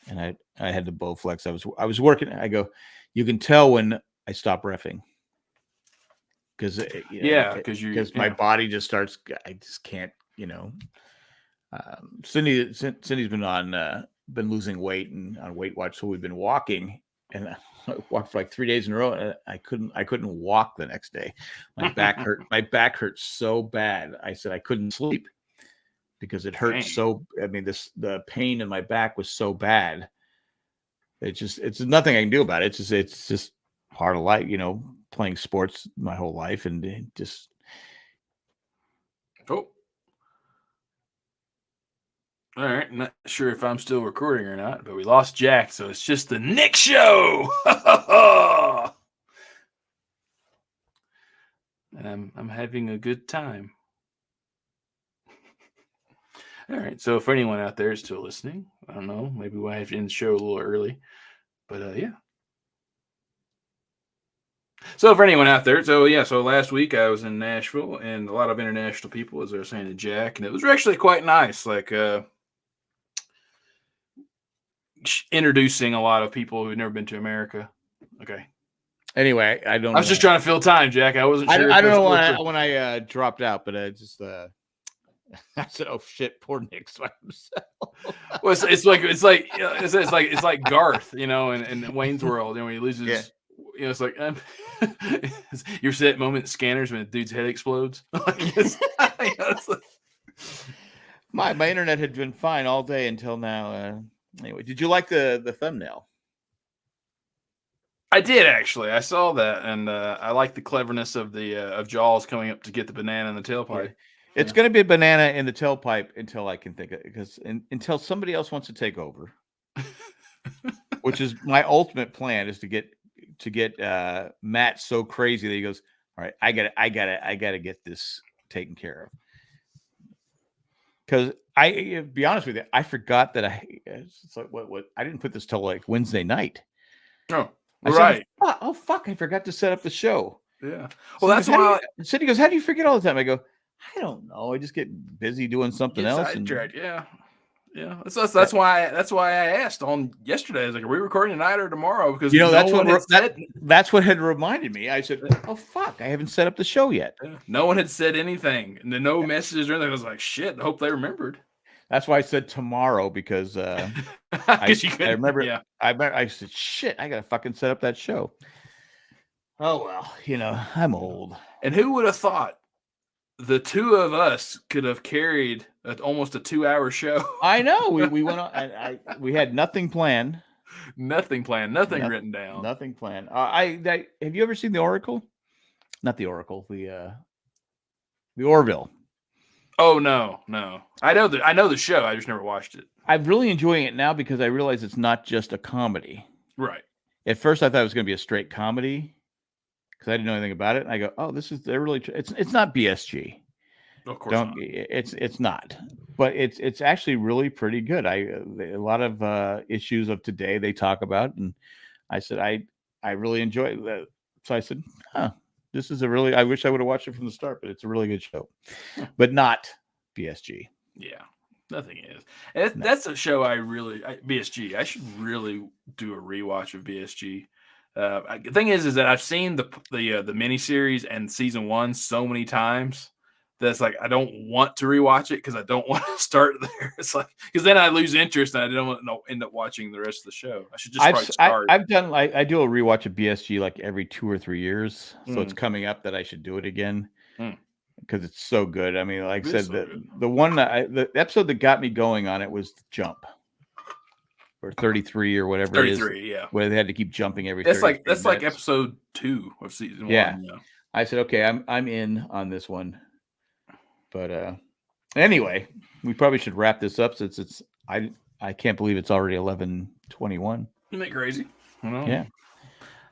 [SPEAKER 2] and I had to Bowflex. I was working. I go, you can tell when I stop reffing because because my body just starts. I just can't. Cindy's been losing weight and on Weight Watch, so we've been walking, and I walked for like 3 days in a row, and I couldn't walk the next day. My back hurt. My back hurt so bad. I said I couldn't sleep because it hurt so. I mean, the pain in my back was so bad. It's nothing I can do about it. It's just part of life, playing sports my whole life, and it just.
[SPEAKER 1] Oh. All right, not sure if I'm still recording or not, but we lost Jack, so it's just the Nick Show. And I'm having a good time. All right, so for anyone out there still listening, I don't know, maybe we'll have to end the show a little early, but yeah. So for anyone out there, so last week I was in Nashville, and a lot of international people, as I was saying to Jack, and it was actually quite nice, like introducing a lot of people who've never been to America. Okay.
[SPEAKER 2] Anyway, I was
[SPEAKER 1] just trying to fill time, Jack. I wasn't sure.
[SPEAKER 2] I don't know when I dropped out, but I just I said, "Oh shit, poor Nick's by himself."
[SPEAKER 1] Well, it's like Garth, in Wayne's World, when he loses. Yeah. It's like your set moment scanners when the dude's head explodes.
[SPEAKER 2] My internet had been fine all day until now. Anyway, did you like the thumbnail?
[SPEAKER 1] I did, actually. I saw that, and I like the cleverness of the of Jaws coming up to get the banana in the tailpipe.
[SPEAKER 2] Yeah. It's going to be a banana in the tailpipe until I can think of it, because until somebody else wants to take over, which is my ultimate plan, is to get Matt so crazy that he goes, all right, I gotta get this taken care of. Because be honest with you, I forgot that it's like what I didn't put this till like Wednesday night.
[SPEAKER 1] Oh, right.
[SPEAKER 2] Oh fuck! I forgot to set up the show.
[SPEAKER 1] Yeah. Well, that's why.
[SPEAKER 2] Cindy goes, "How do you forget all the time?" I go, "I don't know. I just get busy doing something else."
[SPEAKER 1] Yeah. That's why I asked on yesterday. I was like, "Are we recording tonight or tomorrow?" Because
[SPEAKER 2] that's what had reminded me. I said, "Oh fuck! I haven't set up the show yet."
[SPEAKER 1] No one had said anything, and no messages or anything. I was like, "Shit! I hope they remembered."
[SPEAKER 2] That's why I said tomorrow, because I remember. Yeah. I said, "Shit! I gotta fucking set up that show." Oh well, I'm old.
[SPEAKER 1] And who would have thought the two of us could have carried almost a 2-hour show?
[SPEAKER 2] I know. We went on. We had nothing planned.
[SPEAKER 1] Nothing written down.
[SPEAKER 2] Nothing planned. Have you ever seen The Oracle? Not The Oracle. The Orville.
[SPEAKER 1] Oh no. I know the show. I just never watched it.
[SPEAKER 2] I'm really enjoying it now because I realize it's not just a comedy.
[SPEAKER 1] Right.
[SPEAKER 2] At first, I thought it was going to be a straight comedy because I didn't know anything about it. And I go, "Oh, they're really it's not BSG.
[SPEAKER 1] Of course not.
[SPEAKER 2] It's not, but it's actually really pretty good. A lot of issues of today they talk about, and I said I really enjoy that. So I said, huh, this is I wish I would have watched it from the start, but it's a really good show, but not BSG.
[SPEAKER 1] Yeah, nothing is. And that's a show BSG. I should really do a rewatch of BSG. The thing is that I've seen the miniseries and season 1 so many times that's like I don't want to rewatch it because I don't want to start there. It's like because then I lose interest and I don't want to end up watching the rest of the show. I should just start.
[SPEAKER 2] I've done I do a rewatch of BSG like every 2 or 3 years, so it's coming up that I should do it again. Because it's so good. I mean, like I said, the episode that got me going on it was Jump, or 33 or whatever
[SPEAKER 1] 33,
[SPEAKER 2] it is,
[SPEAKER 1] yeah,
[SPEAKER 2] where they had to keep jumping every.
[SPEAKER 1] That's like episode 2 of season 1.
[SPEAKER 2] Yeah, I said, okay, I'm in on this one. But anyway, we probably should wrap this up since I can't believe it's already 11:21.
[SPEAKER 1] Isn't that crazy?
[SPEAKER 2] Yeah.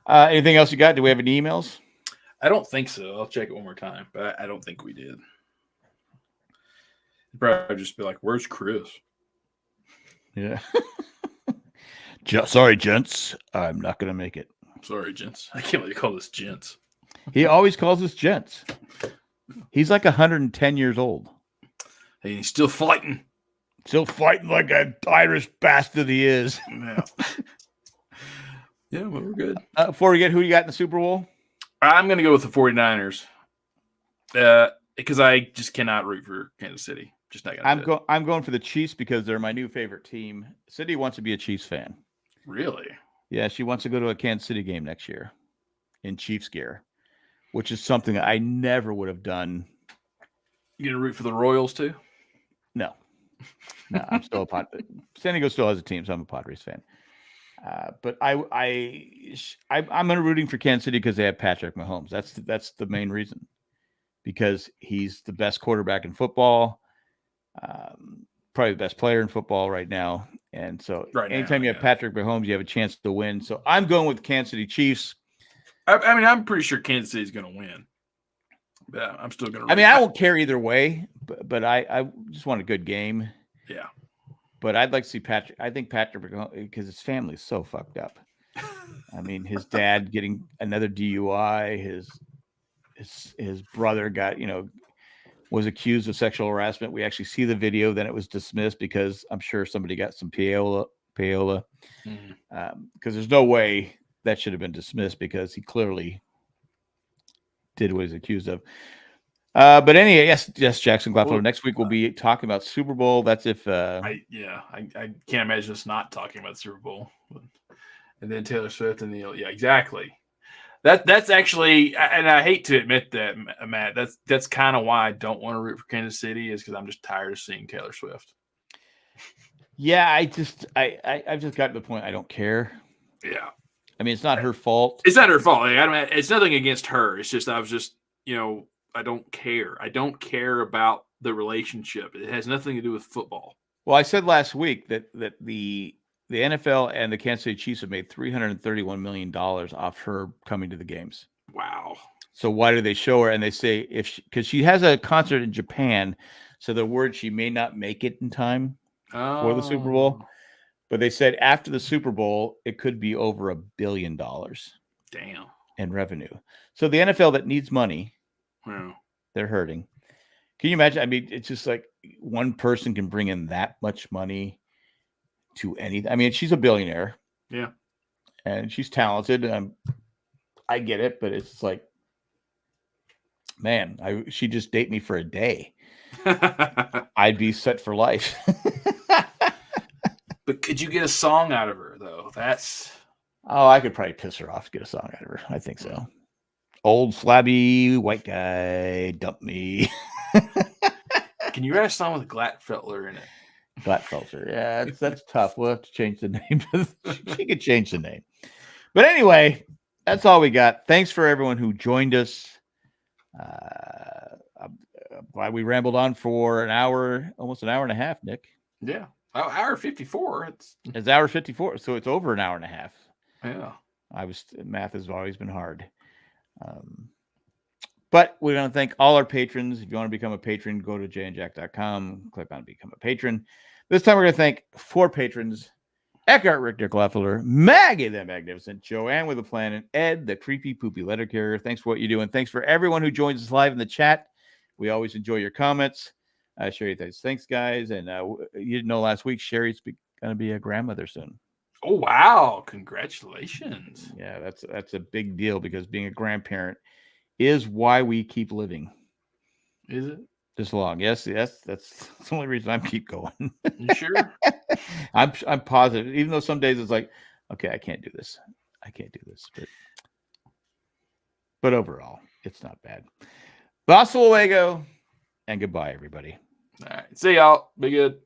[SPEAKER 2] Anything else you got? Do we have any emails?
[SPEAKER 1] I don't think so. I'll check it one more time, but I don't think we did. It'd probably just be like, "Where's Chris?"
[SPEAKER 2] Yeah. Sorry, gents. I'm not going to make it.
[SPEAKER 1] Sorry, gents. I can't believe you call this gents.
[SPEAKER 2] He always calls us gents. He's like 110 years old.
[SPEAKER 1] Hey, he's still fighting.
[SPEAKER 2] Still fighting like an Irish bastard he is.
[SPEAKER 1] Yeah. Yeah, well, we're good.
[SPEAKER 2] Before we get who you got in the Super Bowl?
[SPEAKER 1] I'm going to go with the 49ers because I just cannot root for Kansas City. Just not going to.
[SPEAKER 2] I'm going for the Chiefs because they're my new favorite team. Cindy wants to be a Chiefs fan.
[SPEAKER 1] Really?
[SPEAKER 2] Yeah, she wants to go to a Kansas City game next year in Chiefs gear, which is something I never would have done.
[SPEAKER 1] You going to root for the Royals too?
[SPEAKER 2] No, I'm still a Padres. San Diego still has a team, so I'm a Padres fan. But I'm rooting for Kansas City because they have Patrick Mahomes. That's the main reason, because he's the best quarterback in football, probably the best player in football right now. And so anytime you have Patrick Mahomes, you have a chance to win. So I'm going with Kansas City Chiefs.
[SPEAKER 1] I mean, I'm pretty sure Kansas City's going to win. Yeah, I'm still going to.
[SPEAKER 2] I mean, I won't care either way, but I just want a good game.
[SPEAKER 1] Yeah.
[SPEAKER 2] But I'd like to see Patrick. I think Patrick, because his family is so fucked up. I mean, his dad getting another DUI. His brother was accused of sexual harassment. We actually see the video. Then it was dismissed because I'm sure somebody got some payola. Because there's no way that should have been dismissed because he clearly did what he's accused of. But anyway, yes, Jackson Gladfellow. Next week we'll be talking about Super Bowl. That's if
[SPEAKER 1] I can't imagine us not talking about Super Bowl. And then Taylor Swift and exactly. That's actually, and I hate to admit that, Matt. That's kind of why I don't want to root for Kansas City, is because I'm just tired of seeing Taylor Swift.
[SPEAKER 2] Yeah, I've just gotten to the point I don't care.
[SPEAKER 1] Yeah,
[SPEAKER 2] I mean, it's not her fault.
[SPEAKER 1] It's not her fault. Like, it's nothing against her. It's just I was just I don't care. I don't care about the relationship. It has nothing to do with football.
[SPEAKER 2] Well, I said last week that the NFL and the Kansas City Chiefs have made $331 million off her coming to the games.
[SPEAKER 1] Wow.
[SPEAKER 2] So why do they show her? And they say because she has a concert in Japan, so they're worried she may not make it in time for the Super Bowl. But they said after the Super Bowl, it could be over $1 billion.
[SPEAKER 1] Damn.
[SPEAKER 2] In revenue. So the NFL that needs money.
[SPEAKER 1] Wow.
[SPEAKER 2] They're hurting. Can you imagine? I mean, it's just like one person can bring in that much money to anything. I mean, she's a billionaire.
[SPEAKER 1] Yeah.
[SPEAKER 2] And she's talented. I get it, but it's like, man, she'd just date me for a day. I'd be set for life.
[SPEAKER 1] But could you get a song out of her, though?
[SPEAKER 2] I could probably piss her off to get a song out of her. I think so. Old flabby white guy dumped me.
[SPEAKER 1] Can you write a song with Glatfelter in it?
[SPEAKER 2] Glatfelter, yeah, that's tough. We'll have to change the name. She could change the name. But anyway, that's all we got. Thanks for everyone who joined us. Why we rambled on for an hour, almost an hour and a half, Nick.
[SPEAKER 1] Yeah. Hour
[SPEAKER 2] 54. It's hour 54, so it's over an hour and a half.
[SPEAKER 1] Yeah.
[SPEAKER 2] Math has always been hard. But we're going to thank all our patrons. If you want to become a patron, go to jayandjack.com, click on Become a Patron. This time we're going to thank 4 patrons: Eckhart Richter Gleffler, Maggie the Magnificent, Joanne with a Plan, and Ed, the creepy poopy letter carrier. Thanks for what you do, and thanks for everyone who joins us live in the chat. We always enjoy your comments. Sherry, thanks, guys. And you didn't know last week, Sherry's going to be a grandmother soon.
[SPEAKER 1] Oh, wow. Congratulations.
[SPEAKER 2] Yeah, that's a big deal, because being a grandparent is why we keep living.
[SPEAKER 1] Is it?
[SPEAKER 2] This long. Yes, that's the only reason I keep going.
[SPEAKER 1] You sure?
[SPEAKER 2] I'm positive, even though some days it's like, okay, I can't do this. But overall, it's not bad. Hasta luego, and goodbye, everybody.
[SPEAKER 1] All right. See y'all. Be good.